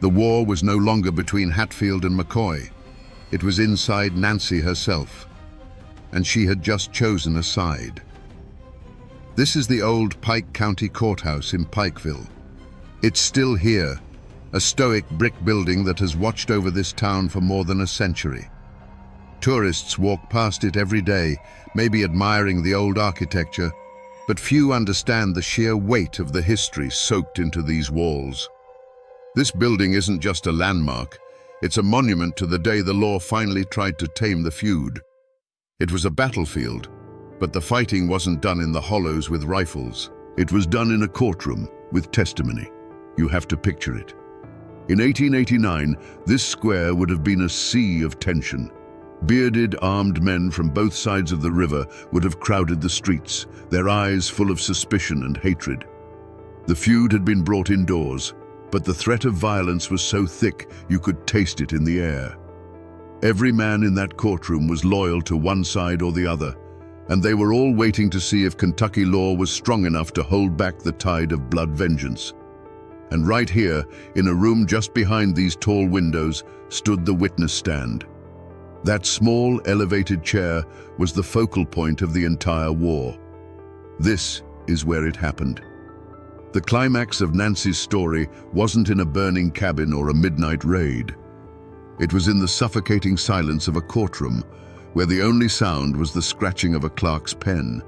The war was no longer between Hatfield and McCoy. It was inside Nancy herself, and she had just chosen a side. This is the old Pike County Courthouse in Pikeville. It's still here, a stoic brick building that has watched over this town for more than a century. Tourists walk past it every day, maybe admiring the old architecture, but few understand the sheer weight of the history soaked into these walls. This building isn't just a landmark, it's a monument to the day the law finally tried to tame the feud. It was a battlefield, but the fighting wasn't done in the hollows with rifles. It was done in a courtroom with testimony. You have to picture it. In 1889, this square would have been a sea of tension. Bearded, armed men from both sides of the river would have crowded the streets, their eyes full of suspicion and hatred. The feud had been brought indoors, but the threat of violence was so thick you could taste it in the air. Every man in that courtroom was loyal to one side or the other, and they were all waiting to see if Kentucky law was strong enough to hold back the tide of blood vengeance. And right here, in a room just behind these tall windows, stood the witness stand. That small, elevated chair was the focal point of the entire war. This is where it happened. The climax of Nancy's story wasn't in a burning cabin or a midnight raid. It was in the suffocating silence of a courtroom, where the only sound was the scratching of a clerk's pen.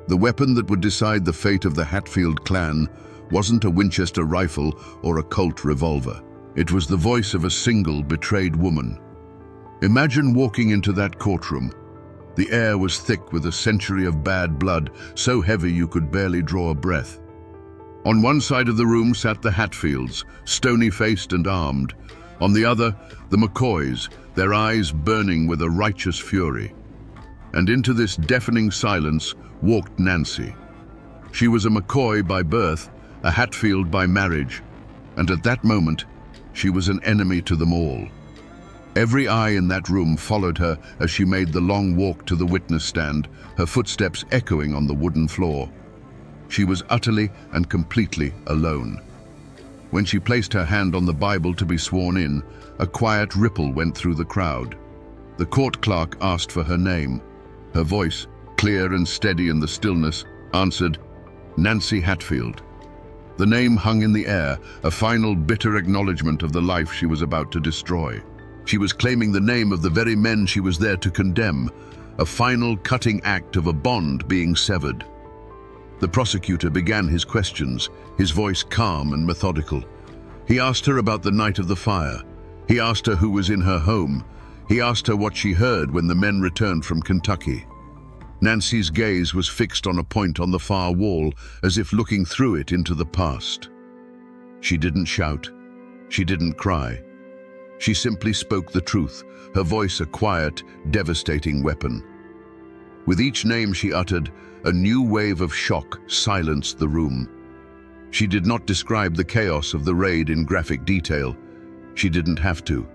The weapon that would decide the fate of the Hatfield clan wasn't a Winchester rifle or a Colt revolver. It was the voice of a single betrayed woman. Imagine walking into that courtroom. The air was thick with a century of bad blood, so heavy you could barely draw a breath. On one side of the room sat the Hatfields, stony-faced and armed. On the other, the McCoys, their eyes burning with a righteous fury. And into this deafening silence walked Nancy. She was a McCoy by birth, a Hatfield by marriage, and at that moment, she was an enemy to them all. Every eye in that room followed her as she made the long walk to the witness stand, her footsteps echoing on the wooden floor. She was utterly and completely alone. When she placed her hand on the Bible to be sworn in, a quiet ripple went through the crowd. The court clerk asked for her name. Her voice, clear and steady in the stillness, answered, "Nancy Hatfield." The name hung in the air, a final bitter acknowledgement of the life she was about to destroy. She was claiming the name of the very men she was there to condemn, a final cutting act of a bond being severed. The prosecutor began his questions, his voice calm and methodical. He asked her about the night of the fire. He asked her who was in her home. He asked her what she heard when the men returned from Kentucky. Nancy's gaze was fixed on a point on the far wall, as if looking through it into the past. She didn't shout. She didn't cry. She simply spoke the truth, her voice a quiet, devastating weapon. With each name she uttered, a new wave of shock silenced the room. She did not describe the chaos of the raid in graphic detail. She didn't have to.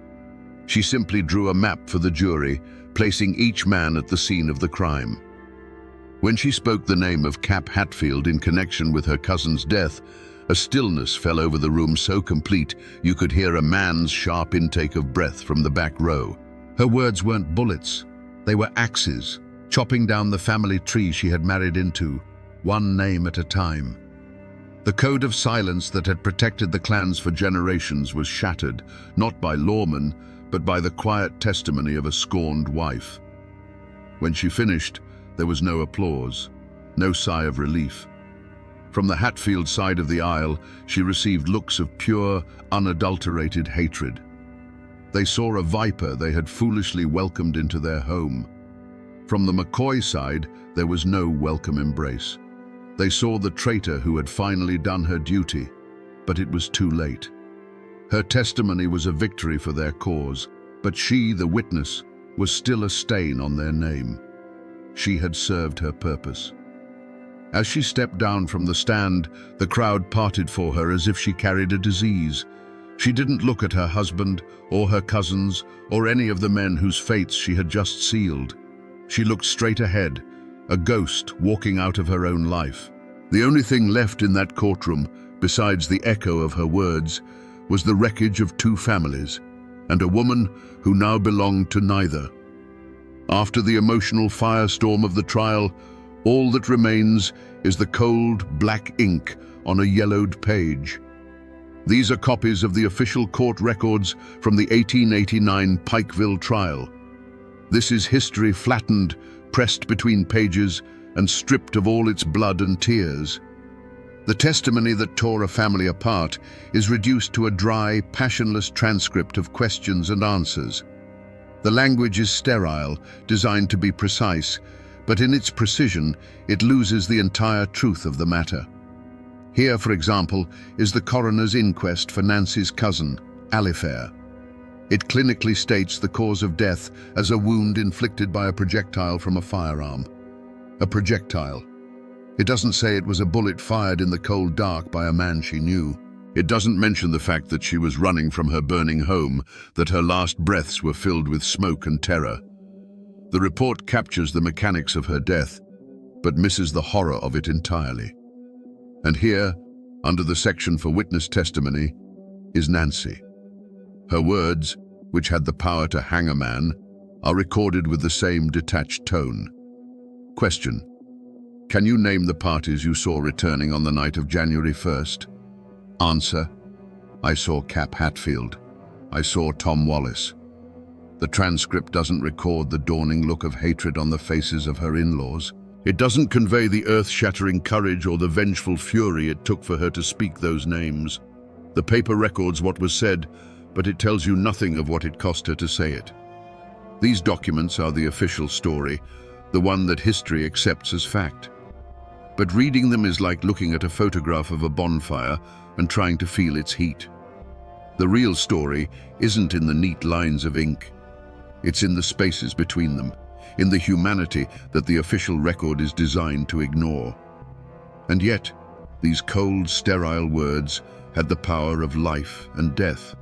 She simply drew a map for the jury, placing each man at the scene of the crime. When she spoke the name of Cap Hatfield in connection with her cousin's death, a stillness fell over the room so complete you could hear a man's sharp intake of breath from the back row. Her words weren't bullets, they were axes, chopping down the family tree she had married into, one name at a time. The code of silence that had protected the clans for generations was shattered, not by lawmen, but by the quiet testimony of a scorned wife. When she finished, there was no applause, no sigh of relief. From the Hatfield side of the aisle, she received looks of pure, unadulterated hatred. They saw a viper they had foolishly welcomed into their home. From the McCoy side, there was no welcome embrace. They saw the traitor who had finally done her duty, but it was too late. Her testimony was a victory for their cause, but she, the witness, was still a stain on their name. She had served her purpose. As she stepped down from the stand, the crowd parted for her as if she carried a disease. She didn't look at her husband, or her cousins, or any of the men whose fates she had just sealed. She looked straight ahead, a ghost walking out of her own life. The only thing left in that courtroom, besides the echo of her words, was the wreckage of two families, and a woman who now belonged to neither. After the emotional firestorm of the trial, all that remains is the cold, black ink on a yellowed page. These are copies of the official court records from the 1889 Pikeville trial. This is history flattened, pressed between pages, and stripped of all its blood and tears. The testimony that tore a family apart is reduced to a dry, passionless transcript of questions and answers. The language is sterile, designed to be precise, but in its precision, it loses the entire truth of the matter. Here, for example, is the coroner's inquest for Nancy's cousin, Alifair. It clinically states the cause of death as a wound inflicted by a projectile from a firearm. A projectile. It doesn't say it was a bullet fired in the cold dark by a man she knew. It doesn't mention the fact that she was running from her burning home, that her last breaths were filled with smoke and terror. The report captures the mechanics of her death, but misses the horror of it entirely. And here, under the section for witness testimony, is Nancy. Her words, which had the power to hang a man, are recorded with the same detached tone. Question: can you name the parties you saw returning on the night of January 1st? Answer: I saw Cap Hatfield. I saw Tom Wallace. The transcript doesn't record the dawning look of hatred on the faces of her in-laws. It doesn't convey the earth-shattering courage or the vengeful fury it took for her to speak those names. The paper records what was said, but it tells you nothing of what it cost her to say it. These documents are the official story, the one that history accepts as fact. But reading them is like looking at a photograph of a bonfire and trying to feel its heat. The real story isn't in the neat lines of ink. It's in the spaces between them, in the humanity that the official record is designed to ignore. And yet, these cold, sterile words had the power of life and death.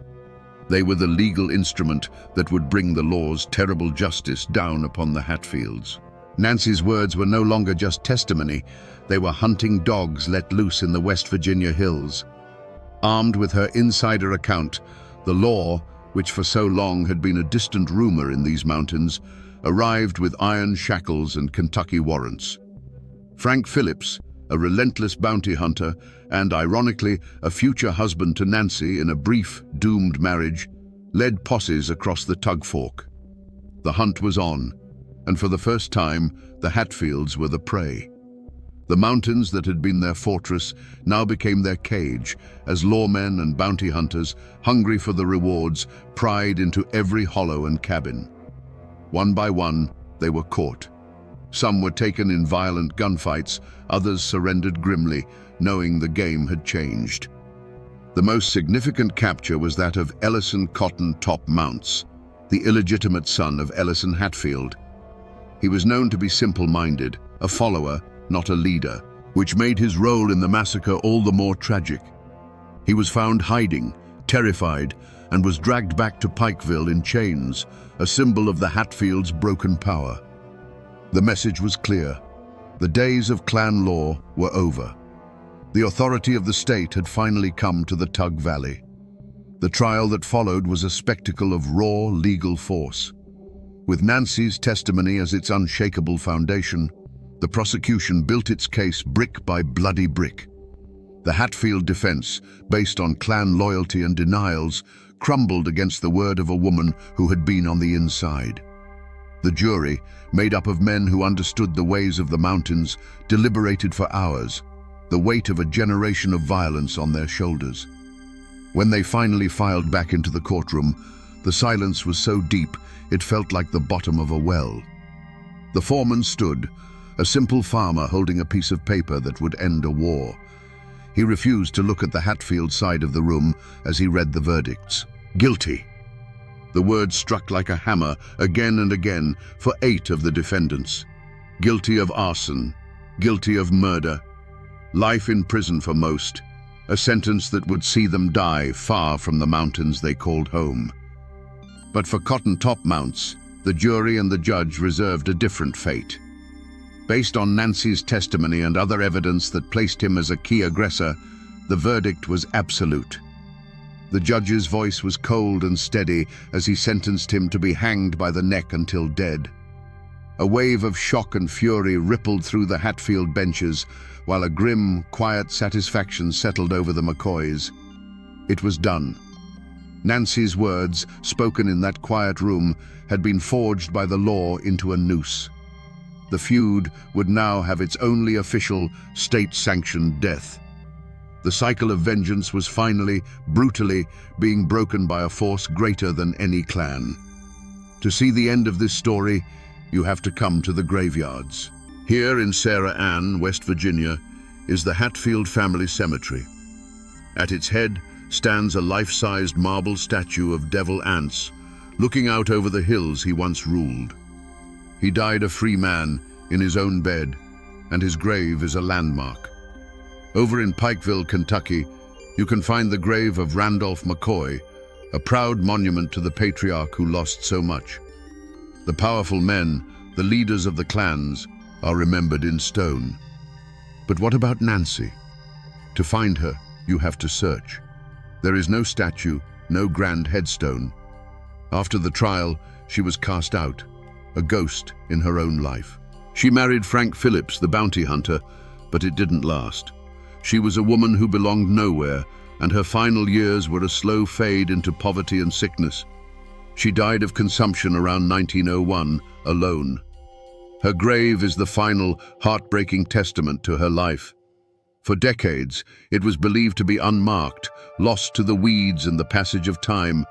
They were the legal instrument that would bring the law's terrible justice down upon the Hatfields. Nancy's words were no longer just testimony. They were hunting dogs let loose in the West Virginia hills. Armed with her insider account, the law, which for so long had been a distant rumor in these mountains, arrived with iron shackles and Kentucky warrants. Frank Phillips, a relentless bounty hunter and, ironically, a future husband to Nancy in a brief, doomed marriage, led posses across the Tug Fork. The hunt was on, and for the first time, the Hatfields were the prey. The mountains that had been their fortress now became their cage, as lawmen and bounty hunters, hungry for the rewards, pried into every hollow and cabin. One by one, they were caught. Some were taken in violent gunfights, others surrendered grimly, knowing the game had changed. The most significant capture was that of Ellison Cotton Top Mounts, the illegitimate son of Ellison Hatfield. He was known to be simple-minded, a follower, not a leader, which made his role in the massacre all the more tragic. He was found hiding, terrified, and was dragged back to Pikeville in chains, a symbol of the Hatfields' broken power. The message was clear. The days of clan law were over. The authority of the state had finally come to the Tug Valley. The trial that followed was a spectacle of raw legal force. With Nancy's testimony as its unshakable foundation, the prosecution built its case brick by bloody brick. The Hatfield defense, based on clan loyalty and denials, crumbled against the word of a woman who had been on the inside. The jury, made up of men who understood the ways of the mountains, deliberated for hours, the weight of a generation of violence on their shoulders. When they finally filed back into the courtroom, the silence was so deep it felt like the bottom of a well. The foreman stood, a simple farmer holding a piece of paper that would end a war. He refused to look at the Hatfield side of the room as he read the verdicts. Guilty. The words struck like a hammer again and again for 8 of the defendants. Guilty of arson, guilty of murder, life in prison for most, a sentence that would see them die far from the mountains they called home. But for Cotton Topmounts, the jury and the judge reserved a different fate. Based on Nancy's testimony and other evidence that placed him as a key aggressor, the verdict was absolute. The judge's voice was cold and steady as he sentenced him to be hanged by the neck until dead. A wave of shock and fury rippled through the Hatfield benches, while a grim, quiet satisfaction settled over the McCoys. It was done. Nancy's words, spoken in that quiet room, had been forged by the law into a noose. The feud would now have its only official, state-sanctioned death. The cycle of vengeance was finally, brutally, being broken by a force greater than any clan. To see the end of this story, you have to come to the graveyards. Here in Sarah Ann, West Virginia, is the Hatfield family cemetery. At its head stands a life-sized marble statue of Devil Anse, looking out over the hills he once ruled. He died a free man in his own bed, and his grave is a landmark. Over in Pikeville, Kentucky, you can find the grave of Randolph McCoy, a proud monument to the patriarch who lost so much. The powerful men, the leaders of the clans, are remembered in stone. But what about Nancy? To find her, you have to search. There is no statue, no grand headstone. After the trial, she was cast out, a ghost in her own life. She married Frank Phillips, the bounty hunter, but it didn't last. She was a woman who belonged nowhere, and her final years were a slow fade into poverty and sickness. She died of consumption around 1901, alone. Her grave is the final, heartbreaking testament to her life. For decades, it was believed to be unmarked, lost to the weeds and the passage of time,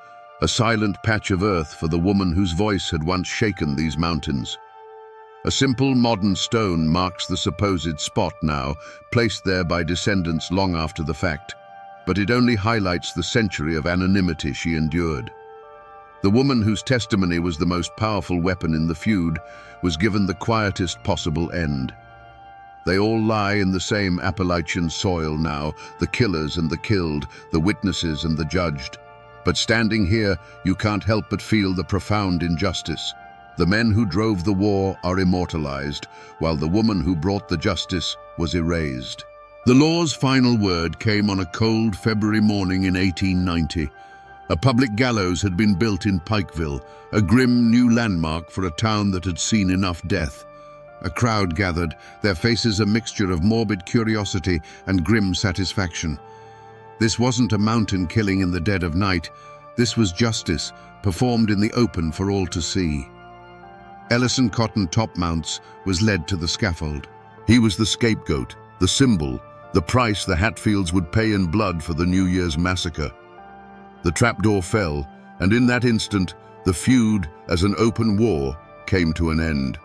a silent patch of earth for the woman whose voice had once shaken these mountains. A simple modern stone marks the supposed spot now, placed there by descendants long after the fact, but it only highlights the century of anonymity she endured. The woman whose testimony was the most powerful weapon in the feud was given the quietest possible end. They all lie in the same Appalachian soil now, the killers and the killed, the witnesses and the judged. But standing here, you can't help but feel the profound injustice. The men who drove the war are immortalized, while the woman who brought the justice was erased. The law's final word came on a cold February morning in 1890. A public gallows had been built in Pikeville, a grim new landmark for a town that had seen enough death. A crowd gathered, their faces a mixture of morbid curiosity and grim satisfaction. This wasn't a mountain killing in the dead of night. This was justice, performed in the open for all to see. Ellison Cotton Topmounts was led to the scaffold. He was the scapegoat, the symbol, the price the Hatfields would pay in blood for the New Year's massacre. The trapdoor fell, and in that instant, the feud, as an open war, came to an end.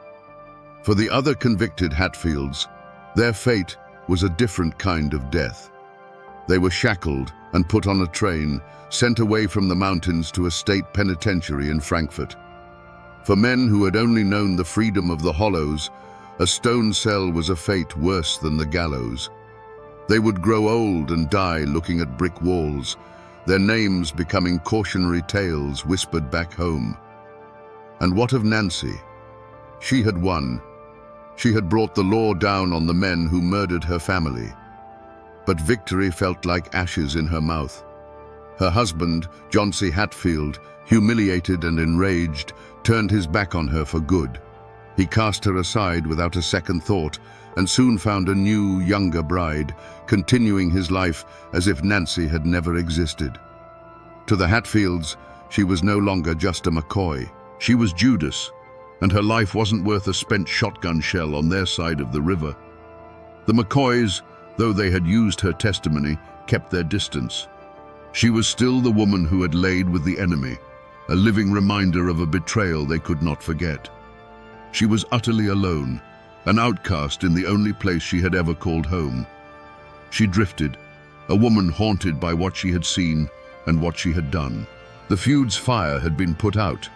For the other convicted Hatfields, their fate was a different kind of death. They were shackled and put on a train, sent away from the mountains to a state penitentiary in Frankfort. For men who had only known the freedom of the hollows, a stone cell was a fate worse than the gallows. They would grow old and die looking at brick walls, their names becoming cautionary tales whispered back home. And what of Nancy? She had won. She had brought the law down on the men who murdered her family. But victory felt like ashes in her mouth. Her husband, John C. Hatfield, humiliated and enraged, turned his back on her for good. He cast her aside without a second thought, and soon found a new, younger bride, continuing his life as if Nancy had never existed. To the Hatfields, she was no longer just a McCoy. She was Judas, and her life wasn't worth a spent shotgun shell on their side of the river. The McCoys, though they had used her testimony, kept their distance. She was still the woman who had laid with the enemy, a living reminder of a betrayal they could not forget. She was utterly alone, an outcast in the only place she had ever called home. She drifted, a woman haunted by what she had seen and what she had done. The feud's fire had been put out,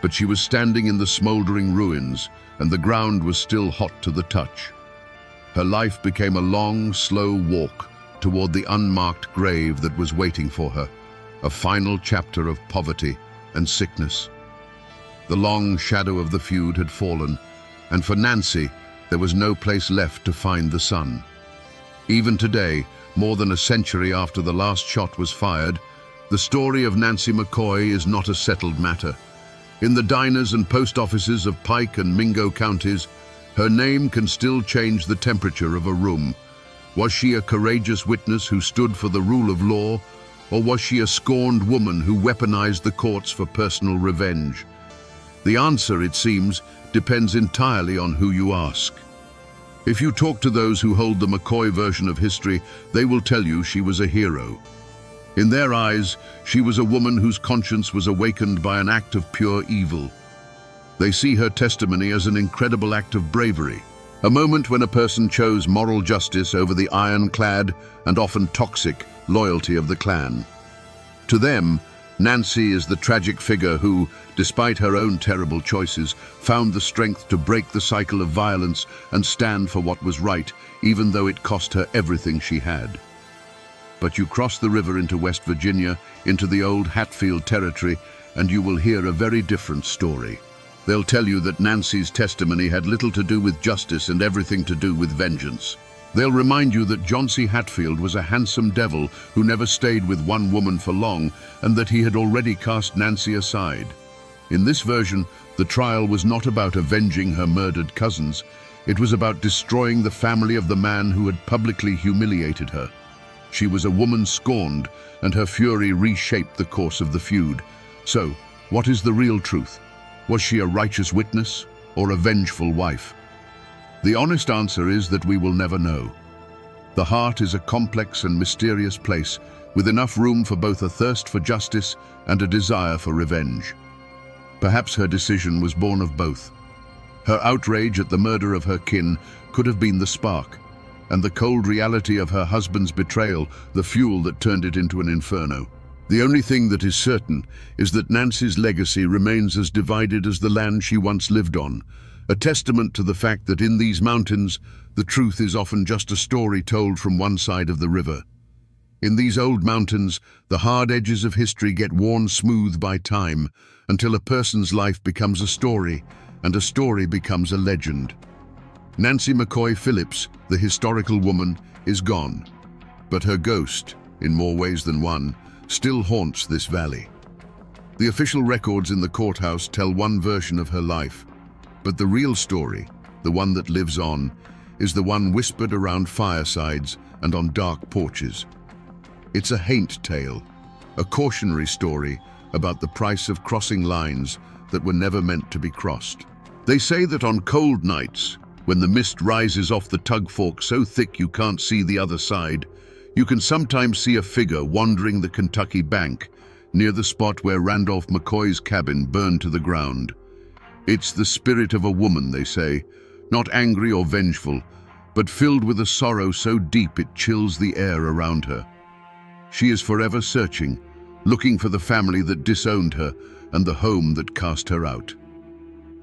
but she was standing in the smoldering ruins, and the ground was still hot to the touch. Her life became a long, slow walk toward the unmarked grave that was waiting for her, a final chapter of poverty and sickness. The long shadow of the feud had fallen, and for Nancy, there was no place left to find the sun. Even today, more than a century after the last shot was fired, the story of Nancy McCoy is not a settled matter. In the diners and post offices of Pike and Mingo counties, her name can still change the temperature of a room. Was she a courageous witness who stood for the rule of law, or was she a scorned woman who weaponized the courts for personal revenge? The answer, it seems, depends entirely on who you ask. If you talk to those who hold the McCoy version of history, they will tell you she was a hero. In their eyes, she was a woman whose conscience was awakened by an act of pure evil. They see her testimony as an incredible act of bravery, a moment when a person chose moral justice over the ironclad and often toxic loyalty of the clan. To them, Nancy is the tragic figure who, despite her own terrible choices, found the strength to break the cycle of violence and stand for what was right, even though it cost her everything she had. But you cross the river into West Virginia, into the old Hatfield territory, and you will hear a very different story. They'll tell you that Nancy's testimony had little to do with justice and everything to do with vengeance. They'll remind you that John C. Hatfield was a handsome devil who never stayed with one woman for long, and that he had already cast Nancy aside. In this version, the trial was not about avenging her murdered cousins. It was about destroying the family of the man who had publicly humiliated her. She was a woman scorned, and her fury reshaped the course of the feud. So, what is the real truth? Was she a righteous witness or a vengeful wife? The honest answer is that we will never know. The heart is a complex and mysterious place, with enough room for both a thirst for justice and a desire for revenge. Perhaps her decision was born of both. Her outrage at the murder of her kin could have been the spark, and the cold reality of her husband's betrayal the fuel that turned it into an inferno. The only thing that is certain is that Nancy's legacy remains as divided as the land she once lived on, a testament to the fact that in these mountains, the truth is often just a story told from one side of the river. In these old mountains, the hard edges of history get worn smooth by time until a person's life becomes a story, and a story becomes a legend. Nancy McCoy Phillips, the historical woman, is gone, but her ghost, in more ways than one, still haunts this valley. The official records in the courthouse tell one version of her life, but the real story, the one that lives on, is the one whispered around firesides and on dark porches. It's a haint tale, a cautionary story about the price of crossing lines that were never meant to be crossed. They say that on cold nights, when the mist rises off the tug fork so thick you can't see the other side, you can sometimes see a figure wandering the Kentucky bank near the spot where Randolph McCoy's cabin burned to the ground. It's the spirit of a woman, they say, not angry or vengeful, but filled with a sorrow so deep it chills the air around her. She is forever searching, looking for the family that disowned her and the home that cast her out.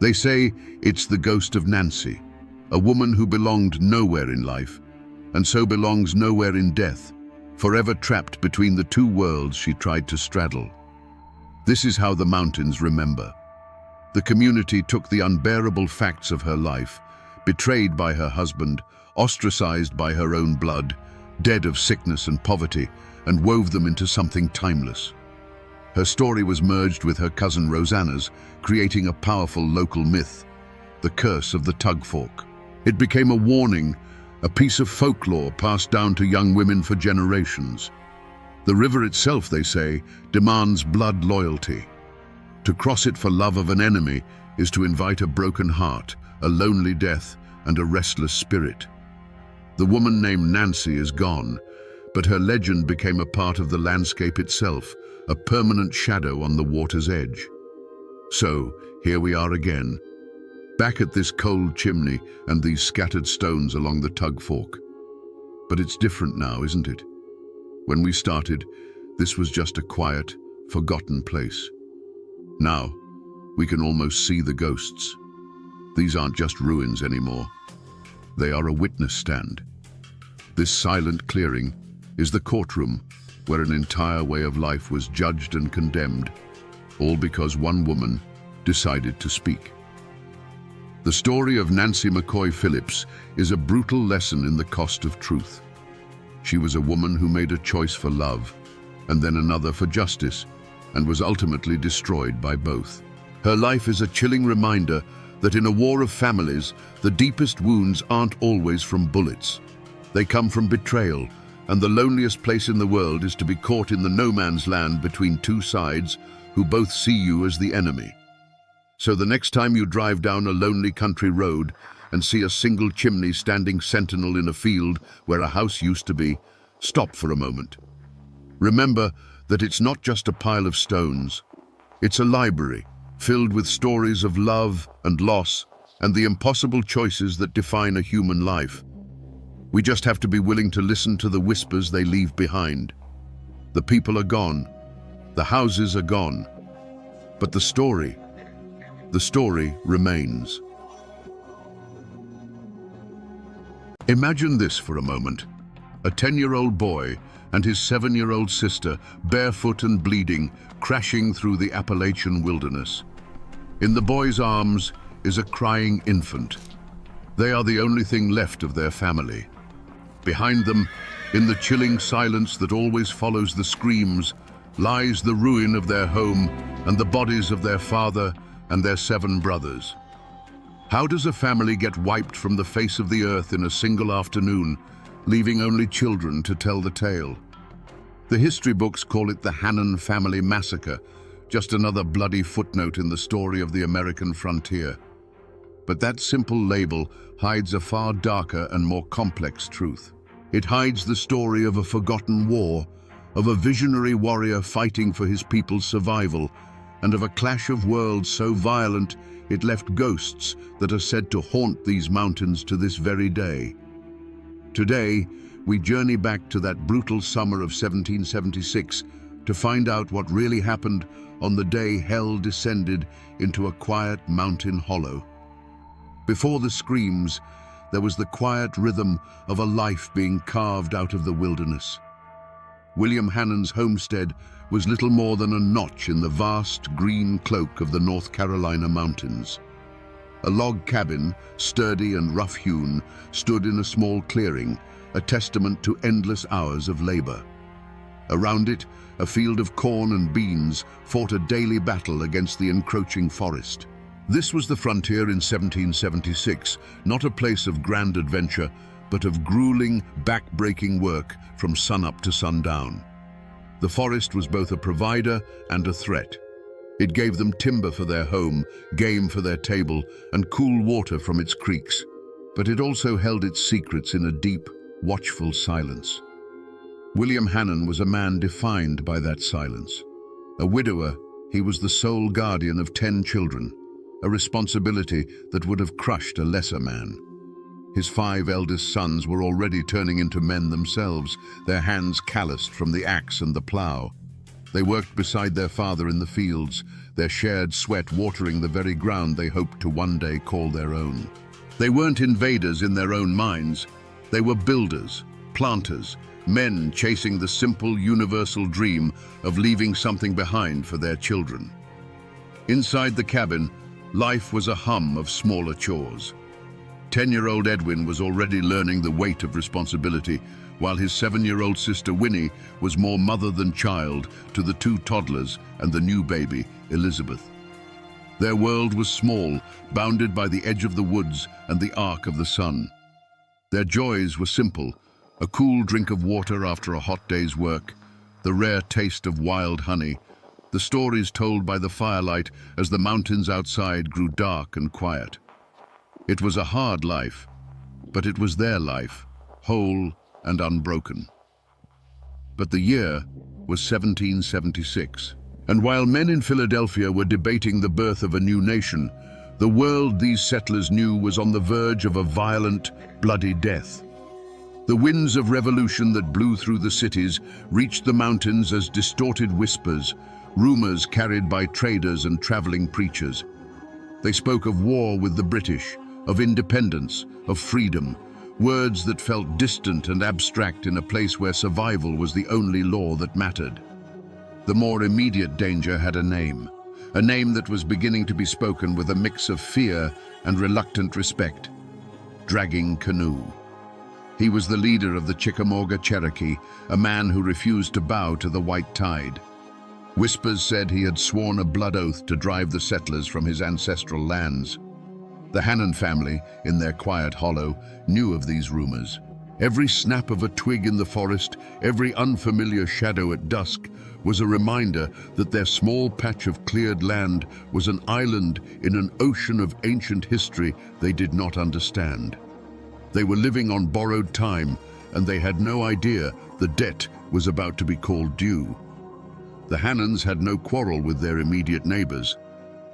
They say it's the ghost of Nancy, a woman who belonged nowhere in life, and so belongs nowhere in death, forever trapped between the two worlds she tried to straddle. This is how the mountains remember. The community took the unbearable facts of her life, betrayed by her husband, ostracized by her own blood, dead of sickness and poverty, and wove them into something timeless. Her story was merged with her cousin Rosanna's, creating a powerful local myth, the curse of the tug fork. It became a warning, a piece of folklore passed down to young women for generations. The river itself, they say, demands blood loyalty. To cross it for love of an enemy is to invite a broken heart, a lonely death, and a restless spirit. The woman named Nancy is gone, but her legend became a part of the landscape itself, a permanent shadow on the water's edge. So, here we are again, back at this cold chimney and these scattered stones along the Tug Fork. But it's different now, isn't it? When we started, this was just a quiet, forgotten place. Now, we can almost see the ghosts. These aren't just ruins anymore. They are a witness stand. This silent clearing is the courtroom where an entire way of life was judged and condemned, all because one woman decided to speak. The story of Nancy McCoy Phillips is a brutal lesson in the cost of truth. She was a woman who made a choice for love, and then another for justice, and was ultimately destroyed by both. Her life is a chilling reminder that in a war of families, the deepest wounds aren't always from bullets. They come from betrayal, and the loneliest place in the world is to be caught in the no man's land between two sides who both see you as the enemy. So the next time you drive down a lonely country road and see a single chimney standing sentinel in a field where a house used to be, stop for a moment. Remember that it's not just a pile of stones. It's a library filled with stories of love and loss and the impossible choices that define a human life. We just have to be willing to listen to the whispers they leave behind. The people are gone. The houses are gone. But the story remains. Imagine this for a moment. A 10-year-old boy and his 7-year-old sister, barefoot and bleeding, crashing through the Appalachian wilderness. In the boy's arms is a crying infant. They are the only thing left of their family. Behind them, in the chilling silence that always follows the screams, lies the ruin of their home and the bodies of their father and their 7 brothers. How does a family get wiped from the face of the earth in a single afternoon, leaving only children to tell the tale? The history books call it the Hannon family massacre, just another bloody footnote in the story of the American frontier. But that simple label hides a far darker and more complex truth. It hides the story of a forgotten war, of a visionary warrior fighting for his people's survival, and of a clash of worlds so violent it left ghosts that are said to haunt these mountains to this very day. Today, we journey back to that brutal summer of 1776 to find out what really happened on the day hell descended into a quiet mountain hollow. Before the screams, there was the quiet rhythm of a life being carved out of the wilderness. William Hannon's homestead was little more than a notch in the vast green cloak of the North Carolina mountains. A log cabin, sturdy and rough-hewn, stood in a small clearing, a testament to endless hours of labor. Around it, a field of corn and beans fought a daily battle against the encroaching forest. This was the frontier in 1776, not a place of grand adventure, but of grueling, back-breaking work from sunup to sundown. The forest was both a provider and a threat. It gave them timber for their home, game for their table, and cool water from its creeks. But it also held its secrets in a deep, watchful silence. William Hannon was a man defined by that silence. A widower, he was the sole guardian of 10 children, a responsibility that would have crushed a lesser man. His 5 eldest sons were already turning into men themselves, their hands calloused from the axe and the plow. They worked beside their father in the fields, their shared sweat watering the very ground they hoped to one day call their own. They weren't invaders in their own minds. They were builders, planters, men chasing the simple, universal dream of leaving something behind for their children. Inside the cabin, life was a hum of smaller chores. 10-year-old Edwin was already learning the weight of responsibility, while his 7-year-old sister Winnie was more mother than child to the 2 toddlers and the new baby, Elizabeth. Their world was small, bounded by the edge of the woods and the arc of the sun. Their joys were simple: a cool drink of water after a hot day's work, the rare taste of wild honey, the stories told by the firelight as the mountains outside grew dark and quiet. It was a hard life, but it was their life, whole and unbroken. But the year was 1776, and while men in Philadelphia were debating the birth of a new nation, the world these settlers knew was on the verge of a violent, bloody death. The winds of revolution that blew through the cities reached the mountains as distorted whispers, rumors carried by traders and traveling preachers. They spoke of war with the British, of independence, of freedom, words that felt distant and abstract in a place where survival was the only law that mattered. The more immediate danger had a name that was beginning to be spoken with a mix of fear and reluctant respect: Dragging Canoe. He was the leader of the Chickamauga Cherokee, a man who refused to bow to the white tide. Whispers said he had sworn a blood oath to drive the settlers from his ancestral lands. The Hannon family, in their quiet hollow, knew of these rumors. Every snap of a twig in the forest, every unfamiliar shadow at dusk, was a reminder that their small patch of cleared land was an island in an ocean of ancient history they did not understand. They were living on borrowed time, and they had no idea the debt was about to be called due. The Hannons had no quarrel with their immediate neighbors.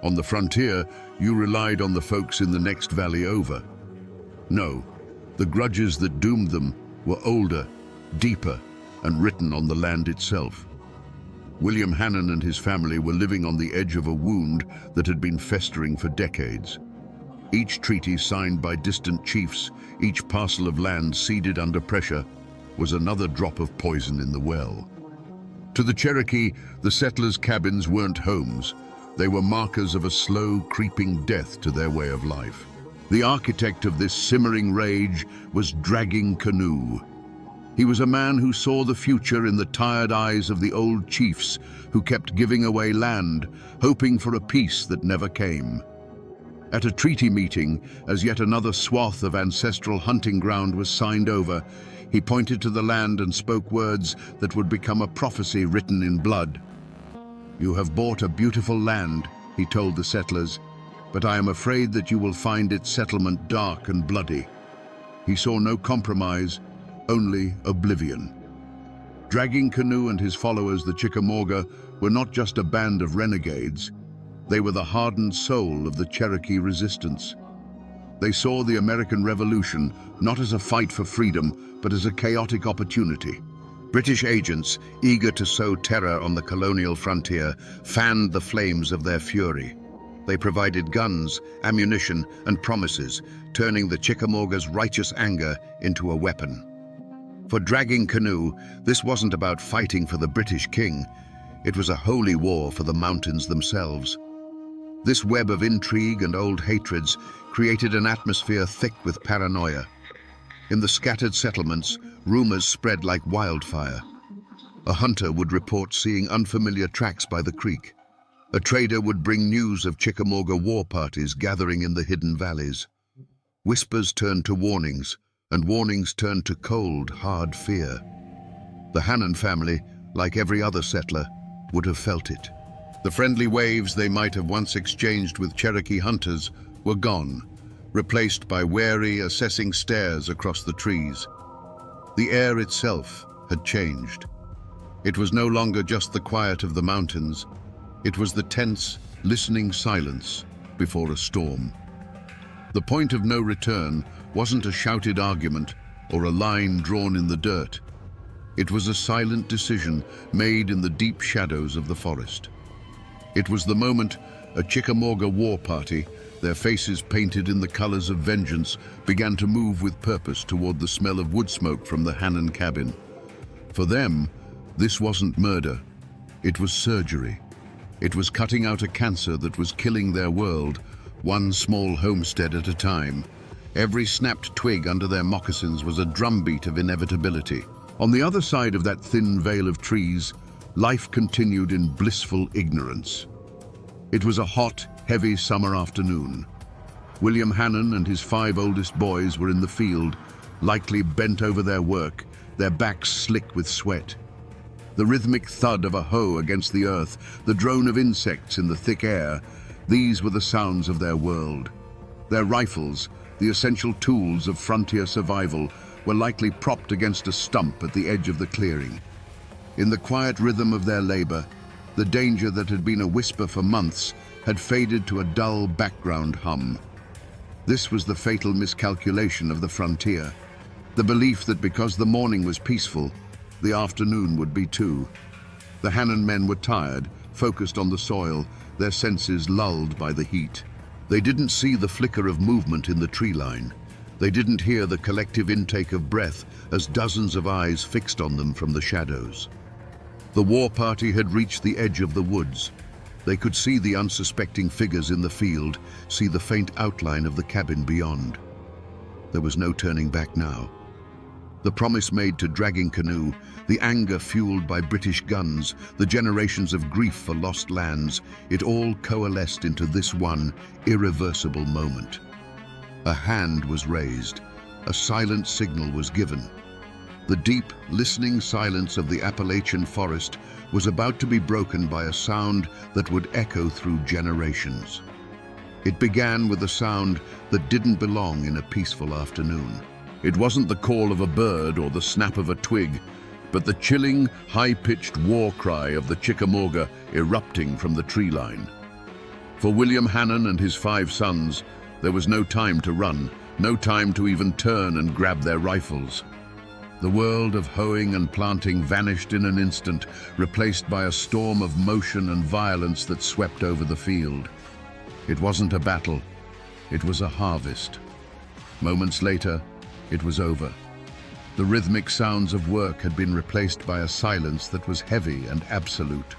On the frontier, you relied on the folks in the next valley over. No, the grudges that doomed them were older, deeper, and written on the land itself. William Hannon and his family were living on the edge of a wound that had been festering for decades. Each treaty signed by distant chiefs, each parcel of land ceded under pressure, was another drop of poison in the well. To the Cherokee, the settlers' cabins weren't homes. They were markers of a slow, creeping death to their way of life. The architect of this simmering rage was Dragging Canoe. He was a man who saw the future in the tired eyes of the old chiefs who kept giving away land, hoping for a peace that never came. At a treaty meeting, as yet another swath of ancestral hunting ground was signed over, he pointed to the land and spoke words that would become a prophecy written in blood. "You have bought a beautiful land," he told the settlers, "but I am afraid that you will find its settlement dark and bloody." He saw no compromise, only oblivion. Dragging Canoe and his followers, the Chickamauga, were not just a band of renegades. They were the hardened soul of the Cherokee resistance. They saw the American Revolution not as a fight for freedom, but as a chaotic opportunity. British agents, eager to sow terror on the colonial frontier, fanned the flames of their fury. They provided guns, ammunition, and promises, turning the Chickamauga's righteous anger into a weapon. For Dragging Canoe, this wasn't about fighting for the British king. It was a holy war for the mountains themselves. This web of intrigue and old hatreds created an atmosphere thick with paranoia. In the scattered settlements, rumors spread like wildfire. A hunter would report seeing unfamiliar tracks by the creek. A trader would bring news of Chickamauga war parties gathering in the hidden valleys. Whispers turned to warnings, and warnings turned to cold, hard fear. The Hannon family, like every other settler, would have felt it. The friendly waves they might have once exchanged with Cherokee hunters were gone, replaced by wary, assessing stares across the trees. The air itself had changed. It was no longer just the quiet of the mountains. It was the tense, listening silence before a storm. The point of no return wasn't a shouted argument or a line drawn in the dirt. It was a silent decision made in the deep shadows of the forest. It was the moment a Chickamauga war party, their faces painted in the colors of vengeance, began to move with purpose toward the smell of wood smoke from the Hannon cabin. For them, this wasn't murder. It was surgery. It was cutting out a cancer that was killing their world, one small homestead at a time. Every snapped twig under their moccasins was a drumbeat of inevitability. On the other side of that thin veil of trees, life continued in blissful ignorance. It was a hot, heavy summer afternoon. William Hannon and his 5 oldest boys were in the field, likely bent over their work, their backs slick with sweat. The rhythmic thud of a hoe against the earth, the drone of insects in the thick air, these were the sounds of their world. Their rifles, the essential tools of frontier survival, were likely propped against a stump at the edge of the clearing. In the quiet rhythm of their labor, the danger that had been a whisper for months had faded to a dull background hum. This was the fatal miscalculation of the frontier, the belief that because the morning was peaceful, the afternoon would be too. The Hannon men were tired, focused on the soil, their senses lulled by the heat. They didn't see the flicker of movement in the tree line. They didn't hear the collective intake of breath as dozens of eyes fixed on them from the shadows. The war party had reached the edge of the woods. They could see the unsuspecting figures in the field, see the faint outline of the cabin beyond. There was no turning back now. The promise made to Dragging Canoe, the anger fueled by British guns, the generations of grief for lost lands, it all coalesced into this one irreversible moment. A hand was raised. A silent signal was given. The deep, listening silence of the Appalachian forest was about to be broken by a sound that would echo through generations. It began with a sound that didn't belong in a peaceful afternoon. It wasn't the call of a bird or the snap of a twig, but the chilling, high-pitched war cry of the Chickamauga erupting from the tree line. For William Hannon and his 5 sons, there was no time to run, no time to even turn and grab their rifles. The world of hoeing and planting vanished in an instant, replaced by a storm of motion and violence that swept over the field. It wasn't a battle, it was a harvest. Moments later, it was over. The rhythmic sounds of work had been replaced by a silence that was heavy and absolute.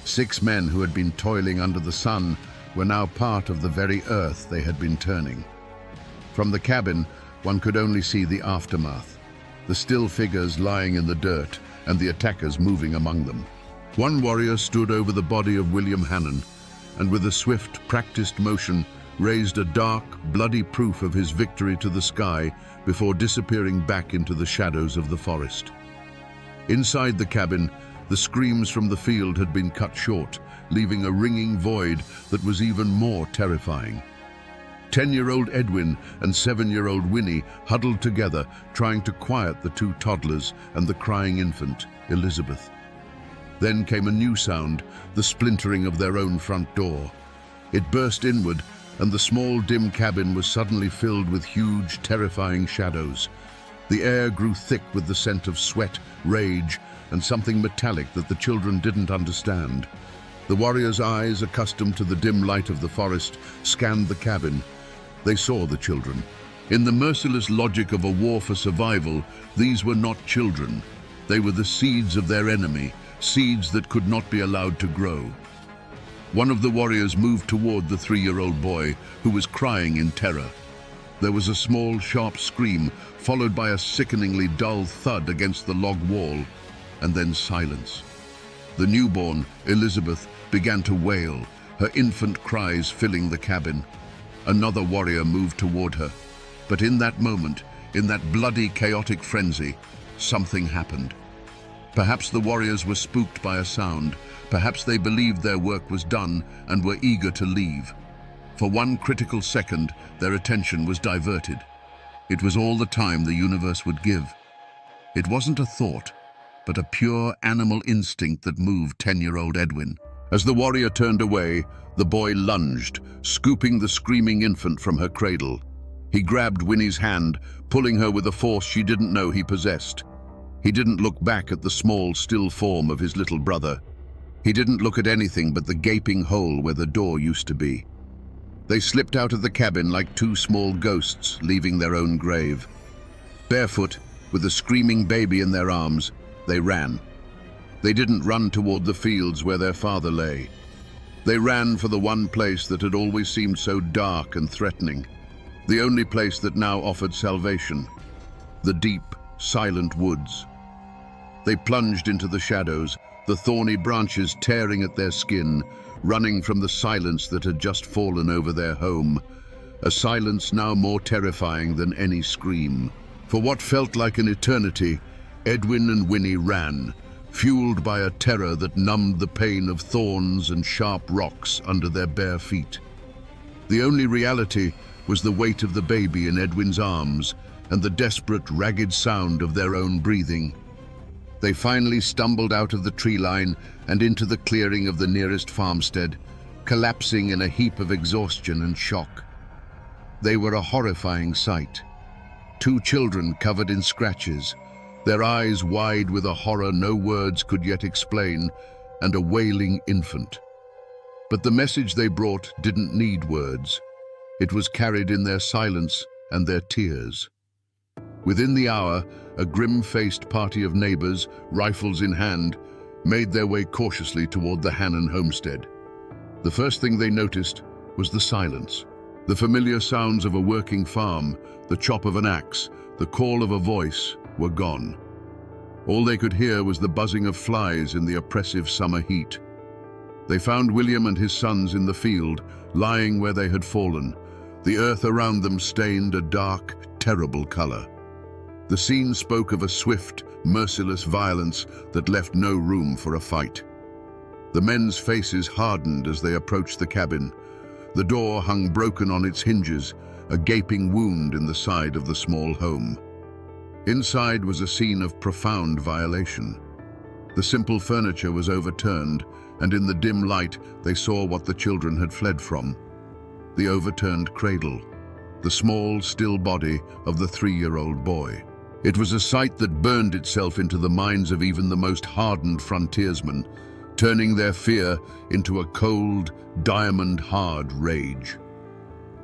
6 men who had been toiling under the sun were now part of the very earth they had been turning. From the cabin, one could only see the aftermath, the still figures lying in the dirt and the attackers moving among them. One warrior stood over the body of William Hannon and with a swift, practiced motion raised a dark, bloody proof of his victory to the sky before disappearing back into the shadows of the forest. Inside the cabin, the screams from the field had been cut short, leaving a ringing void that was even more terrifying. 10-year-old Edwin and 7-year-old Winnie huddled together, trying to quiet the 2 toddlers and the crying infant, Elizabeth. Then came a new sound, the splintering of their own front door. It burst inward, and the small, dim cabin was suddenly filled with huge, terrifying shadows. The air grew thick with the scent of sweat, rage, and something metallic that the children didn't understand. The warriors' eyes, accustomed to the dim light of the forest, scanned the cabin. They saw the children. In the merciless logic of a war for survival, these were not children. They were the seeds of their enemy, seeds that could not be allowed to grow. One of the warriors moved toward the 3-year-old boy, who was crying in terror. There was a small, sharp scream, followed by a sickeningly dull thud against the log wall, and then silence. The newborn, Elizabeth, began to wail, her infant cries filling the cabin. Another warrior moved toward her. But in that moment, in that bloody, chaotic frenzy, something happened. Perhaps the warriors were spooked by a sound. Perhaps they believed their work was done and were eager to leave. For one critical second, their attention was diverted. It was all the time the universe would give. It wasn't a thought, but a pure animal instinct that moved 10-year-old Edwin. As the warrior turned away, the boy lunged, scooping the screaming infant from her cradle. He grabbed Winnie's hand, pulling her with a force she didn't know he possessed. He didn't look back at the small, still form of his little brother. He didn't look at anything but the gaping hole where the door used to be. They slipped out of the cabin like 2 small ghosts, leaving their own grave. Barefoot, with a screaming baby in their arms, they ran. They didn't run toward the fields where their father lay. They ran for the one place that had always seemed so dark and threatening, the only place that now offered salvation, the deep, silent woods. They plunged into the shadows, the thorny branches tearing at their skin, running from the silence that had just fallen over their home, a silence now more terrifying than any scream. For what felt like an eternity, Edwin and Winnie ran, fueled by a terror that numbed the pain of thorns and sharp rocks under their bare feet. The only reality was the weight of the baby in Edwin's arms and the desperate, ragged sound of their own breathing. They finally stumbled out of the tree line and into the clearing of the nearest farmstead, collapsing in a heap of exhaustion and shock. They were a horrifying sight. 2 children covered in scratches, their eyes wide with a horror no words could yet explain, and a wailing infant. But the message they brought didn't need words. It was carried in their silence and their tears. Within the hour, a grim-faced party of neighbors, rifles in hand, made their way cautiously toward the Hannon homestead. The first thing they noticed was the silence. The familiar sounds of a working farm, the chop of an axe, the call of a voice were gone. All they could hear was the buzzing of flies in the oppressive summer heat. They found William and his sons in the field, lying where they had fallen, the earth around them stained a dark, terrible color. The scene spoke of a swift, merciless violence that left no room for a fight. The men's faces hardened as they approached the cabin. The door hung broken on its hinges, a gaping wound in the side of the small home. Inside was a scene of profound violation. The simple furniture was overturned, and in the dim light they saw what the children had fled from. The overturned cradle, the small, still body of the 3-year-old boy. It was a sight that burned itself into the minds of even the most hardened frontiersmen, turning their fear into a cold, diamond-hard rage.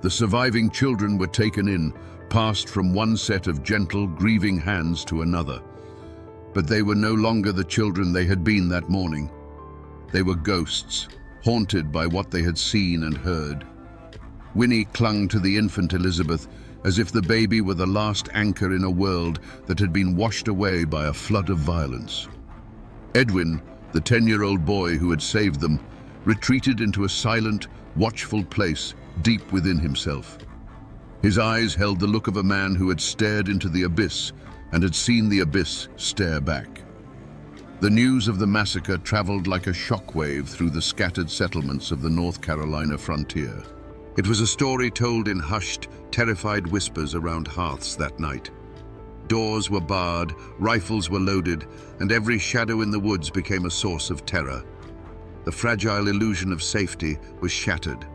The surviving children were taken in, passed from one set of gentle, grieving hands to another. But they were no longer the children they had been that morning. They were ghosts, haunted by what they had seen and heard. Winnie clung to the infant Elizabeth as if the baby were the last anchor in a world that had been washed away by a flood of violence. Edwin, the 10-year-old boy who had saved them, retreated into a silent, watchful place deep within himself. His eyes held the look of a man who had stared into the abyss and had seen the abyss stare back. The news of the massacre traveled like a shockwave through the scattered settlements of the North Carolina frontier. It was a story told in hushed, terrified whispers around hearths that night. Doors were barred, rifles were loaded, and every shadow in the woods became a source of terror. The fragile illusion of safety was shattered.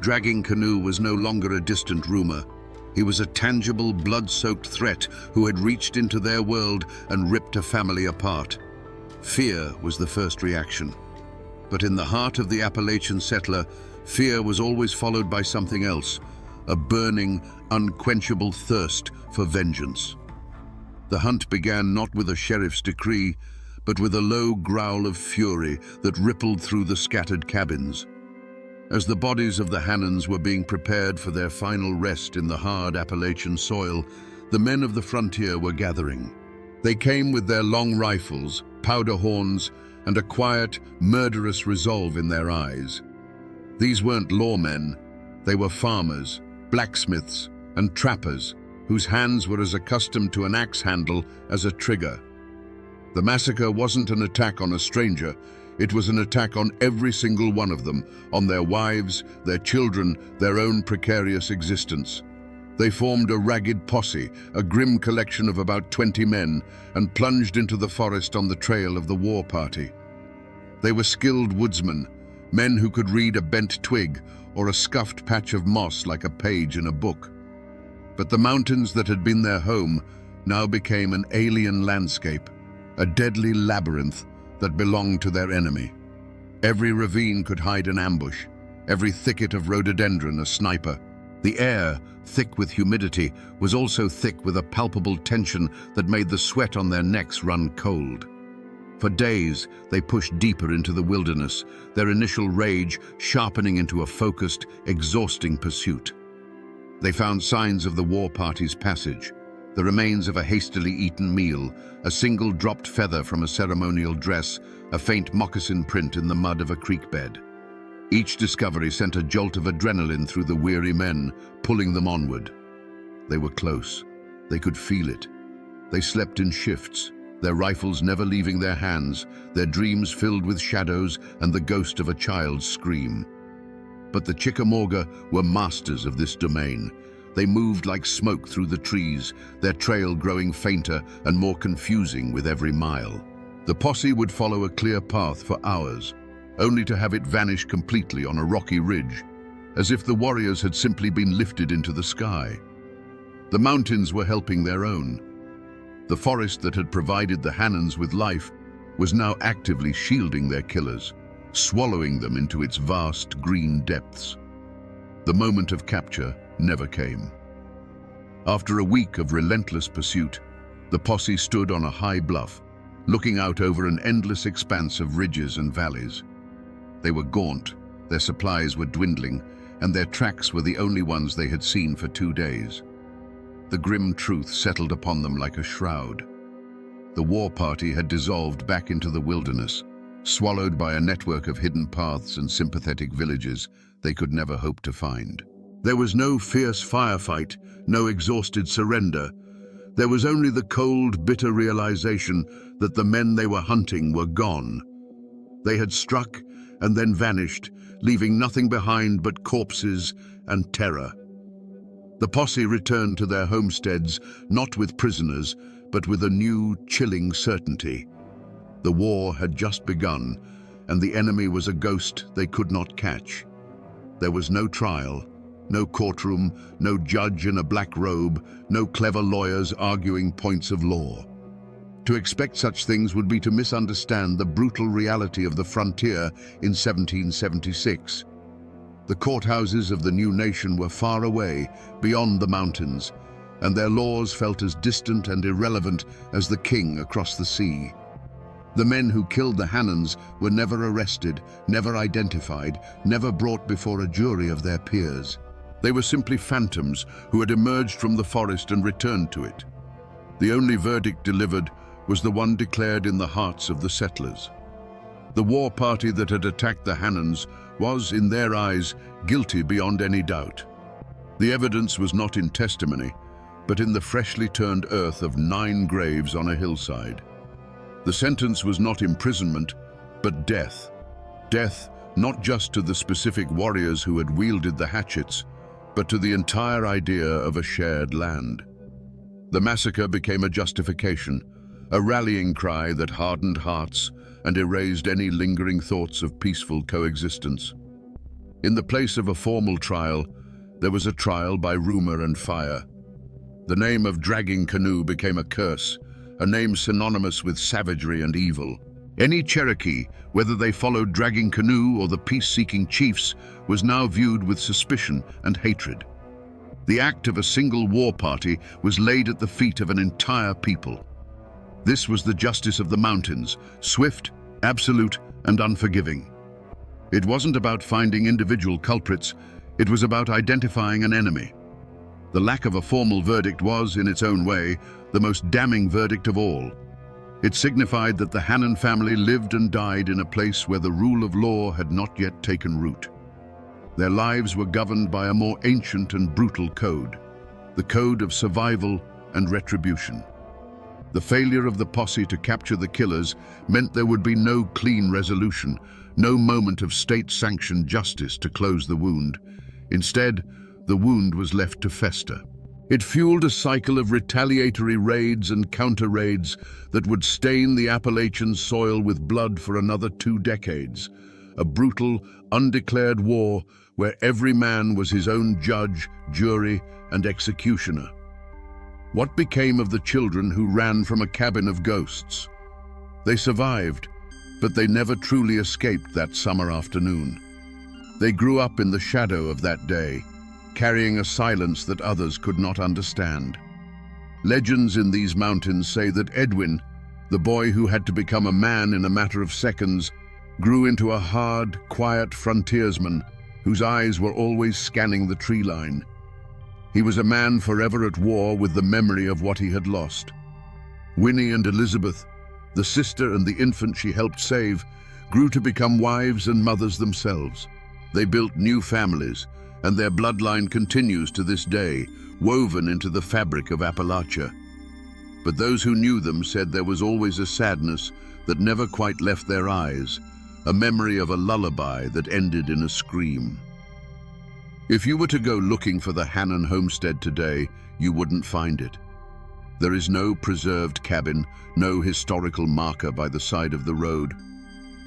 Dragging Canoe was no longer a distant rumor. He was a tangible, blood-soaked threat who had reached into their world and ripped a family apart. Fear was the first reaction. But in the heart of the Appalachian settler, fear was always followed by something else, a burning, unquenchable thirst for vengeance. The hunt began not with a sheriff's decree, but with a low growl of fury that rippled through the scattered cabins. As the bodies of the Hannons were being prepared for their final rest in the hard Appalachian soil, the men of the frontier were gathering. They came with their long rifles, powder horns, and a quiet, murderous resolve in their eyes. These weren't lawmen, they were farmers, blacksmiths, and trappers whose hands were as accustomed to an axe handle as a trigger. The massacre wasn't an attack on a stranger, it was an attack on every single one of them, on their wives, their children, their own precarious existence. They formed a ragged posse, a grim collection of about 20 men, and plunged into the forest on the trail of the war party. They were skilled woodsmen, men who could read a bent twig or a scuffed patch of moss like a page in a book. But the mountains that had been their home now became an alien landscape, a deadly labyrinth that belonged to their enemy. Every ravine could hide an ambush, every thicket of rhododendron a sniper. The air, thick with humidity, was also thick with a palpable tension that made the sweat on their necks run cold. For days, they pushed deeper into the wilderness, their initial rage sharpening into a focused, exhausting pursuit. They found signs of the war party's passage, the remains of a hastily eaten meal, a single dropped feather from a ceremonial dress, a faint moccasin print in the mud of a creek bed. Each discovery sent a jolt of adrenaline through the weary men, pulling them onward. They were close. They could feel it. They slept in shifts, their rifles never leaving their hands, their dreams filled with shadows and the ghost of a child's scream. But the Chickamauga were masters of this domain. They moved like smoke through the trees, their trail growing fainter and more confusing with every mile. The posse would follow a clear path for hours, only to have it vanish completely on a rocky ridge, as if the warriors had simply been lifted into the sky. The mountains were helping their own. The forest that had provided the Hannans with life was now actively shielding their killers, swallowing them into its vast green depths. The moment of capture never came. After a week of relentless pursuit, the posse stood on a high bluff, looking out over an endless expanse of ridges and valleys. They were gaunt, their supplies were dwindling, and their tracks were the only ones they had seen for 2 days. The grim truth settled upon them like a shroud. The war party had dissolved back into the wilderness, swallowed by a network of hidden paths and sympathetic villages they could never hope to find. There was no fierce firefight, no exhausted surrender. There was only the cold, bitter realization that the men they were hunting were gone. They had struck and then vanished, leaving nothing behind but corpses and terror. The posse returned to their homesteads, not with prisoners, but with a new, chilling certainty. The war had just begun, and the enemy was a ghost they could not catch. There was no trial, no courtroom, no judge in a black robe, no clever lawyers arguing points of law. To expect such things would be to misunderstand the brutal reality of the frontier in 1776. The courthouses of the new nation were far away, beyond the mountains, and their laws felt as distant and irrelevant as the king across the sea. The men who killed the Hannans were never arrested, never identified, never brought before a jury of their peers. They were simply phantoms who had emerged from the forest and returned to it. The only verdict delivered was the one declared in the hearts of the settlers. The war party that had attacked the Hannans was, in their eyes, guilty beyond any doubt. The evidence was not in testimony, but in the freshly turned earth of 9 graves on a hillside. The sentence was not imprisonment, but death. Death not just to the specific warriors who had wielded the hatchets, but to the entire idea of a shared land. The massacre became a justification, a rallying cry that hardened hearts and erased any lingering thoughts of peaceful coexistence. In the place of a formal trial, there was a trial by rumor and fire. The name of Dragging Canoe became a curse, a name synonymous with savagery and evil. Any Cherokee, whether they followed Dragging Canoe or the peace-seeking chiefs, was now viewed with suspicion and hatred. The act of a single war party was laid at the feet of an entire people. This was the justice of the mountains, swift, absolute, and unforgiving. It wasn't about finding individual culprits, it was about identifying an enemy. The lack of a formal verdict was, in its own way, the most damning verdict of all. It signified that the Hannan family lived and died in a place where the rule of law had not yet taken root. Their lives were governed by a more ancient and brutal code, the code of survival and retribution. The failure of the posse to capture the killers meant there would be no clean resolution, no moment of state-sanctioned justice to close the wound. Instead, the wound was left to fester. It fueled a cycle of retaliatory raids and counter-raids that would stain the Appalachian soil with blood for another 2 decades. A brutal, undeclared war where every man was his own judge, jury, and executioner. What became of the children who ran from a cabin of ghosts? They survived, but they never truly escaped that summer afternoon. They grew up in the shadow of that day, carrying a silence that others could not understand. Legends in these mountains say that Edwin, the boy who had to become a man in a matter of seconds, grew into a hard, quiet frontiersman whose eyes were always scanning the tree line. He was a man forever at war with the memory of what he had lost. Winnie and Elizabeth, the sister and the infant she helped save, grew to become wives and mothers themselves. They built new families, and their bloodline continues to this day, woven into the fabric of Appalachia. But those who knew them said there was always a sadness that never quite left their eyes, a memory of a lullaby that ended in a scream. If you were to go looking for the Hannon homestead today, you wouldn't find it. There is no preserved cabin, no historical marker by the side of the road.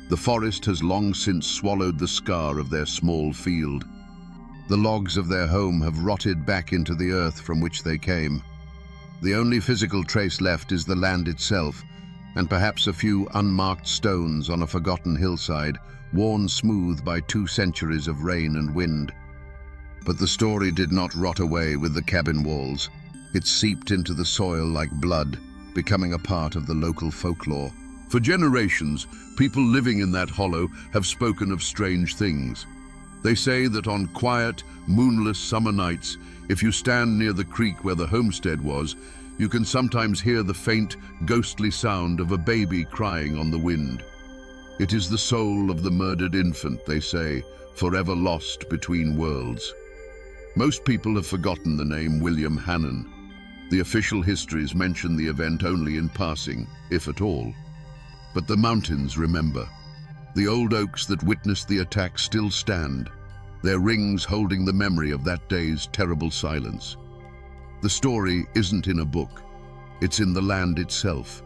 The forest has long since swallowed the scar of their small field. The logs of their home have rotted back into the earth from which they came. The only physical trace left is the land itself, and perhaps a few unmarked stones on a forgotten hillside, worn smooth by 2 centuries of rain and wind. But the story did not rot away with the cabin walls. It seeped into the soil like blood, becoming a part of the local folklore. For generations, people living in that hollow have spoken of strange things. They say that on quiet, moonless summer nights, if you stand near the creek where the homestead was, you can sometimes hear the faint, ghostly sound of a baby crying on the wind. It is the soul of the murdered infant, they say, forever lost between worlds. Most people have forgotten the name William Hannon. The official histories mention the event only in passing, if at all. But the mountains remember. The old oaks that witnessed the attack still stand, their rings holding the memory of that day's terrible silence. The story isn't in a book, it's in the land itself.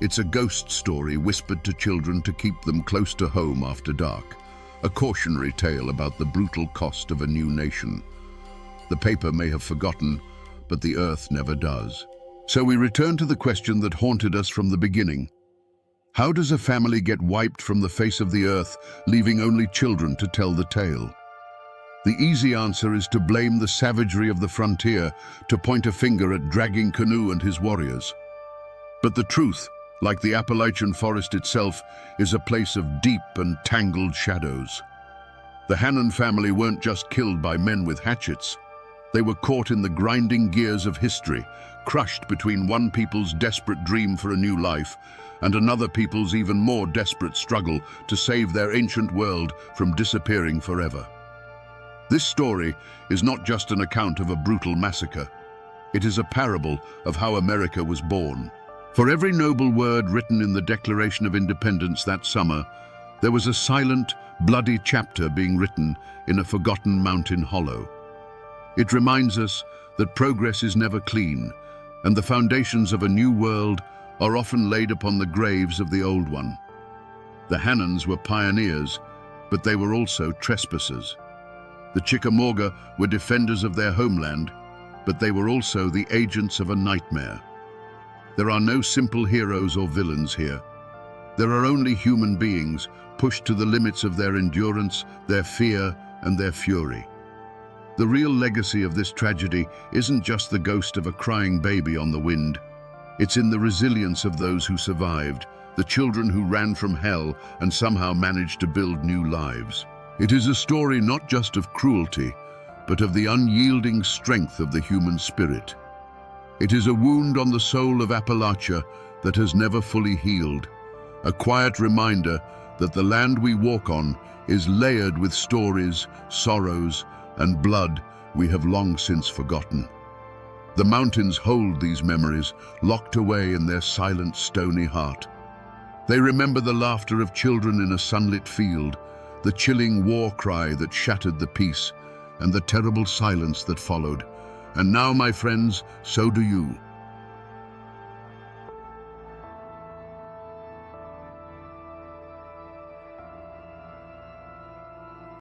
It's a ghost story whispered to children to keep them close to home after dark, a cautionary tale about the brutal cost of a new nation. The paper may have forgotten, but the earth never does. So we return to the question that haunted us from the beginning. How does a family get wiped from the face of the earth, leaving only children to tell the tale? The easy answer is to blame the savagery of the frontier, to point a finger at Dragging Canoe and his warriors. But the truth, like the Appalachian forest itself, is a place of deep and tangled shadows. The Hannon family weren't just killed by men with hatchets. They were caught in the grinding gears of history, crushed between one people's desperate dream for a new life and another people's even more desperate struggle to save their ancient world from disappearing forever. This story is not just an account of a brutal massacre. It is a parable of how America was born. For every noble word written in the Declaration of Independence that summer, there was a silent, bloody chapter being written in a forgotten mountain hollow. It reminds us that progress is never clean, and the foundations of a new world are often laid upon the graves of the old one. The Hannons were pioneers, but they were also trespassers. The Chickamauga were defenders of their homeland, but they were also the agents of a nightmare. There are no simple heroes or villains here. There are only human beings pushed to the limits of their endurance, their fear, and their fury. The real legacy of this tragedy isn't just the ghost of a crying baby on the wind. It's in the resilience of those who survived, the children who ran from hell and somehow managed to build new lives. It is a story not just of cruelty, but of the unyielding strength of the human spirit. It is a wound on the soul of Appalachia that has never fully healed, a quiet reminder that the land we walk on is layered with stories, sorrows, and blood we have long since forgotten. The mountains hold these memories, locked away in their silent, stony heart. They remember the laughter of children in a sunlit field, the chilling war cry that shattered the peace, and the terrible silence that followed. And now, my friends, so do you.